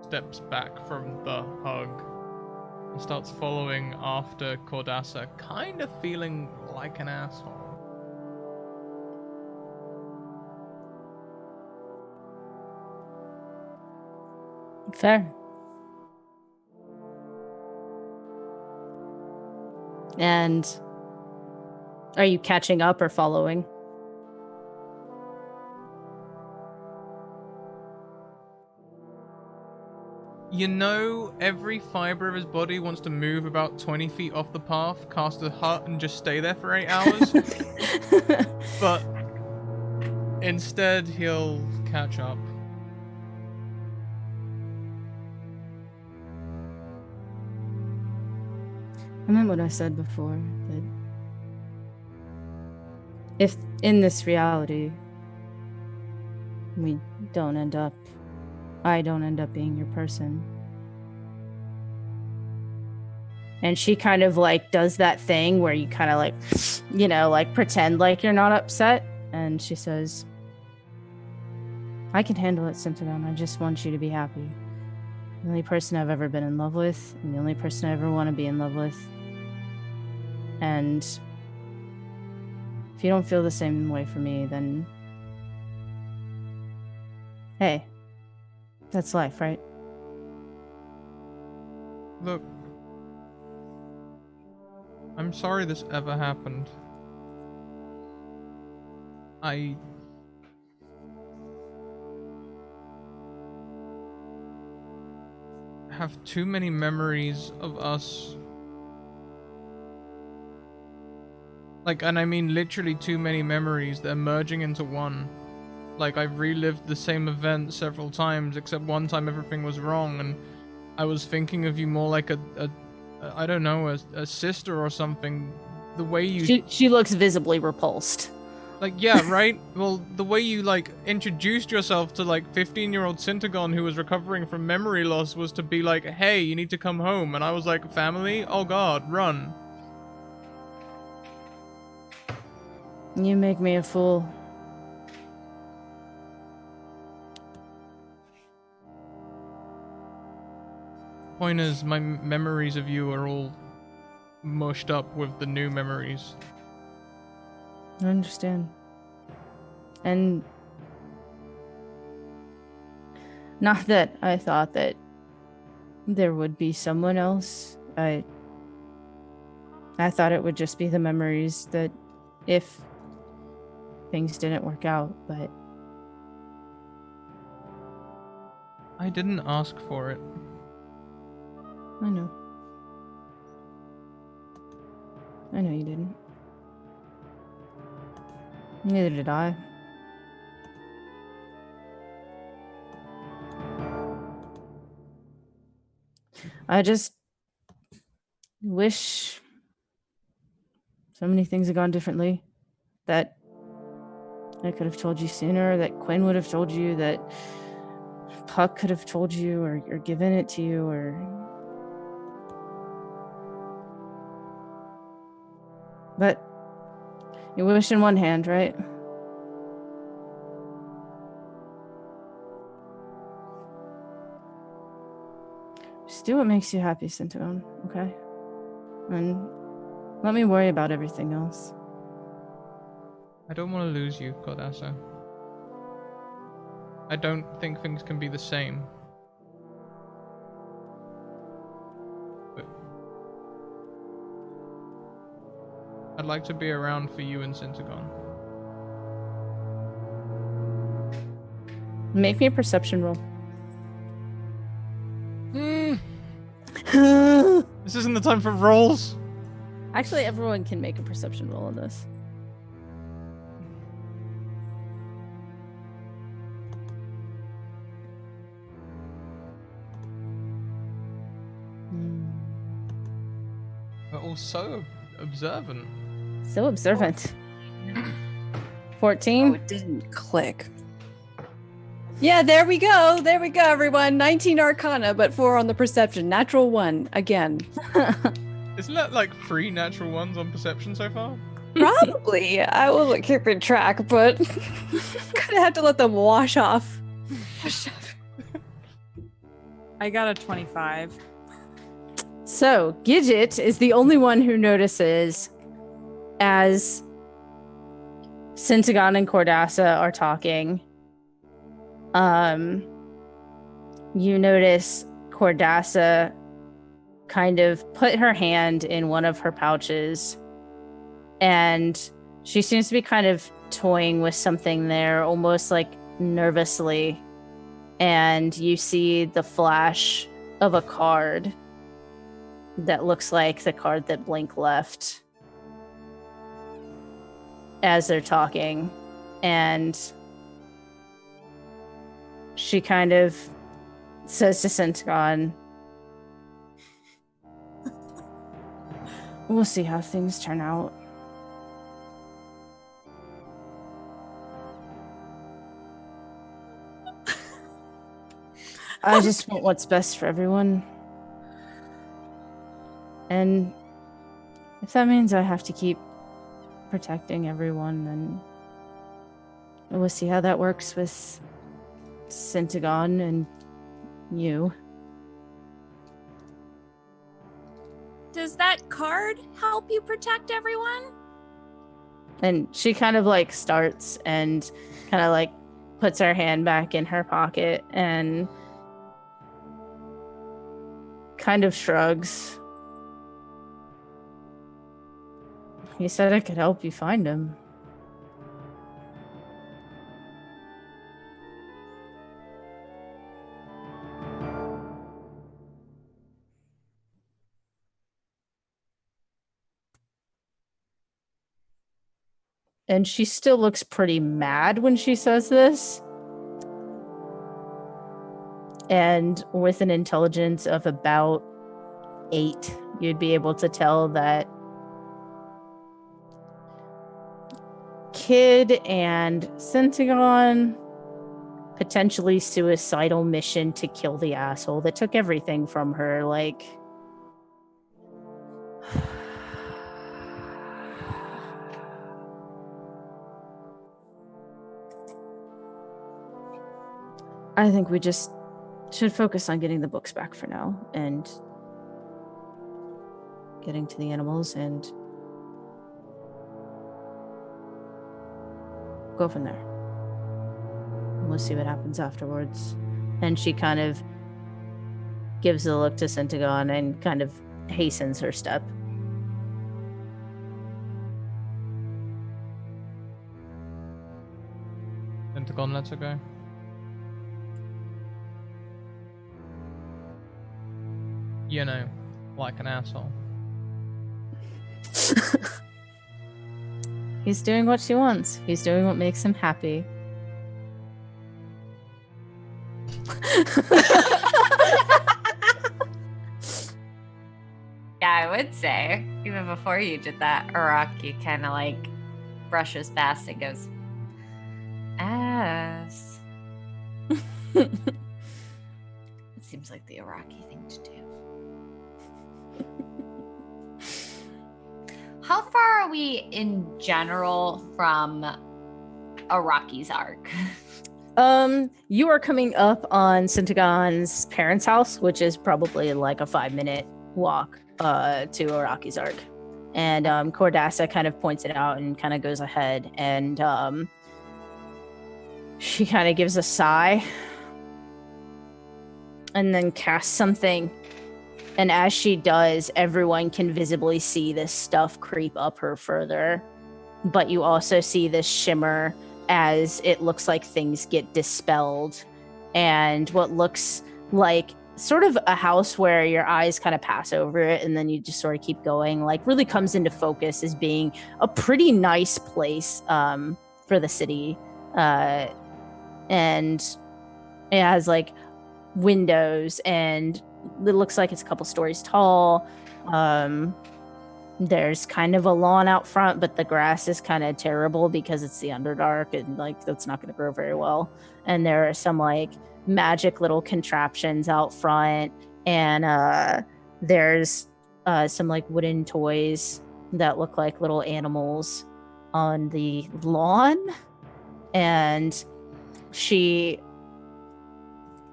steps back from the hug and starts following after Cordassa, kind of feeling like an asshole. Fair. And are you catching up or following? You know, every fiber of his body wants to move about 20 feet off the path, cast a hut, and just stay there for 8 hours. But instead, he'll catch up. I meant what I said before, that if in this reality I don't end up being your person. And she kind of does that thing where you kind of pretend like you're not upset. And she says, I can handle it, Syntagon. I just want you to be happy. The only person I've ever been in love with, and the only person I ever want to be in love with. And if you don't feel the same way for me, then hey, that's life, right? Look, I'm sorry this ever happened. I have too many memories of us. And I mean literally too many memories. They're merging into one. I've relived the same event several times, except one time everything was wrong, and I was thinking of you more like a I don't know, a sister or something. The way you She looks visibly repulsed. like, yeah, right? Well, the way you like introduced yourself to like 15-year-old Syntagon who was recovering from memory loss was to be like, "Hey, you need to come home." And I was like, "Family? Oh god, run." You make me a fool. Point is, my memories of you are all mushed up with the new memories. I understand. And not that I thought that there would be someone else. I thought it would just be the memories that if things didn't work out, but I didn't ask for it. I know. I know you didn't. Neither did I. I just wish so many things had gone differently. That I could have told you sooner, that Quinn would have told you, that Puck could have told you or given it to you, or but you wish in one hand, right? Just do what makes you happy, Syntagon, okay? And let me worry about everything else. I don't want to lose you, Cordassa. I don't think things can be the same. But I'd like to be around for you and Syntagon. Make me a perception roll. This isn't the time for rolls. Actually, everyone can make a perception roll on this. We're all so observant. So observant. Oh, 14. it didn't click. Yeah, there we go. There we go, everyone. 19 Arcana, but 4 on the perception. Natural 1 again. Isn't that like 3 natural ones on perception so far? Probably. I wasn't keeping track, but kind of had to let them wash off. I got a 25. So, Gidget is the only one who notices as Syntagon and Cordassa are talking. You notice Cordassa kind of put her hand in one of her pouches, and she seems to be kind of toying with something there, almost like nervously. And you see the flash of a card that looks like the card that Blink left as they're talking. And she kind of says to Syntagon, "We'll see how things turn out." I just want what's best for everyone. And if that means I have to keep protecting everyone, then we'll see how that works with Syntagon and you. Does that card help you protect everyone? And she kind of like starts and kind of like puts her hand back in her pocket and kind of shrugs. He said I could help you find him. And she still looks pretty mad when she says this. And with an intelligence of about 8, you'd be able to tell that Kid and Centagon, potentially suicidal mission to kill the asshole that took everything from her. Like, I think we just should focus on getting the books back for now and getting to the animals and go from there. We'll see what happens afterwards. And she kind of gives a look to Centagon and kind of hastens her step. Pentagon lets her go. You know, like an asshole. He's doing what she wants. He's doing what makes him happy. Yeah, I would say, even before you did that, Araki kind of like brushes past and goes, ass. It seems like the Araki thing to do. How far are we in general from Araki's arc? You are coming up on Centagon's parents' house, which is probably like a 5-minute walk to Araki's arc. And Cordassa kind of points it out and kind of goes ahead, and she kind of gives a sigh and then casts something. And as she does, everyone can visibly see this stuff creep up her further. But you also see this shimmer as it looks like things get dispelled. And what looks like sort of a house where your eyes kind of pass over it and then you just sort of keep going, like really comes into focus as being a pretty nice place for the city. And it has like windows, and it looks like it's a couple stories tall. There's kind of a lawn out front, but the grass is kind of terrible because it's the Underdark, and like that's not going to grow very well. And there are some like magic little contraptions out front, and there's some like wooden toys that look like little animals on the lawn. And she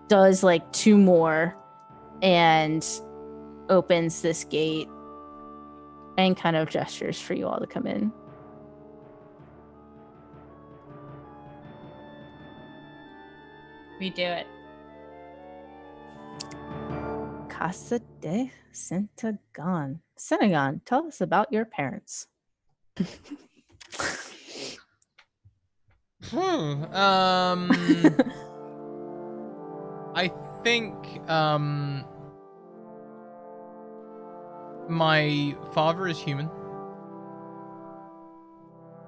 does like 2 more and opens this gate and kind of gestures for you all to come in. We do it. Casa de Centagon. Centagon, tell us about your parents. I think my father is human,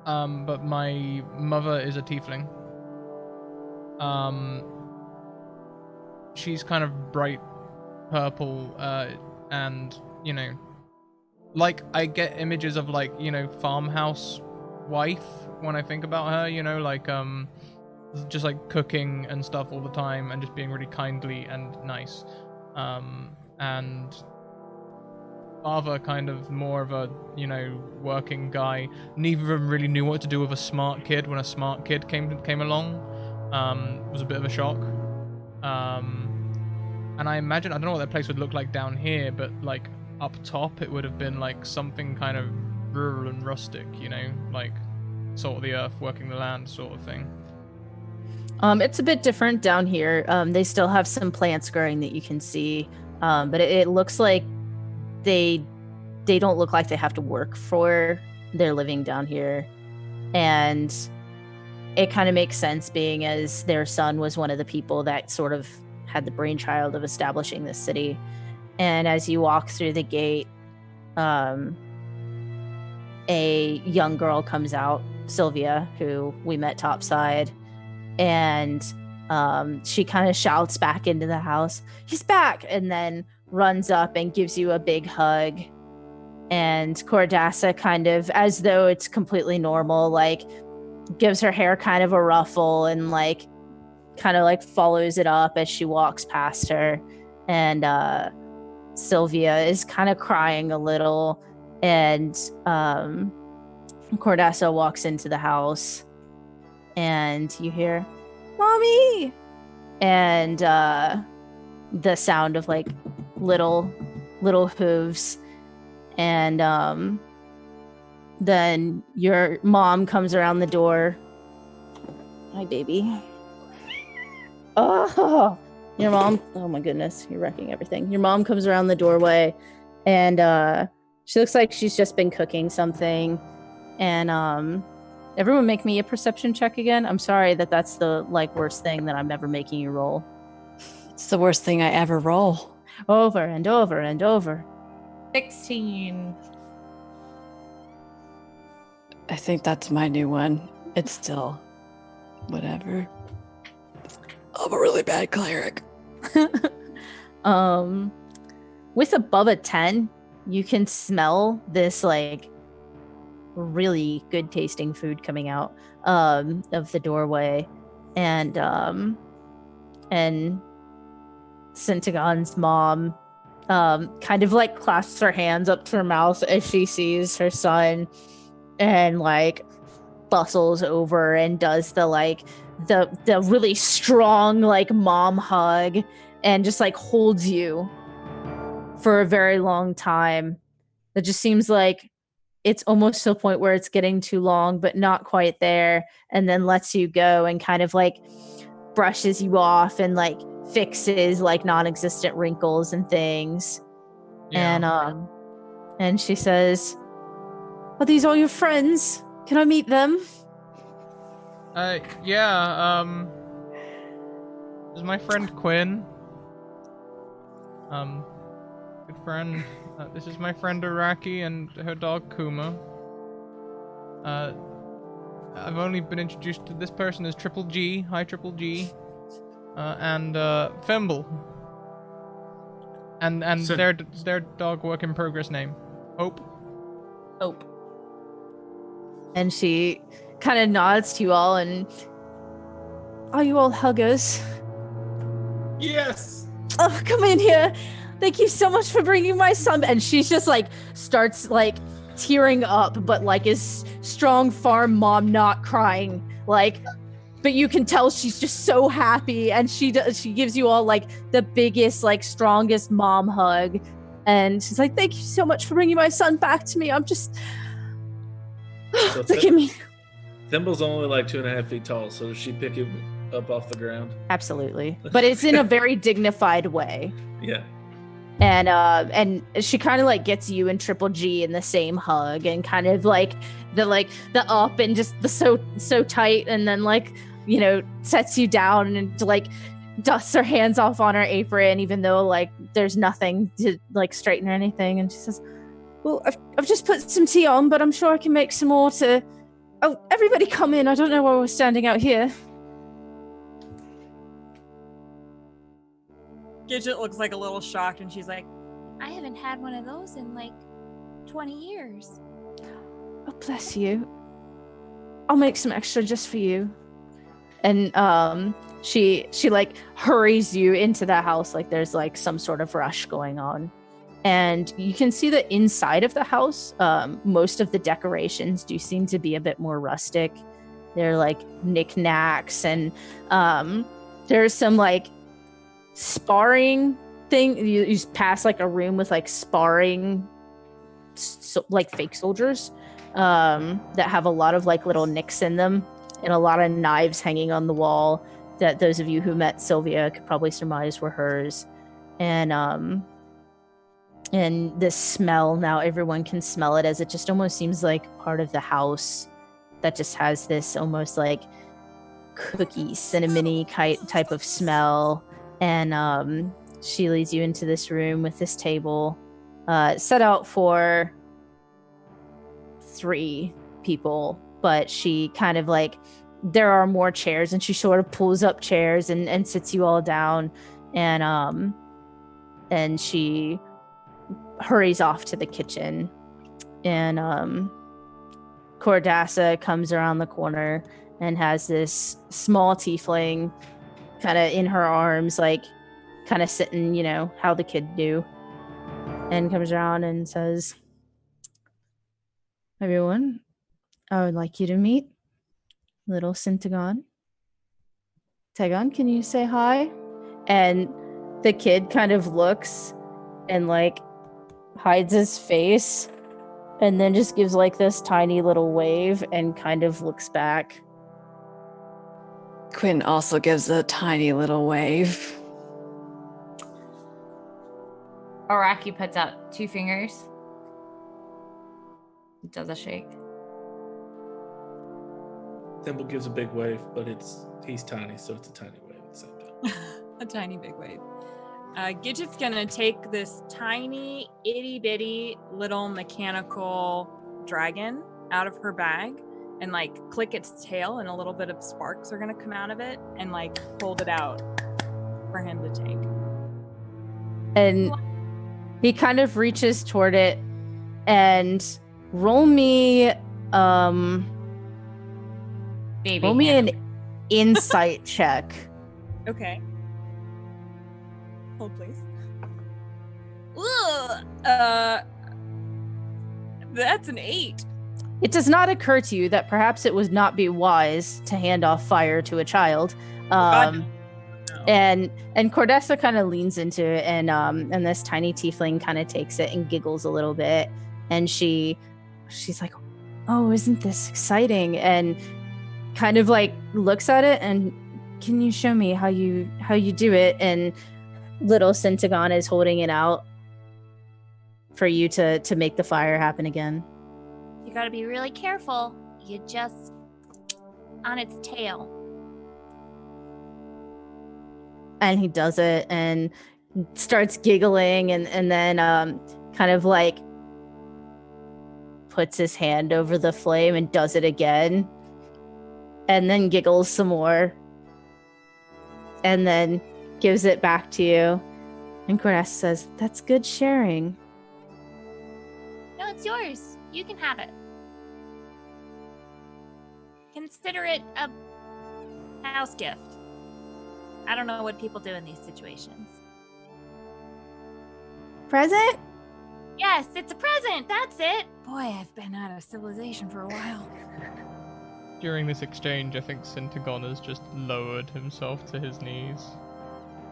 but my mother is a tiefling. She's kind of bright purple, and you know, like I get images of like, you know, farmhouse wife when I think about her, you know, like just like cooking and stuff all the time and just being really kindly and nice. And father kind of more of a, you know, working guy. Neither of them really knew what to do with a smart kid when a smart kid came along. It was a bit of a shock. And I imagine, I don't know what that place would look like down here, but like up top it would have been like something kind of rural and rustic, you know, like salt of the earth, working the land sort of thing. It's a bit different down here. They still have some plants growing that you can see, but it looks like they don't look like they have to work for their living down here. And it kind of makes sense, being as their son was one of the people that sort of had the brainchild of establishing this city. And as you walk through the gate, a young girl comes out, Sylvia, who we met topside, and she kind of shouts back into the house, "He's back!" and then runs up and gives you a big hug. And Cordassa kind of, as though it's completely normal, like gives her hair kind of a ruffle and like kind of like follows it up as she walks past her. And Sylvia is kind of crying a little, and Cordassa walks into the house, and you hear, "Mommy!" and the sound of like little hooves. And then your mom comes around the door. "Hi, baby." Oh, your mom. Oh my goodness, you're wrecking everything. Your mom comes around the doorway, and she looks like she's just been cooking something. And everyone make me a perception check again. I'm sorry that's the like worst thing that I'm ever making you roll. It's the worst thing I ever roll. Over and over and over. 16. I think that's my new one. It's still whatever. I'm a really bad cleric. With above a 10, you can smell this like really good tasting food coming out of the doorway. And Syntagon's mom kind of like clasps her hands up to her mouth as she sees her son, and like bustles over and does the like the really strong like mom hug, and just like holds you for a very long time. It just seems like it's almost to the point where it's getting too long, but not quite there, and then lets you go and kind of like brushes you off and like fixes like non-existent wrinkles and things. Yeah. And she says, "Are these all your friends? Can I meet them?" Yeah, this is my friend Quinn. Good friend. This is my friend Araki and her dog Kuma. I've only been introduced to this person as Triple G. Hi, Triple G. And Fimble. And So- their dog work in progress name. Hope. And she kind of nods to you all and, "Are you all huggers? Yes. Oh, come in here. Thank you so much for bringing my son." And she's just like starts like tearing up, but like is strong farm mom, not crying. Like, but you can tell she's just so happy, and she gives you all like the biggest, like strongest mom hug, and she's like, "Thank you so much for bringing my son back to me. I'm just So look at me." Thimble's only like 2.5 feet tall, so does she pick him up off the ground? Absolutely, but it's in a very dignified way. Yeah. And she kind of like gets you and Triple G in the same hug, and kind of like the up and just the so tight, and then like, you know, sets you down and like dusts her hands off on her apron, even though like there's nothing to like straighten or anything. And she says, "Well, I've just put some tea on, but I'm sure I can make some more to... Oh, everybody come in. I don't know why we're standing out here." Gidget looks like a little shocked, and she's like, I haven't had one of those in like 20 years. "Oh, bless you. I'll make some extra just for you." And she like hurries you into the house like there's like some sort of rush going on. And you can see that inside of the house, most of the decorations do seem to be a bit more rustic. They're like knickknacks, and there's some like sparring thing. You just pass like a room with like sparring, like fake soldiers that have a lot of like little nicks in them, and a lot of knives hanging on the wall that those of you who met Sylvia could probably surmise were hers. And this smell, now everyone can smell it, as it just almost seems like part of the house that just has this almost like cookie, cinnamony type of smell. And she leads you into this room with this table set out for 3 people, but she kind of like there are more chairs, and she sort of pulls up chairs and sits you all down, and she hurries off to the kitchen, and Cordassa comes around the corner and has this small tiefling kind of in her arms, like kind of sitting, how the kid do, and comes around and says, everyone, I would like you to meet little Syntagon. Tagon, can you say hi? And the kid kind of looks and like hides his face and then just gives like this tiny little wave and kind of looks back. Quinn also gives a tiny little wave. Araki puts out 2 fingers. It does a shake. Thimble gives a big wave, but he's tiny, so it's a tiny wave at the same time. A tiny big wave. Gidget's gonna take this tiny itty bitty little mechanical dragon out of her bag and like click its tail, and a little bit of sparks are gonna come out of it, and like hold it out for him to take. And he kind of reaches toward it, and roll me an insight check. Okay. Hold, please. That's an 8. It does not occur to you that perhaps it would not be wise to hand off fire to a child. God, no. And Cordessa kind of leans into it, and this tiny tiefling kind of takes it and giggles a little bit, and she's like, "Oh, isn't this exciting?" And kind of like looks at it and, "Can you show me how you do it?" And little Syntagon is holding it out for you to make the fire happen again. You gotta be really careful. You just on its tail. And he does it and starts giggling, and then kind of like puts his hand over the flame and does it again, and then giggles some more, and then gives it back to you. And Cordassa says, "That's good sharing." No, it's yours. You can have it. Consider it a house gift. I don't know what people do in these situations. Present? Yes, it's a present. That's it. Boy, I've been out of civilization for a while. During this exchange, I think Syntagon has just lowered himself to his knees.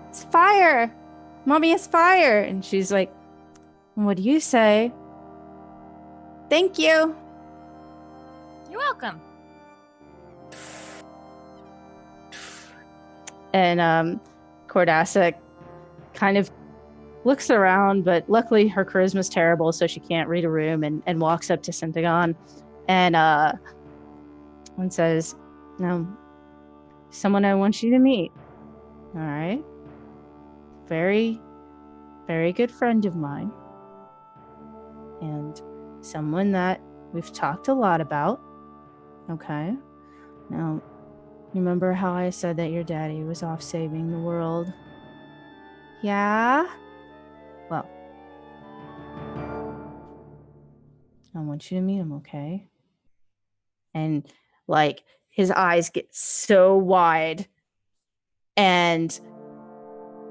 It's fire. Mommy, it's fire. And she's like, "What do you say?" "Thank you." You're welcome. And Cordassa kind of looks around, but luckily her charisma's terrible, so she can't read a room, and walks up to Syntagon and says, "Now, someone I want you to meet. All right? Very, very good friend of mine. And someone that we've talked a lot about. Okay? Now, remember how I said that your daddy was off saving the world? Yeah? Well, I want you to meet him, okay?" And like his eyes get so wide and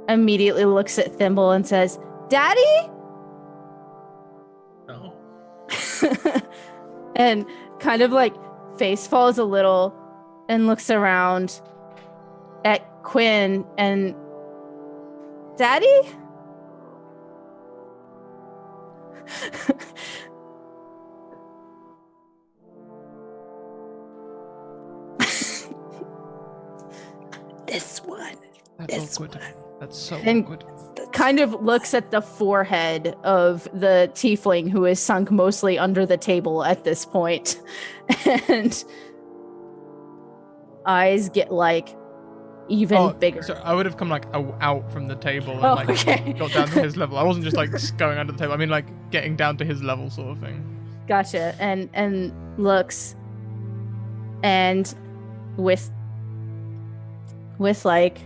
immediately looks at Thimble and says, "Daddy?" No. And kind of like face falls a little and looks around at Quinn and, "Daddy?" This one. That's awkward. That's so And- awkward. Kind of looks at the forehead of the tiefling, who is sunk mostly under the table at this point. And eyes get like even bigger. So I would have come like out from the table and okay. got down to his level. I wasn't just like going under the table. I mean like getting down to his level sort of thing. Gotcha. And looks and with like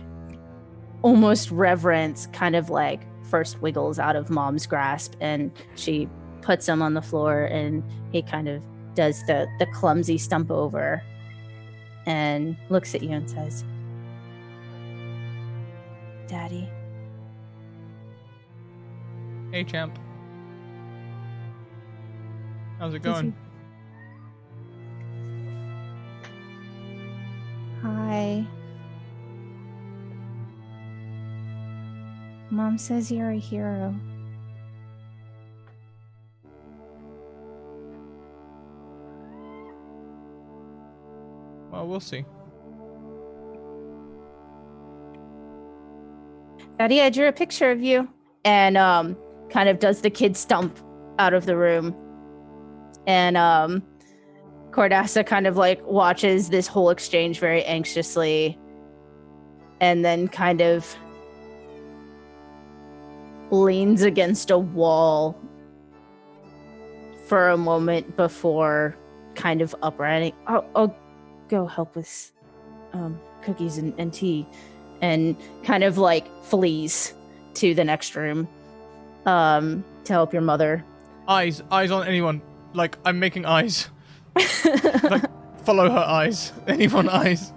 almost reverence, kind of like first wiggles out of Mom's grasp, and she puts him on the floor, and he kind of does the clumsy stump over and looks at you and says, Daddy. Hey, champ. How's it going? Hi. Mom says you're a hero. Well, we'll see. Daddy, I drew a picture of you. And kind of does the kid stump out of the room. And Cordassa kind of like watches this whole exchange very anxiously, and then kind of leans against a wall for a moment before kind of uprighting. I'll go help with cookies and tea, and kind of like flees to the next room to help your mother. Eyes on anyone. Like, I'm making eyes. Like, follow her eyes. Anyone eyes.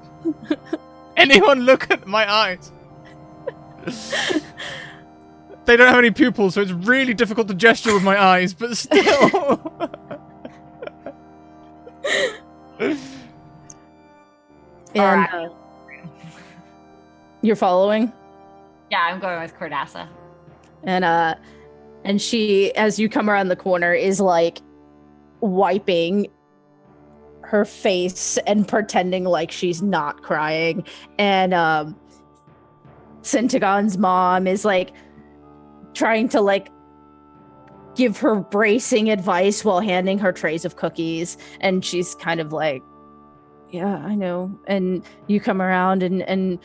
Anyone look at my eyes. They don't have any pupils, so it's really difficult to gesture with my eyes, but still. And you're following? Yeah, I'm going with Cordassa. And she, as you come around the corner, is like wiping her face and pretending like she's not crying. And Centagon's mom is like trying to like give her bracing advice while handing her trays of cookies. And she's kind of like, yeah, I know. And you come around and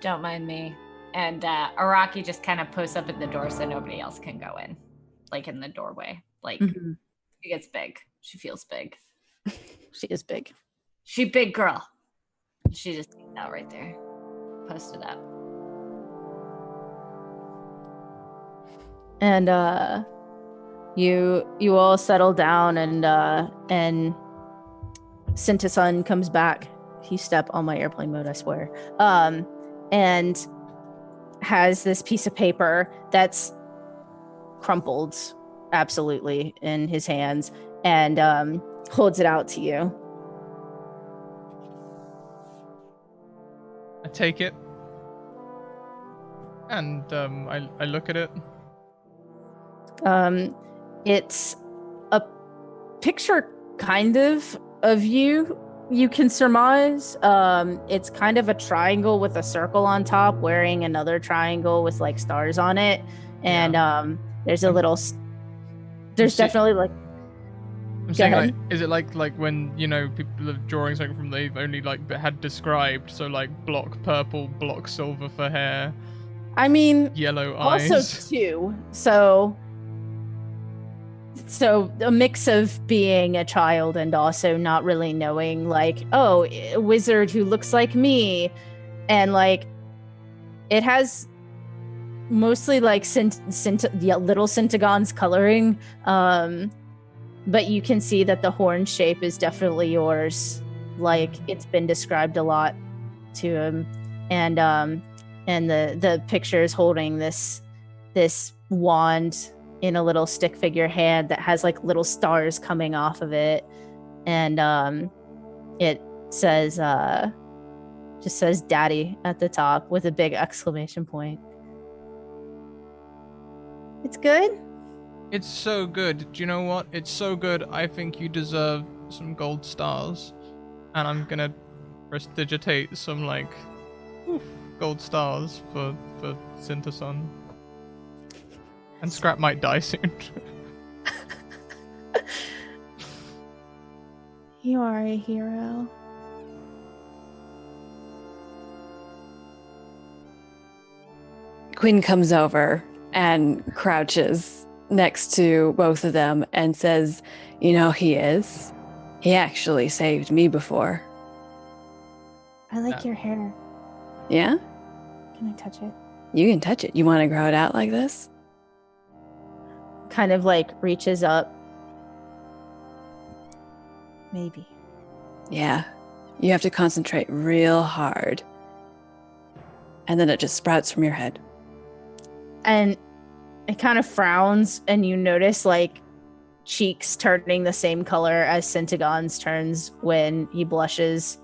Don't mind me. And Araki just kind of posts up at the door so nobody else can go in. Like in the doorway. Like, She gets big. She feels big. She is big. She big girl. She just came out right there. Posted up. And you all settle down, and Sinta-san comes back. You step on my airplane mode, I swear. And has this piece of paper that's crumpled absolutely in his hands, and holds it out to you. I take it. And I look at it. It's a picture kind of you. You can surmise it's kind of a triangle with a circle on top wearing another triangle with like stars on it, and there's a little there's definitely like I'm saying, like, is it like when, you know, people are drawing something from they've only like had described, so like block purple, block silver for hair, I mean yellow eyes, also two, so a mix of being a child and also not really knowing, like, oh, a wizard who looks like me. And like it has mostly like little Centagon's coloring, but you can see that the horn shape is definitely yours, like it's been described a lot to him. And the picture is holding this wand in a little stick figure hand that has like little stars coming off of it, and it says just says Daddy at the top with a big exclamation point. It's good. It's so good. Do you know what? It's so good. I think you deserve some gold stars, and I'm gonna prestidigitate some like gold stars for Sinta-san. And Scrap might die soon. You are a hero. Quinn comes over and crouches next to both of them and says, you know, he is He actually saved me before. I like your hair. Yeah? Can I touch it? You can touch it. You want to grow it out like this? Kind of like reaches up. Maybe. Yeah. You have to concentrate real hard. And then it just sprouts from your head. And it kind of frowns, and you notice like cheeks turning the same color as Syntagon's turns when he blushes.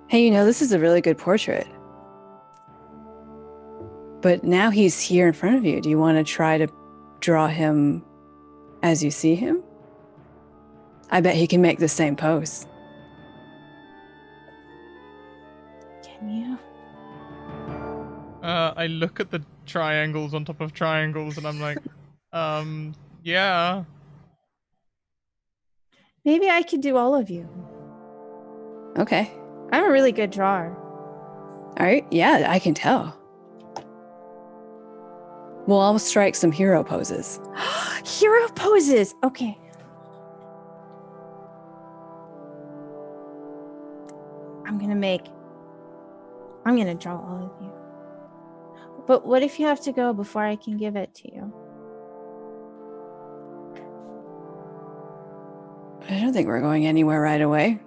Hey, this is a really good portrait. But now he's here in front of you. Do you want to try to draw him as you see him? I bet he can make the same pose. Can you? I look at the triangles on top of triangles and I'm like, yeah. Maybe I could do all of you. Okay. I'm a really good drawer. All right. Yeah, I can tell. Well, I'll strike some hero poses. Hero poses. Okay. I'm gonna draw all of you. But what if you have to go before I can give it to you? I don't think we're going anywhere right away.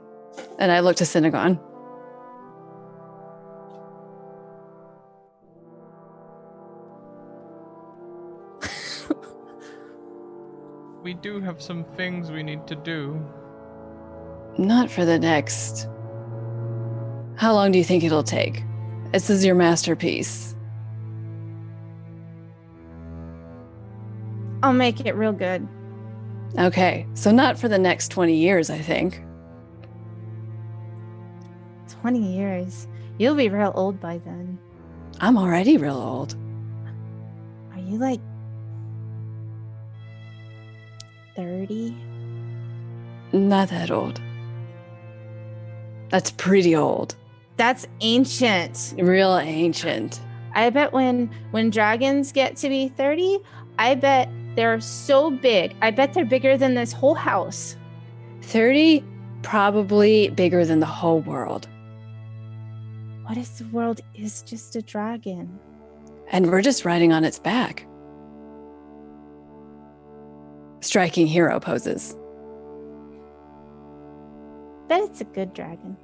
And I look to Synagogue. We do have some things we need to do. Not for the next. How long do you think it'll take? This is your masterpiece. I'll make it real good. Okay, so not for the next 20 years, I think. 20 years. You'll be real old by then. I'm already real old. Are you like 30? Not that old. That's pretty old. That's ancient. Real ancient. I bet when dragons get to be 30, I bet they're so big. I bet they're bigger than this whole house. 30, probably bigger than the whole world. What if the world is just a dragon? And we're just riding on its back. Striking hero poses. Bet it's a good dragon.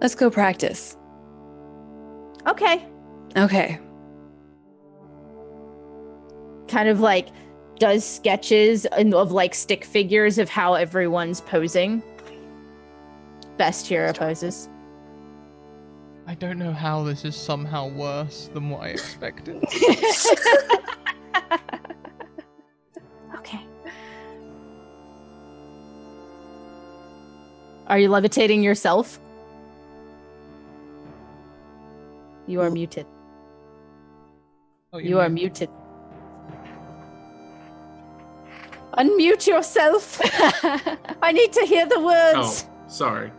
Let's go practice. Okay. Okay. Kind of like does sketches of like stick figures of how everyone's posing. Best hero poses. I don't know how this is somehow worse than what I expected. Okay. Are you levitating yourself? You are muted. Oh, You are muted. Unmute yourself. I need to hear the words. Oh, sorry.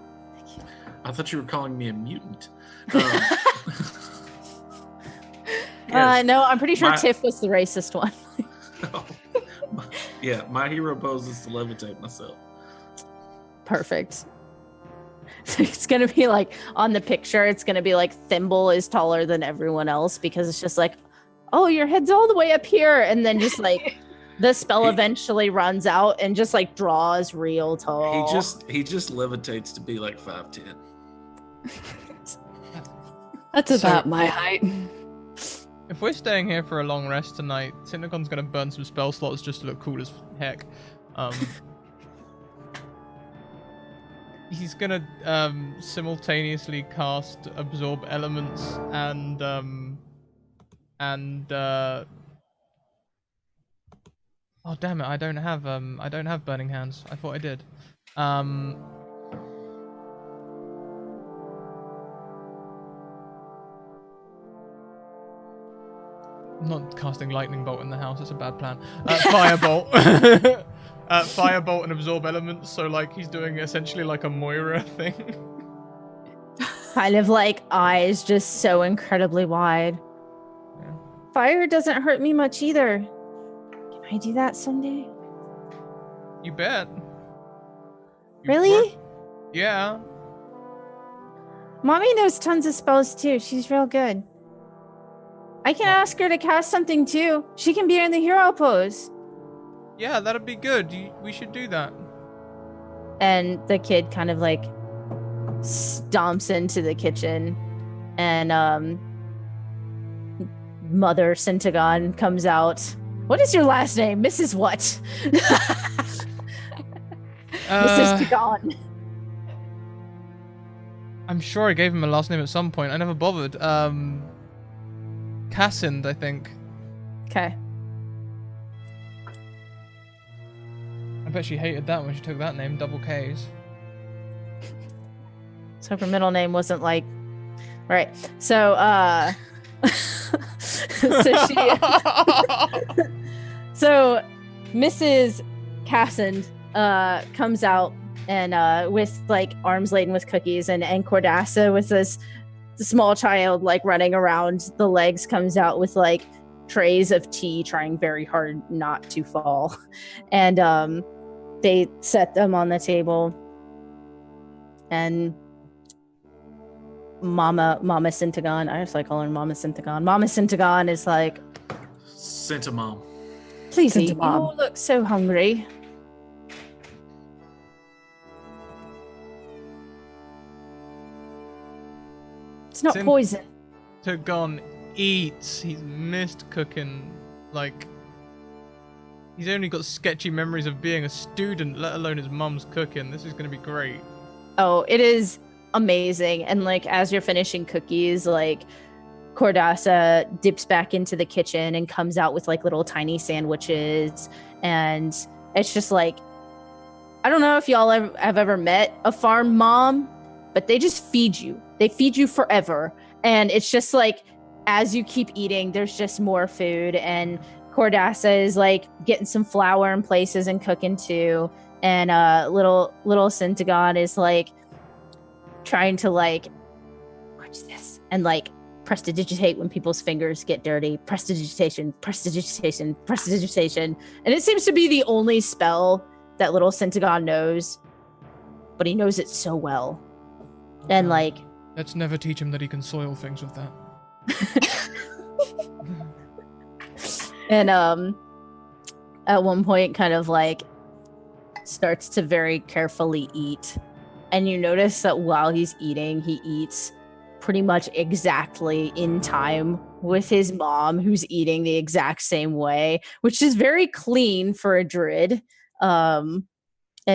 I thought you were calling me a mutant. No, I'm pretty sure My- Tiff was the racist one. Yeah, my hero pose is to levitate myself. Perfect. So it's going to be like on the picture, it's going to be like Thimble is taller than everyone else because it's just like, oh, your head's all the way up here. And then just like the spell eventually runs out and just like draws real tall. He just levitates to be like 5'10". That's So- about my height. If we're staying here for a long rest tonight, Synagon's gonna burn some spell slots just to look cool as heck. He's gonna simultaneously cast absorb elements and oh damn it, I don't have burning hands. I thought I did. I'm not casting lightning bolt in the house. It's a bad plan. Firebolt. Firebolt and absorb elements. So like he's doing essentially like a Moira thing. Kind of like eyes just so incredibly wide. Fire doesn't hurt me much either. Can I do that someday? You bet. You Really? work- Yeah. Mommy knows tons of spells too. She's real good. I can ask her to cast something too. She can be in the hero pose. Yeah, that'd be good. We should do that. And the kid kind of like stomps into the kitchen, and Mother Syntagon comes out. What is your last name? Mrs. What? Mrs. Tagon. I'm sure I gave him a last name at some point. I never bothered. Cassind, I think. Okay. I bet she hated that when she took that name, double K's. So her middle name wasn't like, right. So, so Mrs. Cassind comes out and with like arms laden with cookies, and Cordassa with this small child like running around the legs comes out with like trays of tea, trying very hard not to fall. And they set them on the table, and Mama Syntagon, I just like calling her Mama Syntagon. Mama Syntagon is like, Sentamom. please eat. You Syntamom. all look so hungry. It's not Syn- poison. Tagon eats. He's missed cooking. Like, he's only got sketchy memories of being a student, let alone his mum's cooking. This is going to be great. Oh, it is amazing. And like as you're finishing cookies, like Cordassa dips back into the kitchen and comes out with like little tiny sandwiches. And it's just like, I don't know if y'all have ever met a farm mom, but they just feed you. They feed you forever. And it's just like, as you keep eating, there's just more food. And Cordassa is like getting some flour in places and cooking too. And little Syntagon is like trying to like, what's this? And like prestidigitate when people's fingers get dirty. Prestidigitation. And it seems to be the only spell that little Syntagon knows, but he knows it so well. And like, let's never teach him that he can soil things with that. and at one point kind of like starts to very carefully eat, and you notice that while he's eating, he eats pretty much exactly in time with his mom, who's eating the exact same way, which is very clean for a druid, and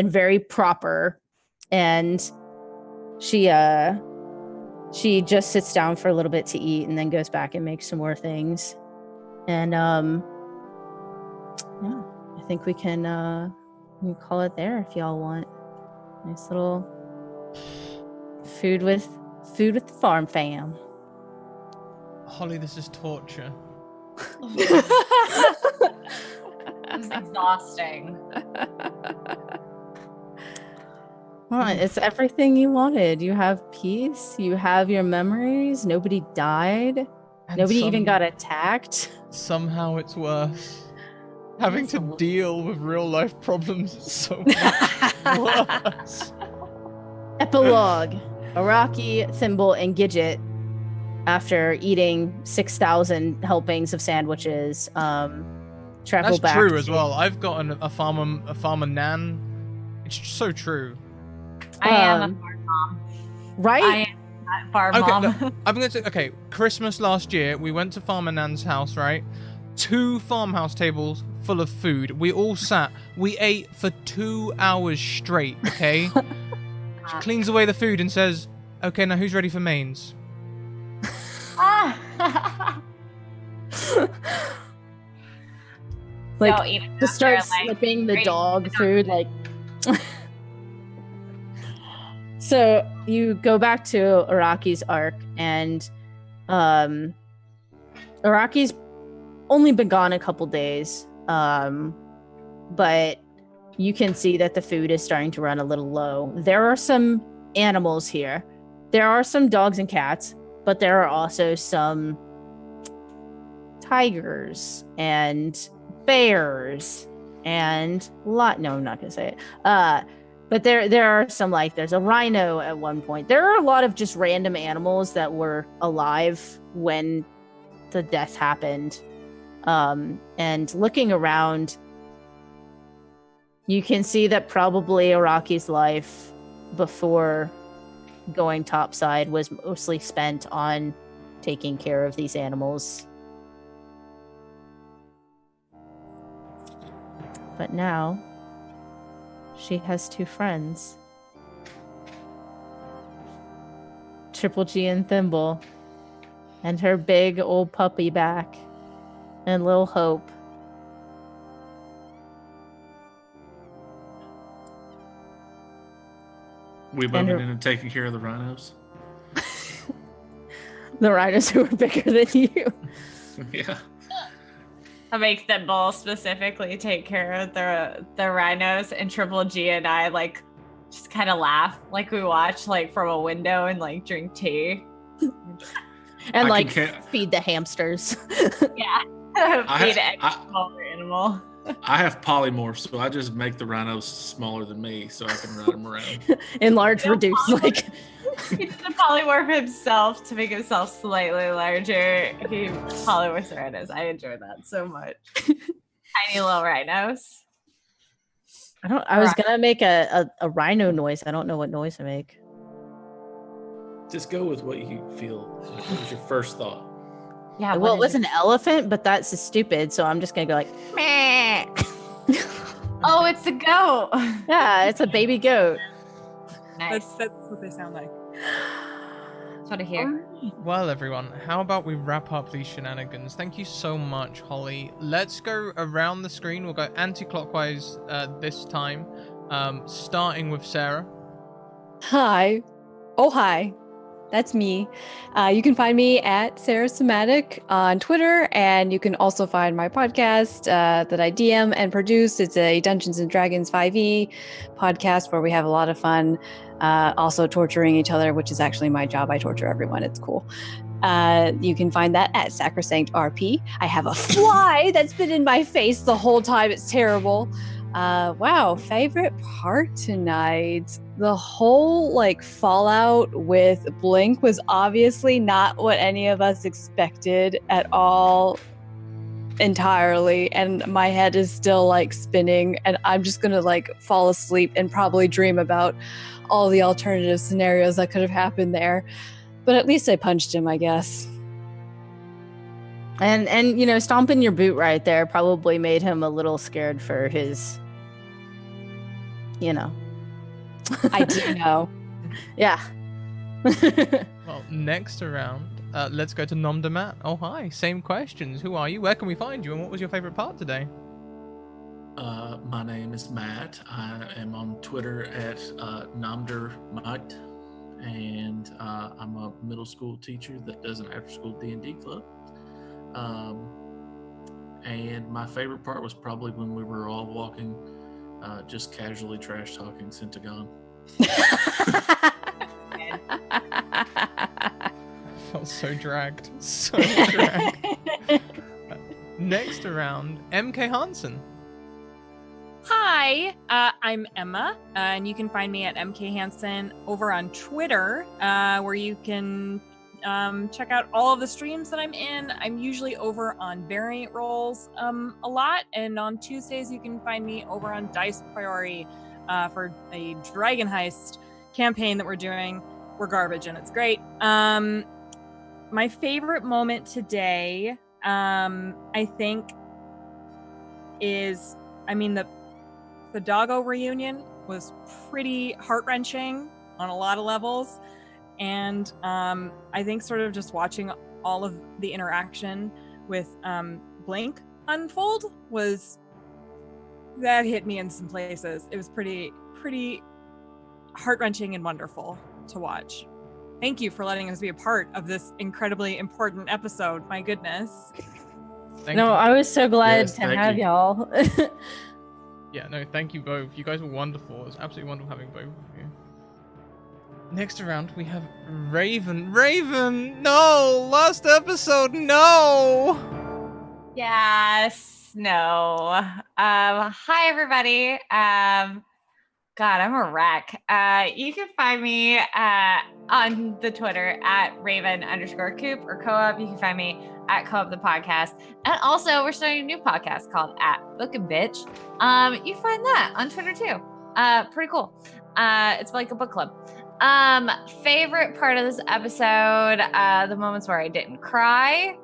very proper. And she just sits down for a little bit to eat and then goes back and makes some more things. And yeah, I think we can call it there if y'all want. Nice little food with the farm fam. Holly, this is torture. It's exhausting. Well, it's everything you wanted. You have peace. You have your memories. Nobody died. And Nobody even got attacked. Somehow it's worse. Having to deal with real life problems is so much worse. Epilogue. Araki, Thimble, and Gidget, after eating 6,000 helpings of sandwiches, travel That's back. true as well. I've got a farmer nan. It's so true. I am a farm mom. Right? I am not farm mom. No, I'm going to okay, Christmas last year, we went to Farmer Nan's house, right? 2 farmhouse tables full of food. We all sat. We ate for 2 hours straight, okay? She cleans away the food and says, okay, now who's ready for mains? Like, No, even to start after, like, slipping the great- dog food, like. So you go back to Araki's arc, and Araki's only been gone a couple days, but you can see that the food is starting to run a little low. There are some animals here. There are some dogs and cats, but there are also some tigers and bears and no, I'm not gonna say it. But there are some, like, there's a rhino at one point. There are a lot of just random animals that were alive when the death happened. And looking around, you can see that probably Araki's life before going topside was mostly spent on taking care of these animals. But now she has two friends. Triple G and Thimble. And her big old puppy back. And Lil Hope. We moving in and taking care of the rhinos? The rhinos who are bigger than you. Yeah. I make Thimble specifically take care of the rhinos, and Triple G and I like just kind of laugh, like we watch like from a window and like drink tea. And like feed the hamsters. Yeah. Feed a smaller animal. I have polymorph, so I just make the rhinos smaller than me so I can ride them around. Enlarge, reduce, like. He did the polymorph himself to make himself slightly larger. He polymorphs rhinos. I enjoy that so much. Tiny little rhinos. I was gonna make a rhino noise. I don't know what noise to make. Just go with what you feel. What was your first thought? Yeah. Well, it was an elephant, but that's stupid. So I'm just gonna go like, meh. Oh, it's a goat. Yeah, it's a baby goat. Nice. That's what they sound like. That's what I hear. Well, everyone, how about we wrap up these shenanigans? Thank you so much, Holly. Let's go around the screen. We'll go anti-clockwise this time, starting with Sarah. Hi. Oh, hi. That's me. You can find me at Sarah Somatic on Twitter, and you can also find my podcast that I DM and produce. It's a Dungeons and Dragons 5e podcast where we have a lot of fun, also torturing each other, which is actually my job. I torture everyone. It's cool. You can find that at Sacrosanct RP. I have a fly that's been in my face the whole time. It's terrible. Wow, favorite part tonight. The whole like fallout with Blink was obviously not what any of us expected at all entirely, and my head is still like spinning, and I'm just gonna like fall asleep and probably dream about all the alternative scenarios that could have happened there. But at least I punched him, I guess. And you know, stomping your boot right there probably made him a little scared for his, you know. I do know. Yeah. Well, next around, let's go to Nom de Matt. Oh, hi. Same questions. Who are you? Where can we find you? And what was your favorite part today? My name is Matt. I am on Twitter at Nomdermat, and I'm a middle school teacher that does an after-school D&D club. And my favorite part was probably when we were all walking, just casually trash talking Centagon. I felt so dragged. So dragged. Next around, MK Hansen. Hi, I'm Emma, and you can find me at MK Hansen over on Twitter, where you can check out all of the streams that I'm in. I'm usually over on Variant Rolls a lot, and on Tuesdays you can find me over on Dice Priority for a Dragon Heist campaign that we're doing. We're garbage and it's great. My favorite moment today, I think, is, the doggo reunion was pretty heart-wrenching on a lot of levels. And I think sort of just watching all of the interaction with Blink unfold that hit me in some places. It was pretty heart-wrenching and wonderful to watch. Thank you for letting us be a part of this incredibly important episode. My goodness. Thank you. I was so glad to have y'all. Yeah, no, thank you both. You guys were wonderful. It was absolutely wonderful having both of you. Next around, we have Raven. Raven! No! Last episode, no! Yes. No. Hi everybody. God, I'm a wreck. You can find me on the Twitter at Raven_Coop or Co-op. You can find me at Co-op the podcast. And also we're starting a new podcast called at Book and Bitch. You can find that on Twitter too. Pretty cool. It's like a book club. Favorite part of this episode, the moments where I didn't cry.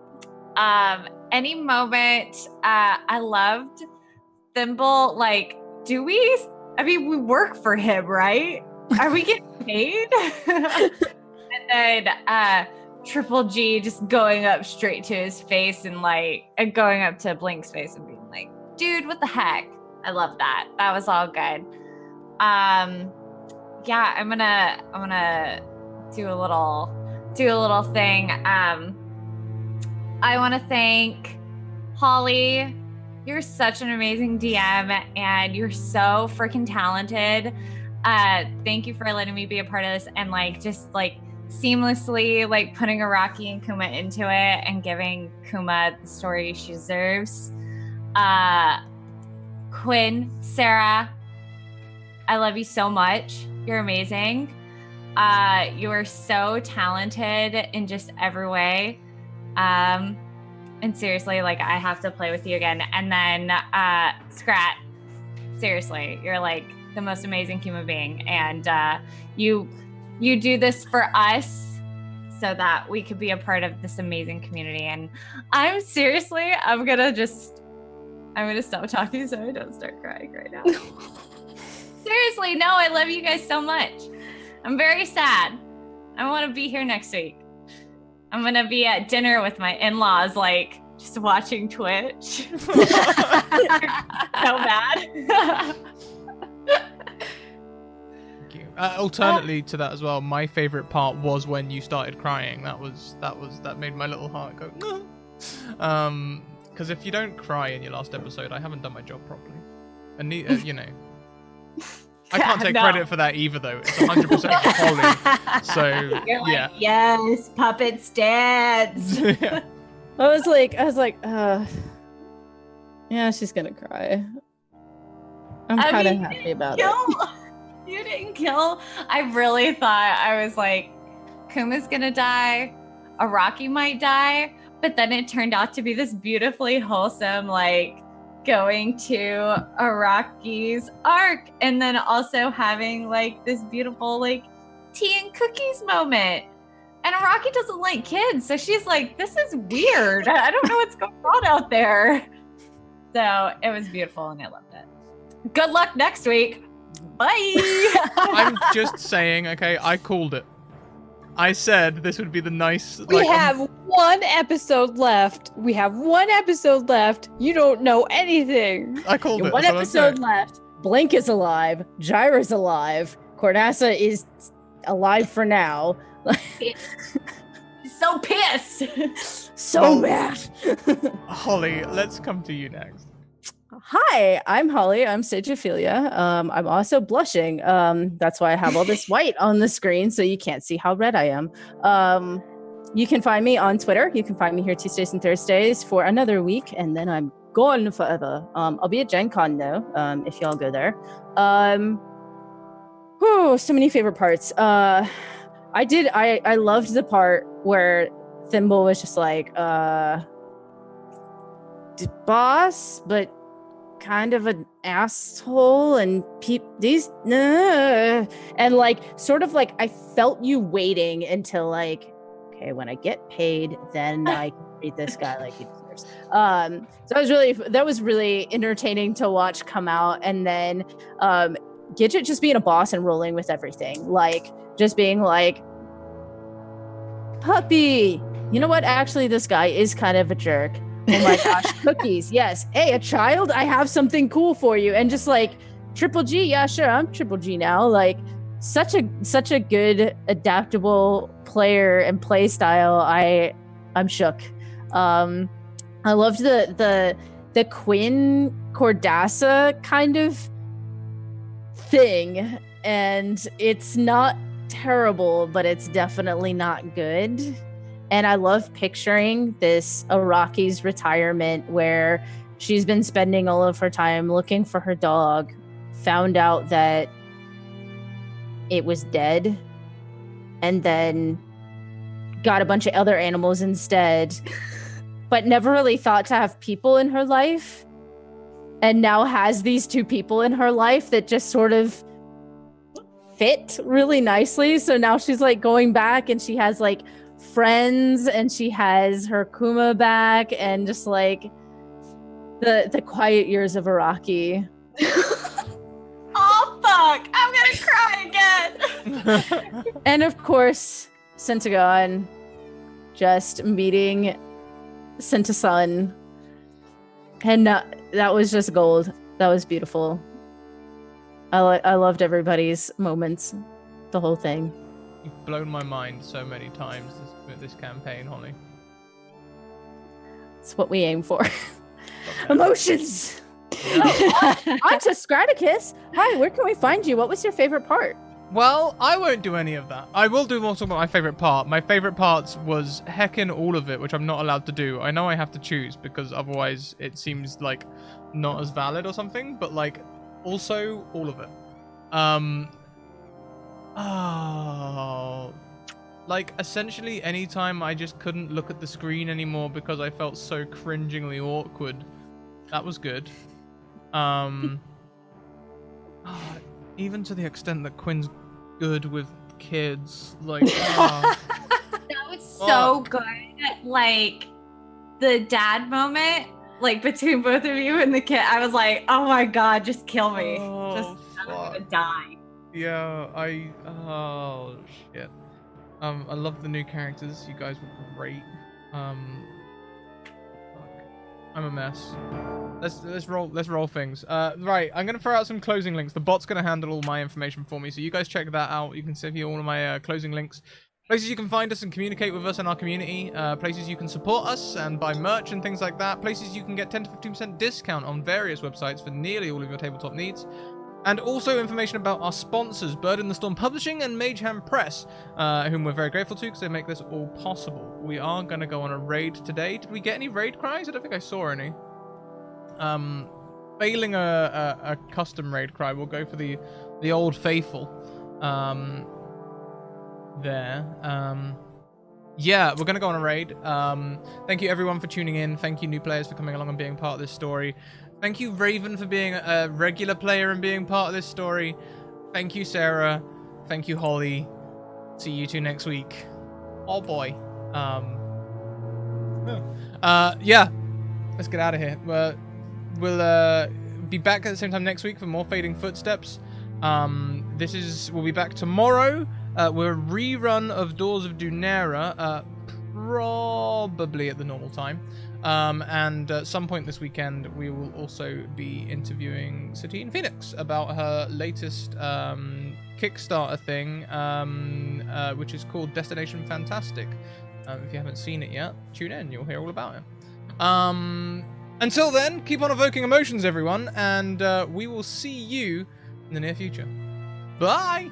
Any moment, I loved Thimble. Like, we work for him, right? Are we getting paid? And then Triple G just going up straight to his face and going up to Blink's face and being like, dude, what the heck? I love that. That was all good. Yeah, I'm gonna do a little thing. I want to thank Holly. You're such an amazing DM and you're so freaking talented. Thank you for letting me be a part of this and just seamlessly putting Araki and Kuma into it and giving Kuma the story she deserves. Quinn, Sarah, I love you so much. You're amazing. You are so talented in just every way. And seriously, I have to play with you again. And then Scrat, seriously, you're the most amazing human being. And you do this for us so that we could be a part of this amazing community. And I'm gonna stop talking so I don't start crying right now. Seriously, no, I love you guys so much. I'm very sad. I want to be here next week. I'm going to be at dinner with my in-laws, just watching Twitch. So bad. Thank you. Alternately to that as well, my favorite part was when you started crying. That made my little heart go, no. Because if you don't cry in your last episode, I haven't done my job properly. And I can't take credit for that either, though. It's 100% Holly. So yeah. Yes, puppets dance. Yeah. I was like, yeah, she's gonna cry. I'm kind of happy about it. You didn't kill. I really thought I was Kuma's gonna die, Araki might die, but then it turned out to be this beautifully wholesome, going to Araki's arc and then also having this beautiful tea and cookies moment. And Araki doesn't like kids, so she's this is weird. I don't know what's going on out there. So it was beautiful and I loved it. Good luck next week. Bye. I'm just saying, okay, I called it. I said this would be the nice. We have one episode left. You don't know anything. I called it. One episode left. Blink is alive. Gyra's alive. Cordassa is alive for now. So pissed. So mad. Holly, let's come to you next. Hi, I'm Holly. I'm Sagophilia. I'm also blushing. That's why I have all this white on the screen, so you can't see how red I am. You can find me on Twitter. You can find me here Tuesdays and Thursdays for another week, and then I'm gone forever. I'll be at Gen Con though, if y'all go there. So many favorite parts. I loved the part where Thimble was just boss, but kind of an asshole and and I felt you waiting until okay, when I get paid, then I can treat this guy like he deserves. So that was really entertaining to watch come out. And then Gidget just being a boss and rolling with everything, just being puppy, you know what, actually this guy is kind of a jerk. Oh my gosh, cookies. Yes. Hey, a child, I have something cool for you. And just Triple G. Yeah, sure. I'm Triple G now. Such a good adaptable player and play style. I'm shook. I loved the Quinn Cordassa kind of thing. And it's not terrible, but it's definitely not good. And I love picturing this Araki's retirement where she's been spending all of her time looking for her dog, found out that it was dead, and then got a bunch of other animals instead, but never really thought to have people in her life. And now has these 2 people in her life that just sort of fit really nicely. So now she's like going back and she has like friends and she has her Kuma back and just like the quiet years of Araki. Oh fuck! I'm gonna cry again. And of course, Sentagon just meeting Senta-san. And that was just gold. That was beautiful. I loved everybody's moments, the whole thing. You've blown my mind so many times with this campaign, Holly. It's what we aim for. Okay. Emotions! Yeah. On to Scratticus. Hi, where can we find you? What was your favorite part? Well, I won't do any of that. I will do more talk about my favorite part. My favorite parts was heckin' all of it, which I'm not allowed to do. I know I have to choose because otherwise it seems like not as valid or something, but like also all of it. Like essentially anytime I just couldn't look at the screen anymore because I felt so cringingly awkward. That was good. Even to the extent that Quinn's good with kids, like That was so good. Like the dad moment, like between both of you and the kid, I was like, oh my god, just kill me. I'm gonna die. Yeah, oh shit. I love the new characters. You guys were great. Fuck. I'm a mess. Let's roll things. Right, I'm gonna throw out some closing links. The bot's gonna handle all my information for me, so you guys check that out. You can see all of my closing links. Places you can find us and communicate with us in our community. Places you can support us and buy merch and things like that. Places you can get 10 to 15% discount on various websites for nearly all of your tabletop needs. And also information about our sponsors, Bird in the Storm Publishing and Mage Hand Press, whom we're very grateful to because they make this all possible. We are going to go on a raid today. Did we get any raid cries? I don't think I saw any. Failing a custom raid cry, we'll go for the old faithful. Yeah, we're going to go on a raid. Thank you everyone for tuning in. Thank you new players for coming along and being part of this story. Thank you, Raven, for being a regular player and being part of this story. Thank you, Sarah. Thank you, Holly. See you two next week. Oh, boy. Yeah. Let's get out of here. We'll be back at the same time next week for more Fading Footsteps. We'll be back tomorrow. We're a rerun of Doors of Dunera, probably at the normal time. And at some point this weekend, we will also be interviewing Satine Phoenix about her latest Kickstarter thing, which is called Destination Fantastic. If you haven't seen it yet, tune in. You'll hear all about it. Until then, keep on evoking emotions, everyone, and we will see you in the near future. Bye!